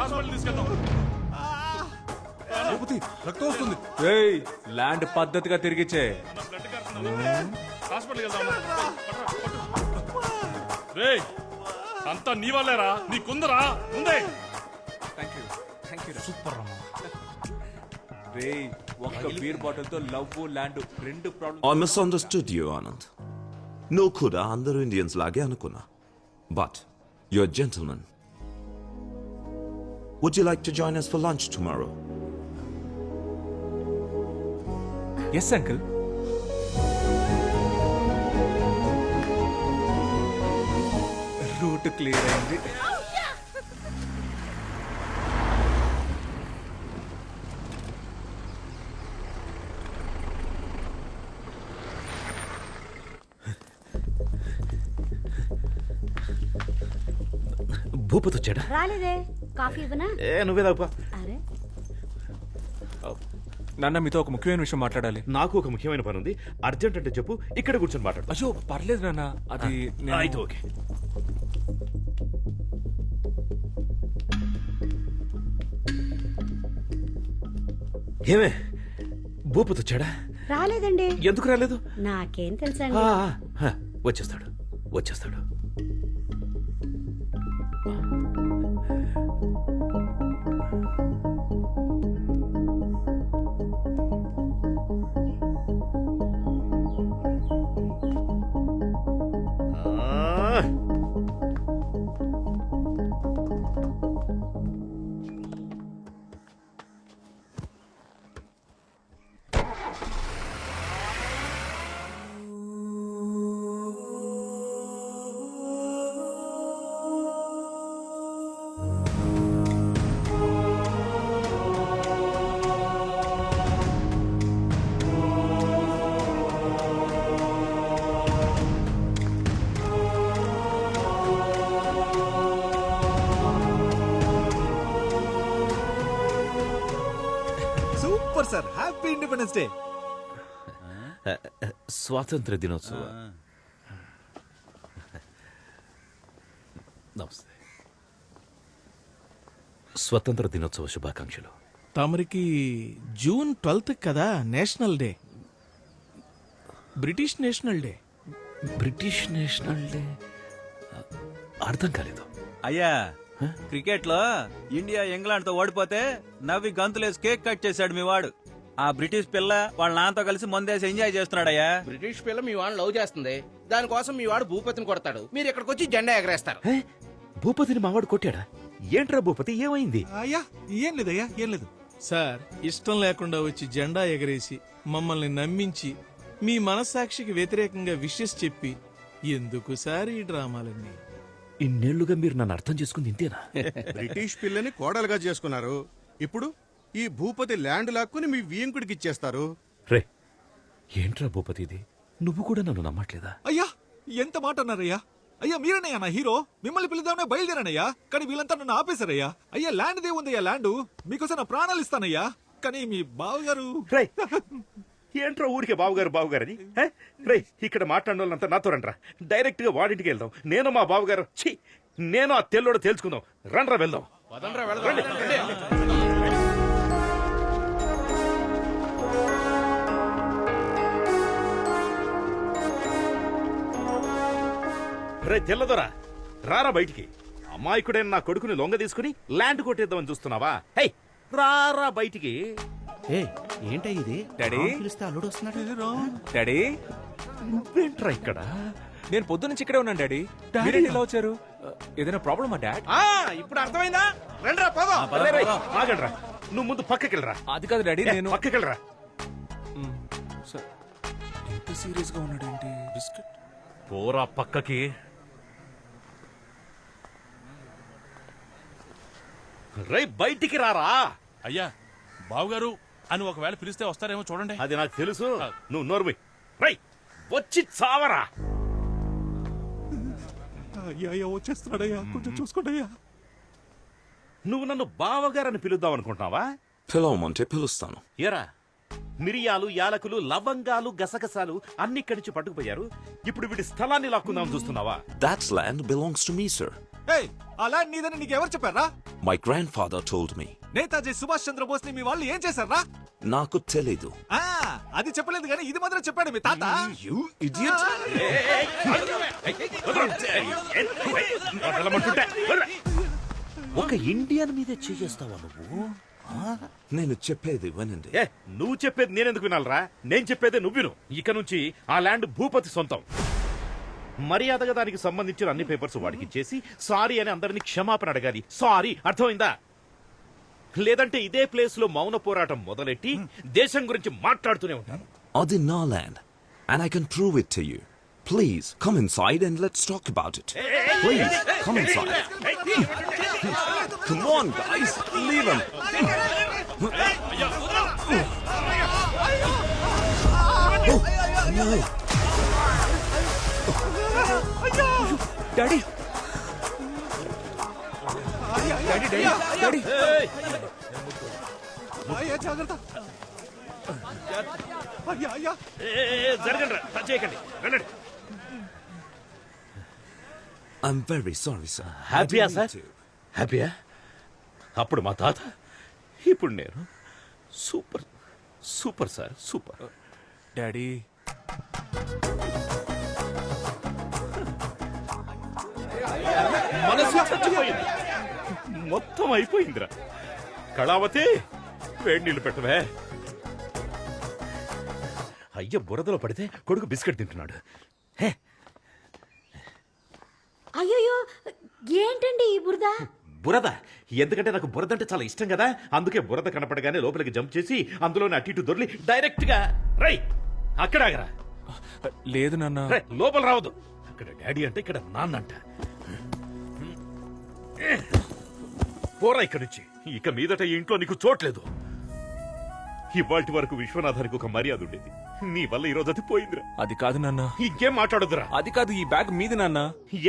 హాస్పిటల్ తీసుకెళ్తాం. రక్తం వస్తుంది. ల్యాండ్ పద్ధతిగా తిరిగిచ్చే. హాస్పిటల్ రే, అంతా నీ వాళ్ళేరా, నీకుందరా ఉందే. సూపర్ రా రే, ఒక్క బీర్ బాటిల్ తో లవ్ ల్యాండ్ రెండు problem. I misunderstood you, Anand. No kuda andaru Indians lage anukunna. But you're a gentleman. Would you like to join us for lunch tomorrow? Yes, uncle. Route clear అయింది. భూపతి వచ్చాడా? రాలేదే, coffee ఇవ్వనా? నువ్వే తాగుపా. అరే నాన్న మీతో ఒక ముఖ్యమైన విషయం మాట్లాడాలి. నాకు ఒక ముఖ్యమైన పని ఉంది, అర్జెంట్ అంటే చెప్పు, ఇక్కడ కూర్చొని మాట్లాడు. అయ్యో పర్లేదు నాన్న, అది నేను- అయితే ఓకే. ఏమే భూపతి వచ్చాడా? రాలేదండి. ఎందుకు రాలేదు? నాకేం తెలుసండి. వచ్చేస్తాడు వచ్చేస్తాడు. Super sir, happy independence day. స్వాతంత్ర దినోత్సవం. నమస్తే. స్వతంత్ర దినోత్సవ శుభాకాంక్షలు. తమరికి జూన్ 12th కదా national day, British national day. British national day అర్థం కాలేదు. అయ్యా, క్రికెట్ లో ఇండియా ఇంగ్లాండ్ తో ఓడిపోతే నవ్వి గంతులేసి కేక్ కట్ చేశాడు మీ వాడు. ఆ బ్రిటిష్ పిల్ల వాళ్ళ నాన్నతో కలిసి మందేసి ఎంజాయ్ చేస్తున్నాడయ్యా. బ్రిటిష్ పిల్ల మీ వాడిని లవ్ చేస్తుంది, దానికోసం మీ వాడు భూపతిని కొడతాడు, మీరు ఇక్కడికి వచ్చి జెండా ఎగరేస్తారు. భూపతిని మావాడు కొట్టాడా? ఏంట్రా భూపతి, ఏమైంది? అయ్యా ఏం లేదయ్యా, ఏం లేదు సార్. ఇష్టం లేకుండా వచ్చి జెండా ఎగరేసి మమ్మల్ని నమ్మించి మీ మనస్సాక్షికి వ్యతిరేకంగా విషెస్ చెప్పి ఎందుకు సార్ ఈ డ్రామాలన్నీ? ఇన్నేళ్లుగా మీరు నన్ను అర్థం చేసుకుంది ఇంతేనా? బ్రిటిష్ పిల్లని కోడలుగా చేసుకున్నారు, ఇప్పుడు ఈ భూపతి ల్యాండ్ లాక్కుని మీ వియంకుడికి ఇచ్చేస్తారు. రే ఏంట్రా భూపతి ఇది, నువ్వు కూడా నన్ను నమ్మట్లేదా? అయ్యా ఎంత మాట అన్నారయ్యా. అయ్యా మీరనయ్యా నా హీరో, మిమ్మల్ని పిలుద్దామనే బయలుదేరానయ్యా, కానీ వీళ్ళంతా నన్ను ఆపేశారయ్యా. అయ్యా ల్యాండ్ దే ఉందయ్యా, ల్యాండ్ మీకోసం నా ప్రాణాలు ఇస్తానయ్యా, కానీ మీ బావగారు. ఏంట్రా ఊరికే బావగారు బావగారని? రే ఇక్కడ మాట్లాడిన వాళ్ళంతా నాతో రండ్రా, డైరెక్ట్ గా వాడింటికి వెళ్దాం. నేను మా బావగారు నేను ఆ తెల్లోడు తేల్చుకుందాం. రండ్రా వెళ్దాం. రే తెల్లదొరా, రారా బయటికి. అమాయకుడైన నా కొడుకుని లొంగ తీసుకుని ల్యాండ్ కొట్టేద్దామని చూస్తున్నావా? హై రారా బయటికి. ఏంటా ఇది? డాడీ పిలిస్తే అల్లుడు వస్తున్నాడు. డాడీ నువ్వేంట్రా ఇక్కడ? నేను పొద్దు నుంచి ఇక్కడే ఉన్నాను డాడీ. మీరేంటి ఇలా వచ్చారు? ఏదైనా ప్రాబ్లమా డాడ్? ఇప్పుడు అర్థమైందా? రండ్రా పోదాం. ఆగండ్రా, నువ్వు ముందు పక్కకెళ్ళరా. అది కాదు డాడీ, నేను పక్కకెళ్ళరా. ఎంత సీరియస్ గా ఉన్నాడు ఏంటి? బిస్కెట్ పోరా పక్కకి. రై బయటికి రారా. అయ్యా బావగారు అని ఒకవేళ పిలిస్తే వస్తారేమో చూడండి. అది నాకు తెలుసు, నువ్వు నోర్మి. రై వచ్చి చావరా. అయ్యా వచ్చేస్తున్నాడయ్యా, కొంచెం చూసుకోండియ్యా. నువ్వు నన్ను బావగారని పిలుద్దాం అనుకుంటున్నావా? పిలవమంటే పిలుస్తాను. ఎరా మిరియాలు, యాలకులు, లవంగాలు, గసగసాలు అన్ని కడిచి పట్టుకుపోయారు. ఇప్పుడు వీడి స్థలాన్ని లాక్కుందాం చూస్తున్నావా? That land belongs to me, sir. ఏయ్, ఆ ల్యాండ్ నీదని నీకెవరు చెప్పారా? My grandfather told me. Netaji Subhash Chandrabose ని మీ వాళ్ళు ఏం చేశారా? నాకు తెలీదు. అది చెప్పలేదు కానీ ఇది మాత్రం చెప్పాడు మీ తాత. You idiot! ఒక ఇండియన్ మీదే చేస్తావా నువ్వు? నేను చెప్పేది వినండి. నువ్వు చెప్పేది నేనెందుకు వినాలరా? నేను చెప్పేదే నువ్వు విను. ఇక నుంచి ఆ ల్యాండ్ భూపతి సొంతం. మర్యాదగా దానికి సంబంధించిన అన్ని పేపర్స్ వాడికి ఇచ్చేసి సారీ అని అందరినీ క్షమాపణ అడగాలి. సారీ, అర్థమైందా? లేదంటే ఇదే ప్లేస్ లో మౌన పోరాటం మొదలెట్టి దేశం గురించి మాట్లాడుతూనే ఉంటాను. అది నా land and I can prove it to you. Please come inside and let's talk about it. Please come inside. Come on guys, leave him. Daddy daddy daddy daddy అయ్యా జాగ్రత్త. అయ్యా అయ్యా జరగండి టచ్ చేయకండి వెళ్ళండి. I'm very sorry, sir. హ్యాపీయా sir? హ్యాపీయా? అప్పుడు మా తాత, ఇప్పుడు నేను. Super super sir, super. Daddy మనసు చచ్చిపోయింది, మొత్తం అయిపోయిందిరా. కళావతి, వేడి నీళ్ళు పెట్టవే. అయ్య బురదలో పడితే కొడుకు బిస్కెట్ తింటున్నాడు. హే, అయ్యో ఏంటండి ఈ బురద? బురద ఎందుకంటే నాకు బురద అంటే చాలా ఇష్టం కదా, అందుకే బురద కనపడగానే లోపలికి జంప్ చేసి అందులోనే అటు ఇటు దొర్లి డైరెక్ట్ గా రై అక్కడ ఆగరా. లేదు నాన్న. రేయ్, లోపల రావద్దు. అక్కడ డాడీ అంటే ఇక్కడ నాన్న అంట. పోరా ఇక్కడి నుంచి, ఇక మీదట ఈ ఇంట్లో నీకు చోట్లేదు. ఇవాల్టి వరకు విశ్వనాథానికి ఒక మర్యాద ఉండేది, నీ వల్ల ఈ రోజు అది పోయిందిరా. అది కాదు నాన్న. ఇంకేం మాట్లాడొద్దురా. అది కాదు, ఈ బ్యాగ్ మీది నాన్న.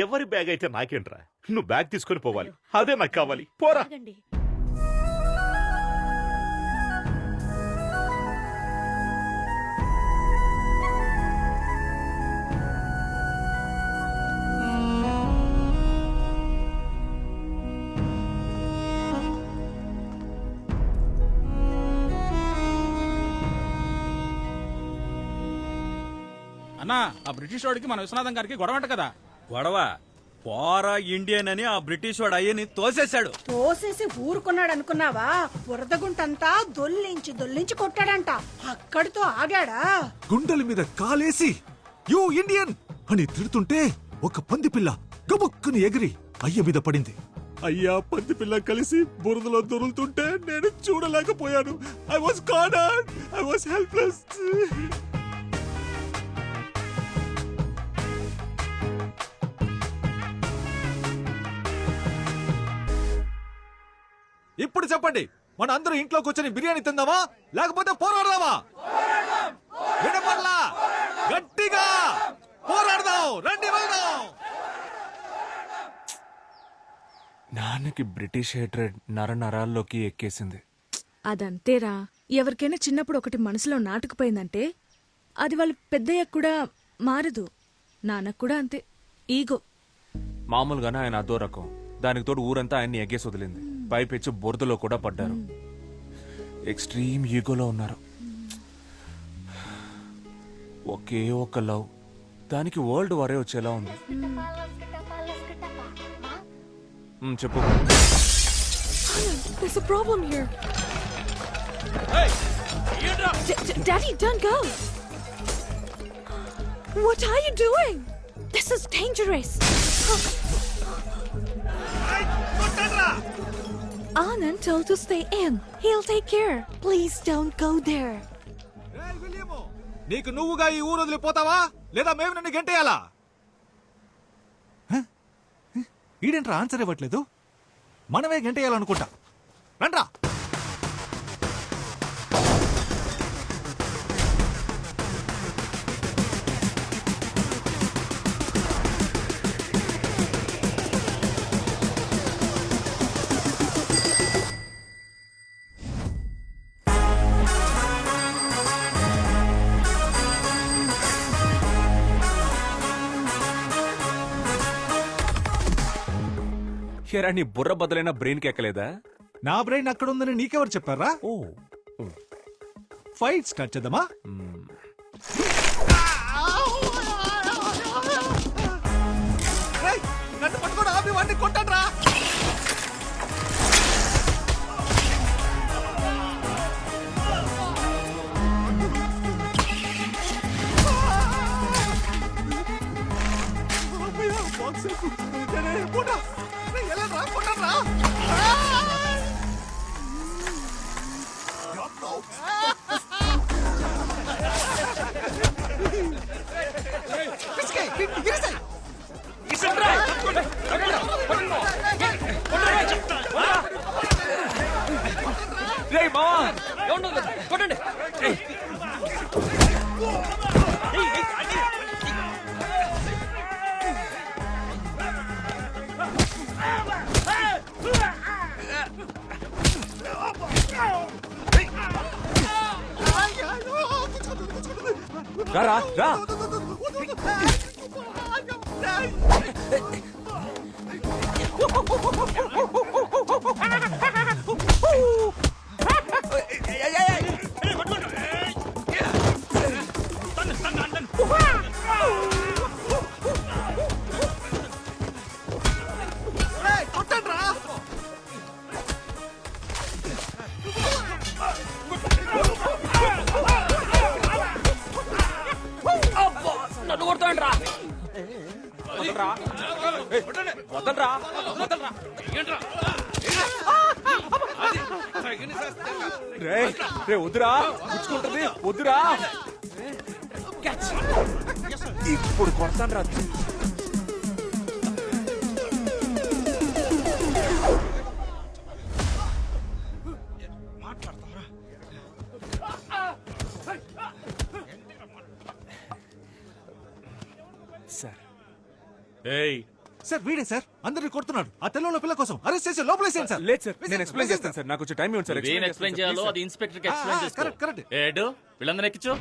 ఎవరి బ్యాగ్ అయితే నాకేంట్రా, నువ్వు బ్యాగ్ తీసుకొని పోవాలి, అదే నాకు కావాలి. పోరా. అన్నా, ఆ బ్రిటిష్ వాడికి మన విశ్వనాథం గారికి గొడవంట కదా. గొడవ పోరా ఇండియన్ అని ఆ బ్రిటిష్ వాడు అయ్యని తోసేశాడు. తోసేసి ఊరుకున్నాడు అనుకున్నావా? బురదగుంటంతా దొల్లించి కొట్టాడంట. అక్కడితో ఆగాడా? గుండెల మీద కాలేసి యూ ఇండియన్ అని తిడుతుంటే ఒక పంది పిల్ల గబుక్కుని ఎగిరి అయ్య మీద పడింది. అయ్యా, పంది పిల్ల కలిసి బురదలో దొరులుతుంటే నేను చూడలేకపోయాను. I was cornered, I was helpless. ఇప్పుడు చెప్పండి, మన అందరూ ఇంట్లో కూర్చొని బిర్యానీ తిందామా లేకపోతే పోరాడదామా? వినపడలా? గట్టిగా పోరాడదాం, రండి వెళ్దాం. నాన్నకి బ్రిటిష్ హేట్రెడ్ నరాల్లోకి ఎక్కేసింది. అదంతేరా, ఎవరికైనా చిన్నప్పుడు ఒకటి మనసులో నాటుకుపోయిందంటే అది వాళ్ళు పెద్దయ్యాక కూడా మారదు. నాన్నకు కూడా అంతే, ఈగో. మామూలుగానే ఆయన అదో రకం, దానికి తోడు ఊరంతా ఆయన్ని ఎగ్గేసి వదిలింది. పైపెచ్చి బురదలో కూడా పడ్డారు. ఎక్స్ట్రీమ్ ఈగోలో ఉన్నారు. ఒకే ఒక లవ్, దానికి వరల్డ్ వారే వచ్చేలా ఉంది. చెప్పు. There's a problem here. Daddy, don't go. What are you doing? This is dangerous. Anand told to stay in. He'll take care. Please don't go there. నీకు నువ్వుగా ఈ ఊరు వదిలిపోతావా లేదా మేము నన్ను గంటేయాలా? ఈడేంట్రా ఆన్సర్ ఇవ్వట్లేదు? మనమే గంటేయాలనుకుంటా. రండ్రా. ఎరా, నీ బుర్ర బదులైన బ్రెయిన్ కి ఎక్కలేదా? నా బ్రెయిన్ అక్కడ ఉందని నీకెవరు చెప్పారా? ఓ, ఫైట్ స్టార్ట్ చేద్దామా? నన్ను పట్టుకోడు, ఆపి వాడిని కొట్టండ్రా. రేయ్ మావా, కొట్టండి. రా రా నన్ను కొడతాను రా. వదలరా వదలరా రే రే వద్దురా పుచ్చుకుంటుంది వద్దురా ఇప్పుడు కొడతాను రా. సార్ సార్ వీడే సార్ అందరిని కొడుతున్నాడు. ఆ తెల్లలో పిల్ల కోసం అరెస్ట్ చేసి లోపలేసేయండి సార్. లేదు సార్ నేను ఎక్స్ప్లెయిన్ చేస్తాను సార్. నాకు కొంచెం టైం ఇవ్వండి సార్. ఏం ఎక్స్ప్లెయిన్ చేయాలో అది ఇన్స్పెక్టర్ కి ఎక్స్ప్లెయిన్ చేసుకో. Correct correct. ఏడు వీళ్ళందరూ ఎక్కించు.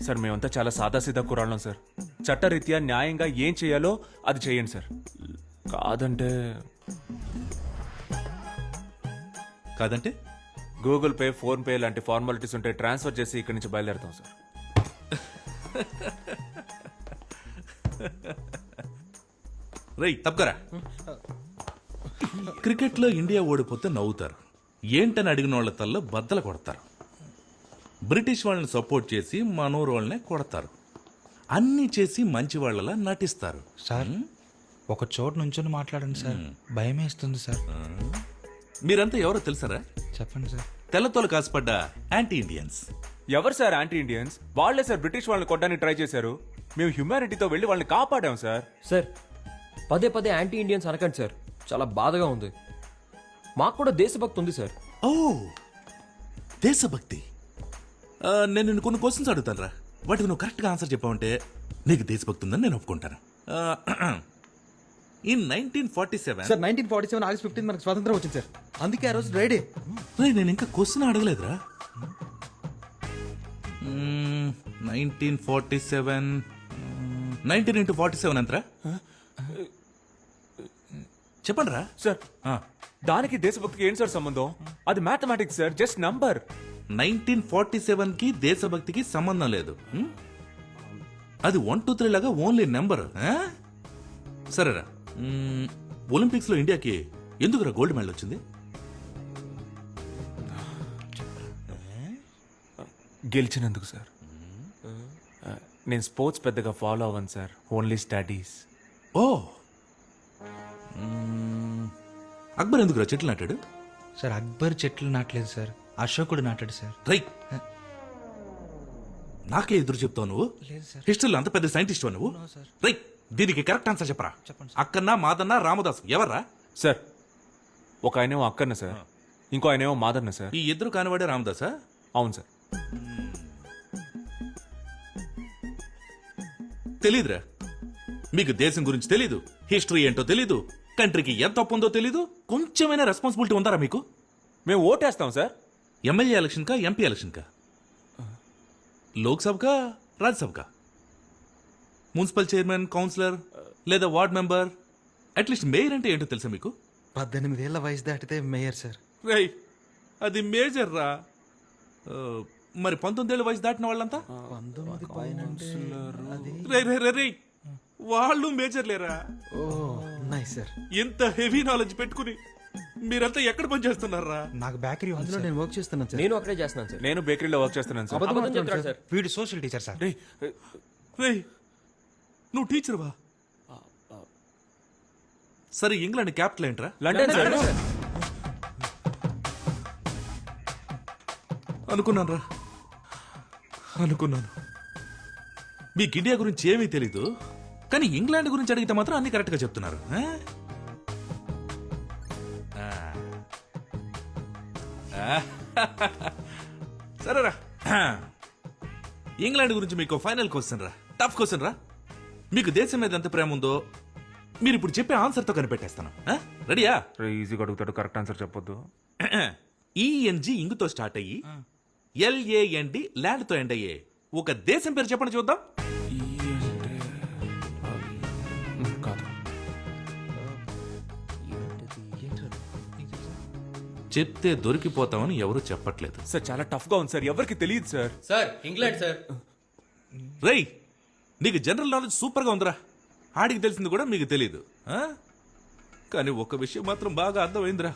సార్ మేమంతా చాలా సాదాసీదా కురాళ్ళం సార్. చట్టరీత్యా న్యాయంగా ఏం చేయాలో అది చేయండి సార్. కాదంటే గూగుల్ పే ఫోన్ పే లాంటి ఫార్మాలిటీస్ ఉంటే ట్రాన్స్ఫర్ చేసి ఇక్కడి నుంచి బయలుదేరుతాం సార్. రై తప్పకరా. క్రికెట్లో ఇండియా ఓడిపోతే నవ్వుతారు, ఏంటని అడిగిన వాళ్ళ తల్ల బద్దలు కొడతారు. బ్రిటిష్ వాళ్ళని సపోర్ట్ చేసి మనోరు వాళ్ళనే కొడతారు. అన్నీ చేసి మంచి వాళ్ళలా నటిస్తారు. సార్ ఒక చోటు నుంచొని మాట్లాడండి సార్, భయం వేస్తుంది సార్. మీరంతా ఎవరో తెలుసారా? చెప్పండి సార్. తెల్లతోలు కాసుపడ్డ యాంటీ ఇండియన్స్. ఎవరు సార్ యాంటీ ఇండియన్స్? వాళ్లే సార్ బ్రిటిష్ వాళ్ళని కొట్టడానికి ట్రై చేశారు. మేము హ్యుమానిటీతో వెళ్ళి వాళ్ళని కాపాడాం సార్. సార్ పదే పదే యాంటీ ఇండియన్స్ అనకండి సార్, చాలా బాధగా ఉంది. మాకు కూడా దేశభక్తి ఉంది సార్. ఓ దేశభక్తి. నేను నిన్ను కొన్ని క్వశ్చన్స్ అడుగుతాను రా, వాటికి నువ్వు కరెక్ట్గా ఆన్సర్ చెప్పావంటే నీకు దేశభక్తి ఉందని నేను ఒప్పుకుంటాను. ఇన్ 1947 సార్ 1947 ఆగస్ట్ 15 మనకు స్వాతంత్రం వచ్చింది సార్, అందుకే ఆ రోజు డ్రైడే. నేను ఇంకా క్వశ్చన్ అడగలేదురా. 1947 19 into 47 ఎంతరా? చెప్పండి రా సార్. దానికి దేశభక్తికి ఏంటి సార్ సంబంధం? అది మ్యాథమెటిక్స్ సార్, జస్ట్ నంబర్. 1947కి దేశభక్తికి సంబంధం లేదు. అది 1 2 3 లాగా ఓన్లీ నెంబర్. సరేరా, ఒలింపిక్స్ లో ఇండియాకి ఎందుకురా గోల్డ్ మెడల్ వచ్చింది? గెలిచినందుకు సార్. నేను స్పోర్ట్స్ పెద్దగా ఫాలో అవ్వను సార్, ఓన్లీ స్టడీస్. ఓ అక్బర్ ఎందుకురా చెట్లు నాటాడు? సార్ అక్బర్ చెట్లు నాటలేదు సార్, అశోకుడు నాటాడు సార్. రైట్. నాకే ఎదురు చెప్తావు నువ్వు? హిస్టరీలో అంత పెద్ద సైంటిస్ట్ నువ్వు? రైట్. దీనికి కరెక్ట్ ఆన్సర్ చెప్పరా. అక్కన్న మాదన్న రామదాస్ ఎవర్రా? సార్ ఒక ఆయనేమో అక్కన్న సార్, ఇంకో ఆయనేమో మాదన్న సార్. ఈ ఇద్దరు కానివాడే రామదాసా? అవును సార్. తెలీదురా మీకు, దేశం గురించి తెలీదు, హిస్టరీ ఏంటో తెలీదు, కంట్రీకి ఎంత తప్పు ఉందో తెలీదు. కొంచెమైనా రెస్పాన్సిబిలిటీ ఉందారా మీకు? మేము ఓటేస్తాం సార్. ఎమ్మెల్యే ఎలక్షన్ కా ఎంపీ ఎలక్షన్ కా? లోక్సభ కా రాజ్యసభ కా? మున్సిపల్ చైర్మన్, కౌన్సిలర్ లేదా వార్డ్ మెంబర్, అట్లీస్ట్ మేయర్ అంటే ఏంటో తెలుసా మీకు? 18 ఏళ్ల వయసు దాటితే మేయర్ సార్. రై అది మేజర్ రా. మరి 19 ఏళ్ల వయసు దాటిన వాళ్ళంతా 19 పైన రే వాళ్ళు మేజర్ లేరా? ఓ నైస్ సార్. ఎంత హెవీ నాలెడ్జ్ పెట్టుకుని మీరంతా ఎక్కడ పని చేస్తున్నారా? నాకు బేకరీ అందులో నేను వర్క్ చేస్తున్నాను సార్. నేను అక్కడే చేస్తున్నాను సార్. నేను బేకరీలో వర్క్ చేస్తున్నాను సార్. అబద్ధం చెప్తాడు సార్. వీడు సోషల్ టీచర్ సార్. రే నువ్వు టీచర్వా? సరే ఇంగ్లాండ్ క్యాపిటల్ ఏంట్రా? London sir. అనుకున్నాను. మీకు ఇండియా గురించి ఏమీ తెలీదు, కానీ ఇంగ్లాండ్ గురించి అడిగితే మాత్రం అన్ని కరెక్ట్ గా చెప్తున్నారు. సరేరా, ఇంగ్లాండ్ గురించి మీకు ఫైనల్ క్వశ్చన్ రా, టఫ్ క్వశ్చన్ రా. మీకు దేశం మీద ఎంత ప్రేమ ఉందో మీరు ఇప్పుడు చెప్పే ఆన్సర్ తో కనిపెట్టేస్తాను. రెడీయా? ఈజీగా అడుగుతాడు, కరెక్ట్ ఆన్సర్ చెప్పొద్దు. ఈఎన్జి ఇంగుతో స్టార్ట్ అయ్యి ఎల్ఏఎన్డి ల్యాండ్ తో ఎండ్ అయ్యే ఒక దేశం పేరు చెప్పండి చూద్దాం. కాదు. చెప్తే దొరికిపోతామని ఎవరు చెప్పట్లేదు. సార్ చాలా టఫ్ గా ఉంది సార్, ఎవరికి తెలియదు సార్. Sir England sir. రేయ్, నీకు జనరల్ నాలెడ్జ్ సూపర్ గా ఉందిరా. ఆడికి తెలిసింది కూడా మీకు తెలియదు. కానీ ఒక విషయం మాత్రం బాగా అర్థమైందిరా,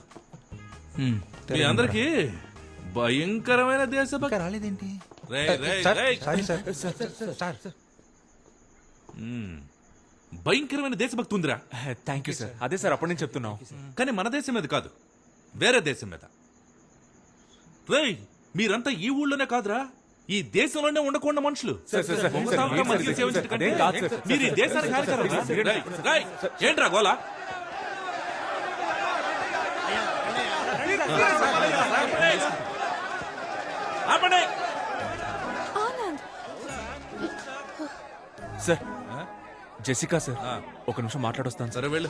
మీ అందరికి భయంకరమైన దేశభక్తి రాలేదేంటి? భయంకరమైన దేశభక్తి ఉందిరా. Thank you sir. అదే సార్ అప్పటి నుంచి చెప్తున్నాం. కానీ మన దేశం మీద కాదు, వేరే దేశం మీద. రేయ్, మీరంతా ఈ ఊళ్ళోనే కాదురా, ఈ దేశంలోనే ఉండకుండా మనుషులు. మనుషులు సేవించడం కంటే మీరు ఈ దేశానికి హానికరం. రేయ్, ఏంట్రా గోలా? ఆపండి. సార్ జెసికా సార్, ఒక నిమిషం మాట్లాడొస్తాను. సరే వెళ్ళు.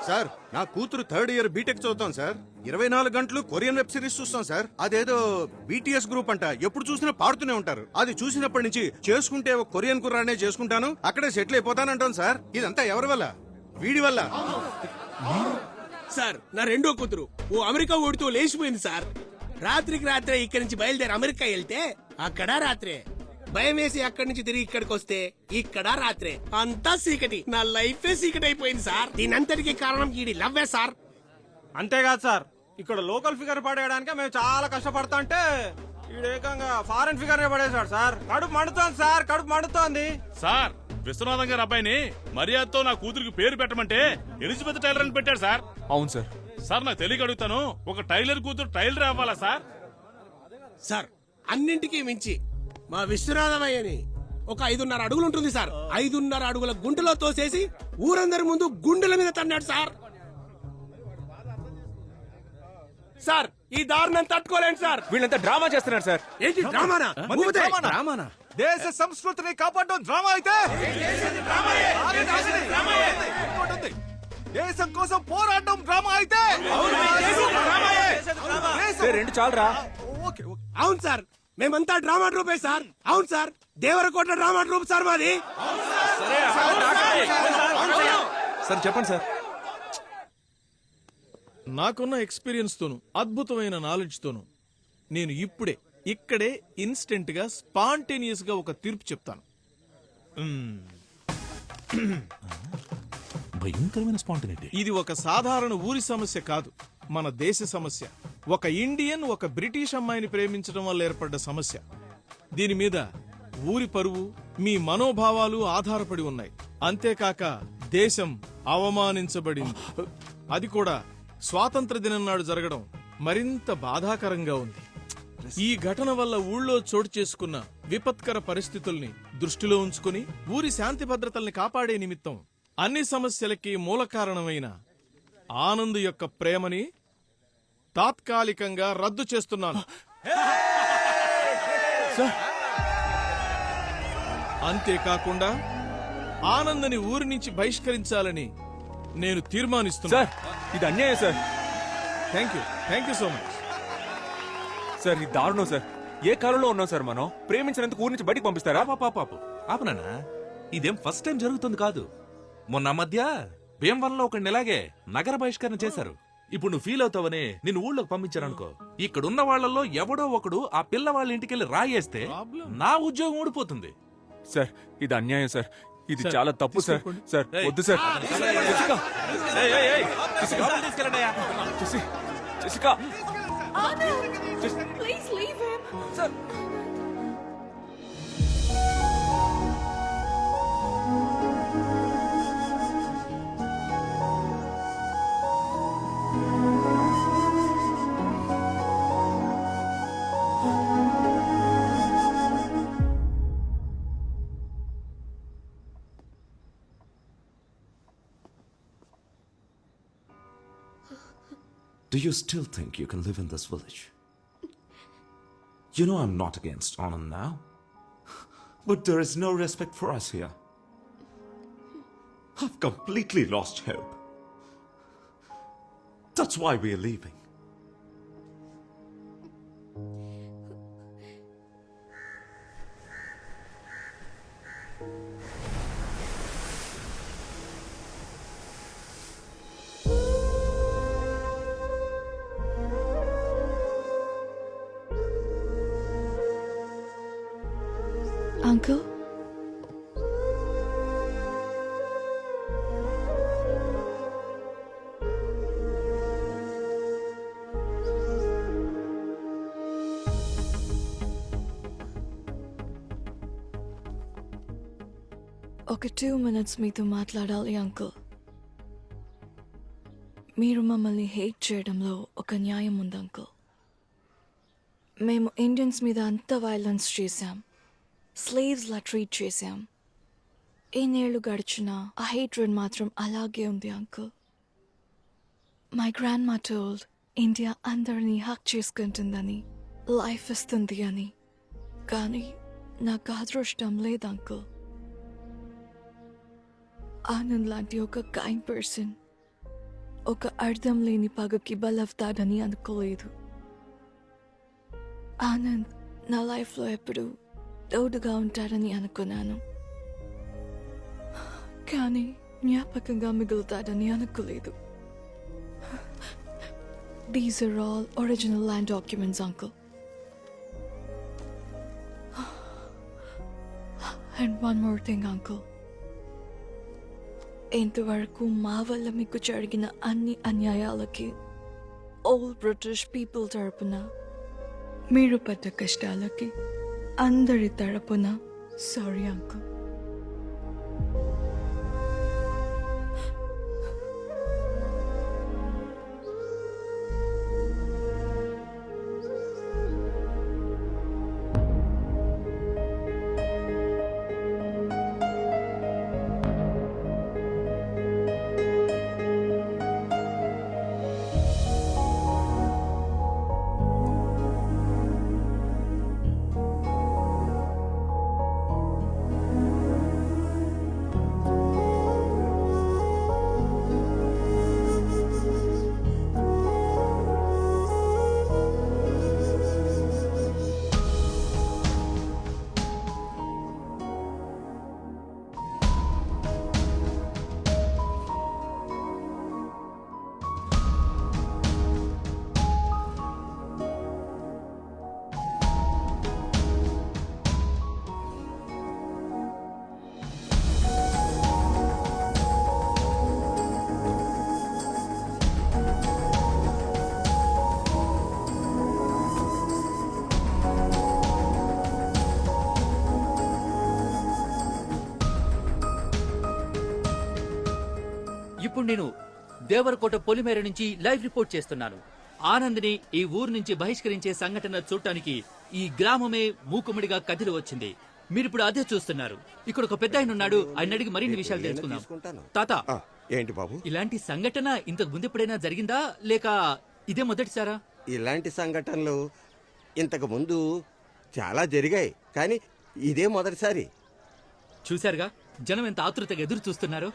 సార్, నా కూతురు 3rd ఇయర్ బీటెక్ చదువుతాం సార్. 24 గంటలు కొరియన్ వెబ్ సిరీస్ చూస్తాం సార్. అదేదో బీటీఎస్ గ్రూప్ అంట, ఎప్పుడు చూసినా పాడుతూనే ఉంటారు. అది చూసినప్పటి నుంచి చేసుకుంటే ఒక కొరియన్ కుర్రానే చేసుకుంటాను, అక్కడే సెటిల్ అయిపోతానంటాను సార్. ఇదంతా ఎవరి వల్ల? వీడి వల్ల. సార్, నా రెండో కూతురు ఓ అమెరికా ఓడితో లేచిపోయింది సార్. రాత్రికి రాత్రే ఇక్కడి నుంచి బయలుదేరి అమెరికా వెళ్తే అక్కడ రాత్రే, భయం వేసి అక్కడి నుంచి తిరిగి ఇక్కడికి వస్తే ఇక్కడ రాత్రే, అంతా చీకటి. నా లైఫ్ చీకటి అయిపోయింది సార్. దీనంతటికి కారణం ఈడి లవ్వే సార్. అంతేకాదు సార్, ఇక్కడ లోకల్ ఫిగర్ పడేయడానికి మేము చాలా కష్టపడతా అంటే ఈడేకంగా ఫారెన్ ఫిగర్ పడేశాడు సార్. కడుపు మండుతోంది సార్, కడుపు మండుతోంది సార్. విశ్వనాథం గారి అబ్బాయిని మర్యాదతో నా కూతురికి పేరు పెట్టమంటే ఎలిజబెత్ టైలర్ అని పెట్టాడు సార్. అవును సార్. సార్, నాకు తెలియక అడుగుతాను, ఒక టైలర్ కూతురు టైలర్ అవ్వాలా సార్? సార్, అన్నింటికీ మించి మా విశ్వనాథమయ్యని ఒక 5.5 అడుగులు ఉంటుంది సార్. 5.5 అడుగుల గుంటలో తోసేసి ఊరందరి ముందు గుండెల మీద తన్నాడు సార్. సార్, ఈ దారుణం తట్టుకోలేండి సార్. వీళ్ళంతా డ్రామా చేస్తున్నారు సార్. ఏంటి డ్రామానా? డ్రామానా? దేశ సంస్కృతిని కాపాడడం డ్రామా అయితే, దేశం కోసం పోరాటం డ్రామా అయితే, రెండు చాలరా. అవును సార్, మేమంతా డ్రామా ట్రూపే సార్. అవును sir, Devarakota drama troupe sir మాది. సరే చెప్పండి సార్. నాకున్న ఎక్స్పీరియన్స్ తోను, అద్భుతమైన నాలెడ్జ్ తోను నేను ఇప్పుడే ఇక్కడే ఇన్స్టెంట్ గా స్పాంటేనియస్ గా ఒక తీర్పు చెప్తాను. భయంకరమైన స్పాంటనిటీ. ఇది ఒక సాధారణ ఊరి సమస్య కాదు, మన దేశ సమస్య. ఒక ఇండియన్ ఒక బ్రిటిష్ అమ్మాయిని ప్రేమించడం వల్ల ఏర్పడ్డ సమస్య. దీని మీద ఊరి పరువు, మీ మనోభావాలు ఆధారపడి ఉన్నాయి. అంతేకాక దేశం అవమానించబడింది. అది కూడా స్వాతంత్ర దినం నాడు జరగడం మరింత బాధాకరంగా ఉంది. ఈ ఘటన వల్ల ఊళ్ళో చోటు చేసుకున్న విపత్కర పరిస్థితుల్ని దృష్టిలో ఉంచుకుని ఊరి శాంతి భద్రతల్ని కాపాడే నిమిత్తం అన్ని సమస్యలకి మూల కారణమైన ఆనంద్ యొక్క ప్రేమని తాత్కాలికంగా రద్దు చేస్తున్నాను. అంతేకాకుండా ఆనంద్ని ఊరి నుంచి బహిష్కరించాలని నేను తీర్మానిస్తున్నా. సార్, ఇది అన్యాయం sir. Thank you so much sir. ఇది దారుణం సార్. ఏ కాలంలో ఉన్నాం సార్ మనం? ప్రేమించినందుకు ఊరి నుంచి బయటికి పంపిస్తారా? పాపు ఆపనా, ఇదేం ఫస్ట్ టైం జరుగుతుంది కాదు. మొన్న మధ్య భీమవరంలో ఒక ఇలాగే నగర బహిష్కరణ చేశారు. ఇప్పుడు నువ్వు ఫీల్ అవుతావని నిన్ను ఊళ్ళోకి పంపించారనుకో, ఇక్కడున్న వాళ్ళల్లో ఎవడో ఒకడు ఆ పిల్ల వాళ్ళ ఇంటికెళ్ళి రాయేస్తే నా ఉద్యోగం ఊడిపోతుంది. సార్, ఇది అన్యాయం సార్. ఇది చాలా తప్పు సార్. సార్ వద్దు sir. Jessica, Please leave him. Do you still think you can live in this village? You know I'm not against Anand now. But there is no respect for us here. I've completely lost hope. That's why we're leaving. Uncle? ఒక 2 minutes మీతో మాట్లాడాలి uncle. మీరు మమ్మల్ని hate చేయడంలో ఒక న్యాయం ఉంది uncle. మేము ఇండియన్స్ మీద అంత వైలెన్స్ చేశాం, స్లేవ్స్ లా ట్రీట్ చేశాం. ఎన్నేళ్ళు గడిచినా ఆ హేట్రెడ్ మాత్రం అలాగే ఉంది అంకుల్. మై గ్రాండ్ మా టోల్డ్ ఇండియా అందరినీ హక్ చేసుకుంటుందని, లైఫ్ ఇస్తుంది అని. కానీ నాకు అదృష్టం లేదు అంకుల్. ఆనంద్ లాంటి ఒక కైండ్ పర్సన్ ఒక అర్థం లేని పగకి బలవుతాడని అనుకోలేదు. ఆనంద్ నా లైఫ్లో ఎప్పుడు తోడుగా ఉంటాడని అనుకున్నాను, కానీ జ్ఞాపకంగా మిగులుతాడని అనుకోలేదు. These are all original land documents, uncle. And one more thing, uncle. ఇంతవరకు మా వల్ల మీకు జరిగిన అన్ని అన్యాయాలకి ఓల్డ్ బ్రిటిష్ పీపుల్ తరపున, మీరు పడ్డ కష్టాలకి అందరి తరపున సారీ అంకుల్. ఇప్పుడు నేను దేవరకోట పొలిమేర నుంచి లైవ్ రిపోర్ట్ చేస్తున్నాను. ఆనంద్ని ఈ ఊరు నుంచి బహిష్కరించే సంఘటన చూడటానికి ఈ గ్రామమే మూకుమ్మడిగా కదిలి వచ్చింది. మీరిప్పుడు అదే చూస్తున్నారు. ఇక్కడ ఒక పెద్ద ఆయన ఉన్నాడు, ఆయన అడిగి మరిన్ని విషయాలు తెలుసుకుందాం. తాత, ఏంటి బాబు? ఇలాంటి సంఘటన ఇంతకు ముందు ఎప్పుడైనా జరిగిందా, లేక ఇదే మొదటిసారా? ఇలాంటి సంఘటనలు ఇంతకు ముందు చాలా జరిగాయి, కానీ ఇదే మొదటిసారి. చూశారుగా జనం ఎంత ఆతృతగా ఎదురు చూస్తున్నారు.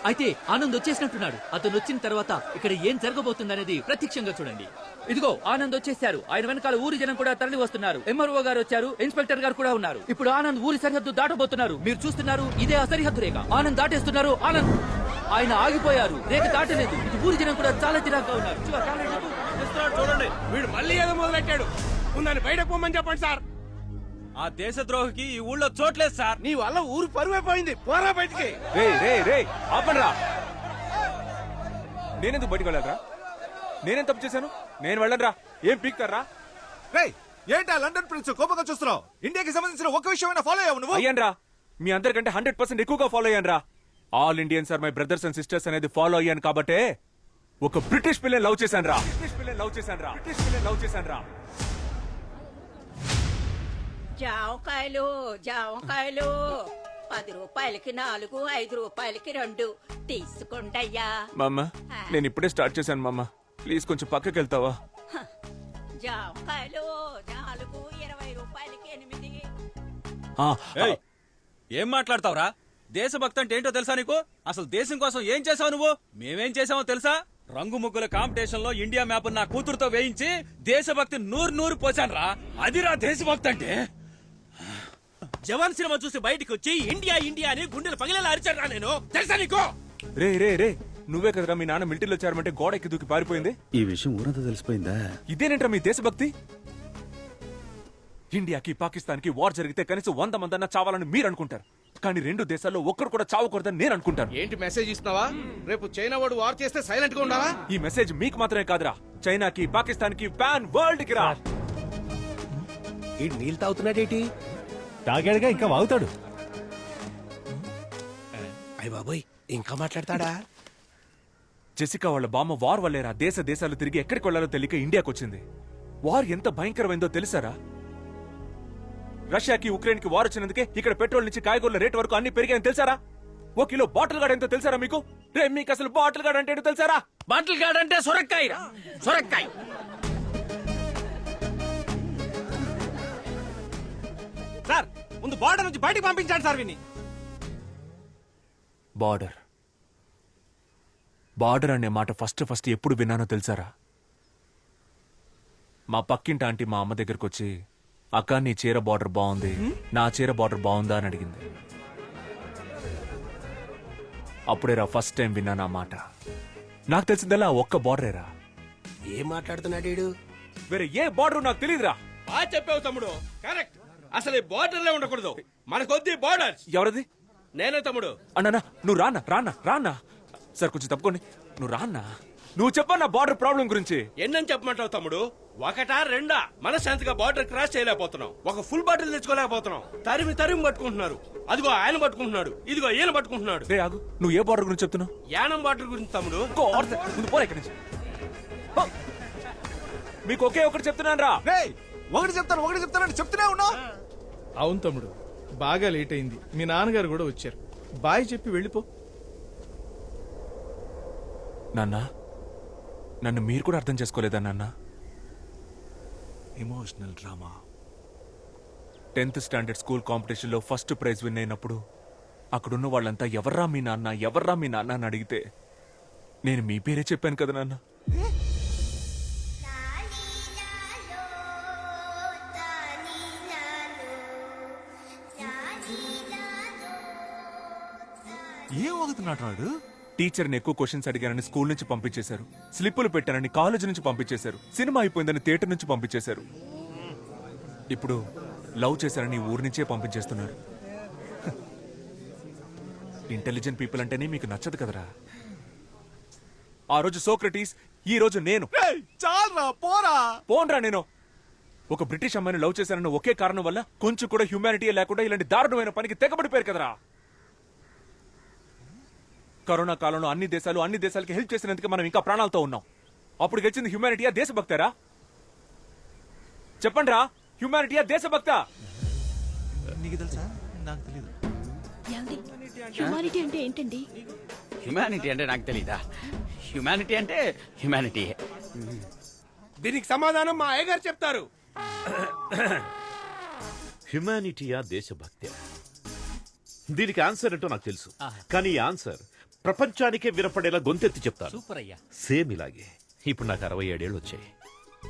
అయితే ఆనంద్ వచ్చేసినట్టున్నాడు. అతను వచ్చిన తర్వాత ఇక్కడ ఏం జరగబోతుందనేది ప్రత్యక్షంగా చూడండి. ఇదిగో ఆనంద్ వచ్చేసారు. ఆయన వెనకాల ఊరి జనం కూడా తరలి వస్తున్నారు. ఎంఆర్ఓ గారు వచ్చారు, ఇన్స్పెక్టర్ గారు కూడా ఉన్నారు. ఇప్పుడు ఆనంద్ ఊరి సరిహద్దు దాటబోతున్నారు. మీరు చూస్తున్నారు, ఇదే ఆ సరిహద్దు రేఖ. ఆనంద్ దాటేస్తున్నారు. ఆనంద్ ఆయన ఆగిపోయారు, రేఖ దాటలేదు. ఇది ఊరి జనం కూడా చాలా చిరాగ్గా ఉన్నారు. చూడండి, వీడు మళ్ళీ ఏదో మొదలెట్టాడు. ఉందని బయటకు పోమని చెప్పండి సార్. ఆ దేశద్రోహికి ఈ ఊళ్ళో చోట్లేదు సార్. నీ వల్ల ఊరు పరువైపోయింది. పోరా బయటికి. ఆపండ్రా. నేనెందుకు బయటకు వెళ్ళాలరా? నేనేం తప్పు చేశాను? నేను వెళ్ళనురా. ఏం పీక్తారా? ఏంటా లండన్ ప్రిన్స్ కోపంగా చూస్తున్నావు? ఇండియాకి సంబంధించిన ఒక్క విషయమైనా ఫాలో అయ్యావు నువ్వు? అయ్యాన్రా, మీ అందరికంటే 100% ఎక్కువగా ఫాలో అయ్యాన్రా. All Indians are my brothers and sisters అనేది ఫాలో అయ్యాను కాబట్టే ఒక బ్రిటిష్ పిల్లని లవ్ చేశాను రా. బ్రిటిష్ పిల్లని లవ్ చేశాను రా. జామకాయలు జామకాయలు 10 రూపాయలకి 4, 5 రూపాయలకి 2 తీసుకోండయ్యా. మామ నేను ఇప్పుడే స్టార్ట్ చేశాను మామ, ప్లీజ్ కొంచెం పక్కకి వెళ్తావా? జామకాయలు 4, 20 రూపాయలకి 8. ఏం మాట్లాడతావురా? దేశభక్తి అంటే ఏంటో తెలుసా నీకు? అసలు దేశం కోసం ఏం చేసావు నువ్వు? మేమేం చేసామో తెలుసా? రంగు ముగ్గుల కాంపిటీషన్ లో ఇండియా మ్యాప్ నా కూతురుతో వేయించి దేశభక్తి నూరు పోసాను రా. అదిరా దేశభక్తి అంటే. జవాన్ సినిమా చూసి బయటికి వచ్చి ఇండియా ఇండియా అని గుండెలు పగిలేలా అరిచారా నేను, తెలుసా నీకు? రే రే రే, నువ్వే కదరా మీ నాన్న మిలిటరీలో చేరమంటే గోడ ఎక్కి దూకి పారిపోయింది? ఈ విషయం ఊరంతా తెలిసిపోయిందా? ఇదేనేంట్రా మీ దేశభక్తి? ఇండియాకి పాకిస్తాన్ కి వార్ జరిగితే కనీసం 100 మందన్నా చావాలని మీరు అనుకుంటారు, కానీ 2 దేశాల్లో ఒక్కరు కూడా చావకూడదని నేను అనుకుంటాను. ఏంటి మెసేజ్ ఇస్తున్నావా? రేపు చైనా వాడు వార్ చేస్తే సైలెంట్ గా ఉండాలా? ఈ మెసేజ్ మీకు మాత్రమే కాదురా, చైనాకి, పాకిస్తాన్ కి, పాన్ వరల్డ్ కి రా. ఈ నీళ్ళు తాగుతున్నాడేటి? తాగాడుగా, ఇంకా వాగుతాడు. అయ్య బాబోయ్, ఇంకా మాట్లాడతాడా? జెసికా వాళ్ళ బామ్మ వార్ వల్లేరా దేశాలు తిరిగి ఎక్కడికి వెళ్లాలో తెలియక ఇండియాకి వచ్చింది. వార్ ఎంత భయంకరమైందో తెలుసారా? రష్యాకి ఉక్రెయిన్ కి వార్ వచ్చినందుకే ఇక్కడ పెట్రోల్ నుంచి కాయగూరల రేట్ వరకు అన్ని పెరిగాయని తెలుసారా? 1 కిలో బాటిల్ గార్డ్ ఎంతో తెలుసారా మీకు? రే మీకు అసలు బాటిల్ గార్డ్ అంటే ఏంటో తెలుసారా? బాటిల్ గార్డ్ అంటే సొరకాయ రా, సొరకాయ. సార్ ముందు బార్డర్ నుంచి బయటికి పంపించాడు సార్ విని. బార్డర్ అనే మాట ఫస్ట్ ఎప్పుడు విన్నానో తెలుసారా? మా పక్కింటి ఆంటీ మా అమ్మ దగ్గరకు వచ్చి, అక్క నీ చీర బార్డర్ బాగుంది, నా చీర బార్డర్ బాగుందా అని అడిగింది. అప్పుడేరా ఫస్ట్ టైం విన్నాను ఆ మాట. నాకు తెలిసిందల్లా ఒక్క బార్డరేరా. ఏం మాట్లాడుతున్నాడు? వేరే ఏ బార్డర్ నాకు తెలియదురా. బాగా చెప్పావు తమ్ముడు, కరెక్ట్. అసలు ఈ బార్డర్లే ఉండకూడదు, మనకొద్ది బార్డర్. ఎవరది? నేనే తమ్ముడు. అన్నా నువ్వు రానా సార్, కొంచెం తప్పుకోండి. నువ్వు రాన్నా, నువ్వు చెప్పన్నా బార్డర్ ప్రాబ్లం గురించి. ఎన్నని చెప్పమంటావు తమ్ముడు? 1, 2 మనశాంతిగా బార్డర్ క్రాస్ చేయలేకపోతున్నాం, ఒక ఫుల్ బాటిల్ తెచ్చుకోలేకపోతున్నాం. తరిమి పట్టుకుంటున్నారు. అదిగో ఆయన పట్టుకుంటున్నాడు, ఇదిగో ఈయన పట్టుకుంటున్నాడు. రే ఆగు, నువ్వు ఏ బార్డర్ గురించి చెప్తున్నావు? యానం బార్డర్ గురించి తమ్ముడు. ముందు పోరా ఇక్కడి నుంచి. మీకు ఒకే ఒకటి చెప్తున్నాను రా. ఒకటి చెప్తానని చెప్తూనే ఉన్నా. అవును తమ్ముడు, బాగా లేట్ అయింది. మీ నాన్నగారు కూడా వచ్చారు. బాయ్ చెప్పి వెళ్ళిపో. నాన్న, నన్ను మీరు కూడా అర్థం చేసుకోలేదా నాన్న? Emotional drama. 10th standard school competition లో ఫస్ట్ ప్రైజ్ విన్ అయినప్పుడు అక్కడున్న వాళ్ళంతా ఎవర్రా మీ నాన్న అని అడిగితే నేను మీ పేరే చెప్పాను కదా నాన్న. ఏం వాగుతున్నాడు? టీచర్ని ఎక్కువ క్వశ్చన్స్ అడిగానని స్కూల్ నుంచి పంపించేశారు, స్లిప్పులు పెట్టానని కాలేజ్ నుంచి పంపించేశారు, సినిమా అయిపోయిందని థియేటర్ నుంచి పంపించేశారు, ఇప్పుడు లవ్ చేశారని ఊరి నుంచే పంపించేస్తున్నారు. ఇంటెలిజెంట్ పీపుల్ అంటేనే మీకు నచ్చదు కదరా. ఆ రోజు సోక్రటీస్, ఈ రోజు నేను. చాలరా, పోన్రా. నేను ఒక బ్రిటిష్ అమ్మాయిని లవ్ చేశానన్న ఒకే కారణం వల్ల కొంచెం కూడా హ్యూమానిటీ లేకుండా ఇలాంటి దారుణమైన పనికి తెగబడిపోయారు కదరా. కరోనా కాలంలో అన్ని దేశాలకి హెల్ప్ చేసినందుకు మనం ఇంకా ప్రాణాలతో ఉన్నాం. అప్పుడు గెలిచింది హ్యూమానిటీయా దేశభక్తారా? చెప్పండి రా, హ్యూమానిటీయా దేశభక్త? నీకు తెలుసా? నాకు తెలియదు. హ్యుమానిటీ అంటే ఏంటండి? హ్యుమానిటీ అంటే నాకు తెలీదా? హ్యుమానిటీ అంటే హ్యుమానిటీ. దీనికి సమాధానం మా అయ్యగారు చెప్తారు. హ్యుమానిటీయా దేశభక్తి? దీనికి ఆన్సర్ ఏంటో నాకు తెలుసు, కానీ ఈ ఆన్సర్ ప్రపంచానికే వినపడేలా గొంతెత్తి చెప్తాను. సేమ్ ఇలాగే ఇప్పుడు నాకు 67 ఏళ్ళు వచ్చాయి.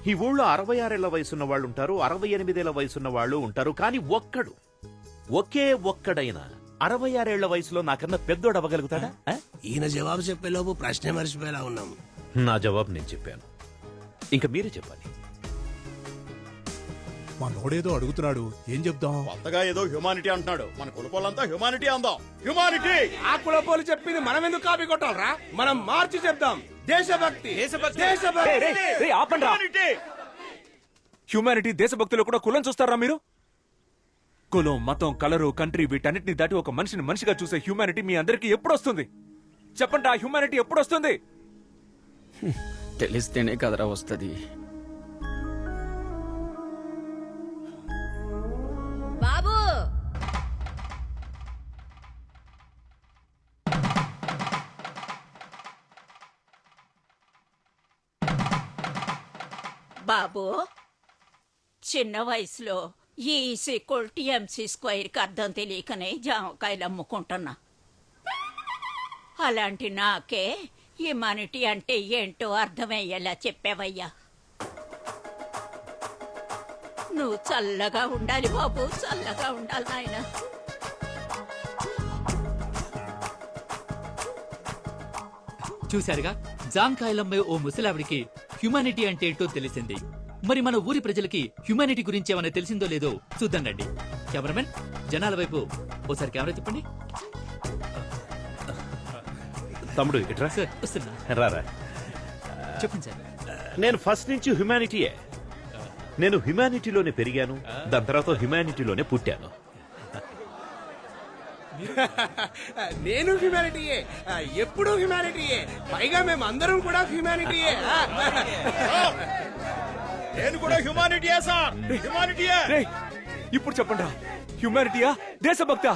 ఈ ఊళ్ళో 66 ఏళ్ల వయసున్న వాళ్ళు ఉంటారు, 68 ఏళ్ల వయసున్న వాళ్ళు ఉంటారు, కానీ ఒకే ఒక్కడైనా 66 ఏళ్ల వయసులో నాకన్నా పెద్దోడు అవ్వగలుగుతాడా? ఈయన జవాబు చెప్పేలోపు ప్రశ్న మర్చిపోయేలా ఉన్నాం. నా జవాబు నేను చెప్పాను, ఇంకా మీరే చెప్పాలి. మా నోడేదో అడుగుతున్నాడు, ఏం చెప్దాం? కొత్తగా ఏదో హ్యూమానిటీ అంటున్నాడు, మన కులపోలంతా హ్యూమానిటీ అందాం. హ్యూమానిటీ. ఆ కులపోలు చెప్పింది మనం ఎందుకు కాపీ కొట్టాలరా? మనం మార్చి చెప్దాం. దేశభక్తి. హ్యూమానిటీ దేశభక్తిలో కూడా కులం చూస్తారా మీరు? కులం, మతం, కలరు, కంట్రీ వీటన్నిటిని దాటి ఒక మనిషిని మనిషిగా చూసే హ్యూమానిటీ మీ అందరికీ ఎప్పుడు వస్తుంది? చెప్పండి, ఆ హ్యూమానిటీ ఎప్పుడు వస్తుంది? తెలిస్తేనే కదరా వస్తుంది. బాబు బాబు, చిన్న వయసులో EC=MC² అర్థం తెలియకనే జామకాయలు అమ్ముకుంటున్నా. అలాంటి నాకే హ్యుమానిటీ అంటే ఏంటో అర్థమయ్యేలా చెప్పావయ్యా. నువ్వు చల్లగా ఉండాలి బాబు, చల్లగా ఉండాలి నాయన. చూశారుగా, జాంకాయలమ్మే ఓ ముసలావిడికి హ్యుమానిటీ అంటే ఏంటో తెలిసింది. మరి మన ఊరి ప్రజలకి హ్యుమానిటీ గురించి ఏమైనా తెలిసిందో లేదో చూద్దాం రండి. కెమెరామెన్, జనాల వైపు ఓసారి కెమెరా తిప్పండి. తమ్ముడు ఇట్రా. సార్ వస్తున్నా. రారా. చెప్పండి సార్. నేను ఫస్ట్ నుంచి హ్యుమానిటీయే. నేను హ్యుమానిటీలోనే పెరిగాను, దాని తర్వాత హ్యుమానిటీలోనే పుట్టాను. నేను హ్యుమానిటీయే, ఎప్పుడూ హ్యుమానిటీయే. పైగా మేము అందరం కూడా హ్యుమానిటీయే. నేను కూడా హ్యుమానిటీయే సార్, హ్యుమానిటీయే. రేయ్, ఇప్పుడు చెప్పండి, హ్యుమానిటీయా దేశభక్త?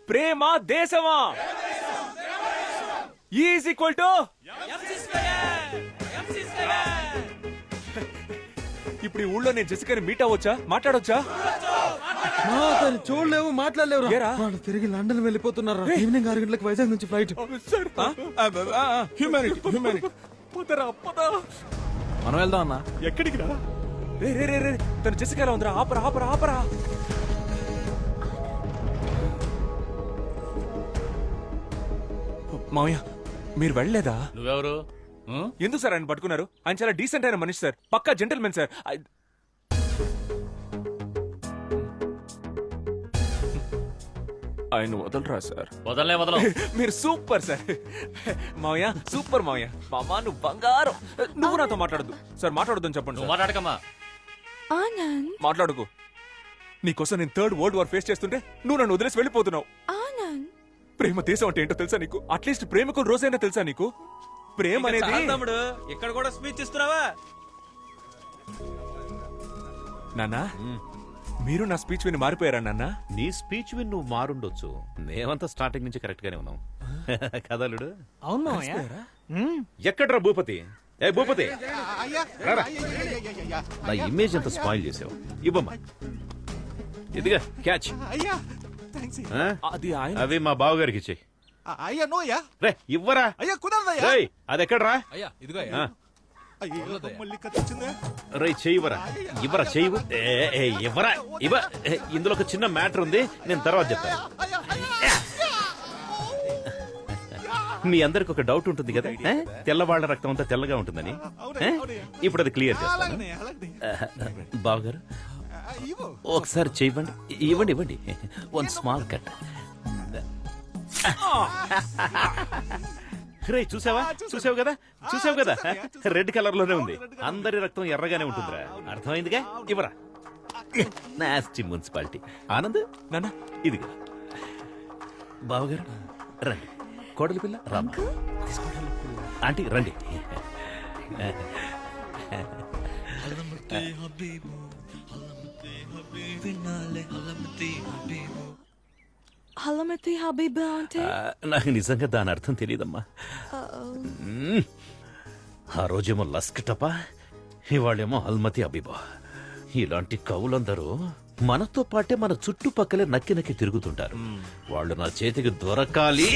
ప్రేమ దేశమా? ఈజ్ ఈక్వల్ టు ఇప్పుడు ఈ ఊళ్ళో నేను జెసికాని మీట్ అవ్వచ్చా, మాట్లాడొచ్చా? చూడలేవు, మాట్లాడలేవు. ఏరా? వాళ్ళు తిరిగి లండన్ వెళ్ళిపోతున్నారు. ఈవినింగ్ 6 గంటలకు వైజాగ్ నుంచి ఫ్లైట్. Humanity humanity. మనం వెళ్దాం అన్నా. ఎక్కడికి రా? రే రే రే రే, తను జెసికా ఉందిరా. ఆపరా ఆపరా ఆపరా. మావయ్య, మీరు వెళ్ళలేదా? నువ్వెవరు? ఎందుకు సార్ ఆయన పట్టుకున్నారు? ఆయన చాలా డీసెంట్ అయిన మనిషి సార్, పక్కా జెంటల్మెన్ సార్. ఆయన వదలరా సార్? వదలలే వదలం. మీరు సూపర్ సార్. మావయ్య సూపర్ మావయ్య. మామా నువ్వు బంగారం. నువ్వు నాతో మాట్లాడద్దు సార్, మాట్లాడొద్దని చెప్పండి సార్. మాట్లాడకమ్మా. ఆనంద్, మాట్లాడుకో. నీకోసం నేను 3rd వరల్డ్ వార్ ఫేస్ చేస్తుంటే నువ్వు నన్ను వదిలేసి వెళ్ళిపోతున్నావు. ఆనంద్, ప్రేమ దేశం అంటే ఏంటో తెలుసా నీకు? అట్లీస్ట్ ప్రేమకు రోజైనా తెలుసా నీకు? ప్రేమ అనేది తమ్ముడు ఇక్కడ కూడా స్పీచ్ ఇస్తున్నావా? నాన్నా, మీరు నా స్పీచ్ విని మారిపోయారా నాన్న? నీ స్పీచ్ విని నువ్వు మారుండొచ్చు, మేమంతా స్టార్టింగ్ నుంచి కరెక్ట్ గానే ఉన్నాం. కదలుడు. అవును. ఎక్కడ్రా భూపతి? ఏ భూపతి, రారా. నా ఇమేజ్ అంతా స్పాయిల్ చేసావు. ఇవ్వమ్మా, ఇదిగా క్యాచ్. ఆ? అది ఆయన. అవి మా బావగారికి ఇచ్చేయి. అయ్యా నో అయ్యా. రే ఇవ్వరా. అయ్యా కుదరదయ్యా. రేయ్ అది ఎక్కడ్రా? అయ్యా ఇదిగో. అయ్యో మళ్ళీ కత్తిచ్చిందే. రై చెయ్యివరా. ఇవ్వరా చెయ్యి. ఇవ్వరా ఇవ్వ. ఇందులో ఒక చిన్న మ్యాటర్ ఉంది, నేను తర్వాత చెప్తాను. మీ అందరికి ఒక డౌట్ ఉంటుంది కదా, తెల్లవాళ్ల రక్తం అంతా తెల్లగా ఉంటుందని. ఇప్పుడు అది క్లియర్ చేస్తాను. బావగారు ఒకసారి చెయ్యండి. ఇవ్వండి ఇవ్వండి. 1 స్మాల్ కట్. రే చూసావా? చూసావు కదా, చూసావు కదా, రెడ్ కలర్ లోనే ఉంది. అందరి రక్తం ఎర్రగానే ఉంటుందిరా. అర్థమైందిగా? ఇవ్వరా. Nasty municipality. ఆనంద్ నాన్న ఇదిగా. బావగారు రండి. కోడలి పిల్ల రామా. ఆంటీ రండి. హలమతి హబీబా అంటే? నాకు నిజంగా దాని అర్థం తెలియదమ్మా. ఆ రోజేమో లస్క్ టపా, ఇవాళేమో హల్మతి అబీబా. ఇలాంటి కవులందరూ మనతో పాటే మన చుట్టుపక్కలే నక్కి నక్కి తిరుగుతుంటారు. వాళ్ళు నా చేతికి దొరకాలి.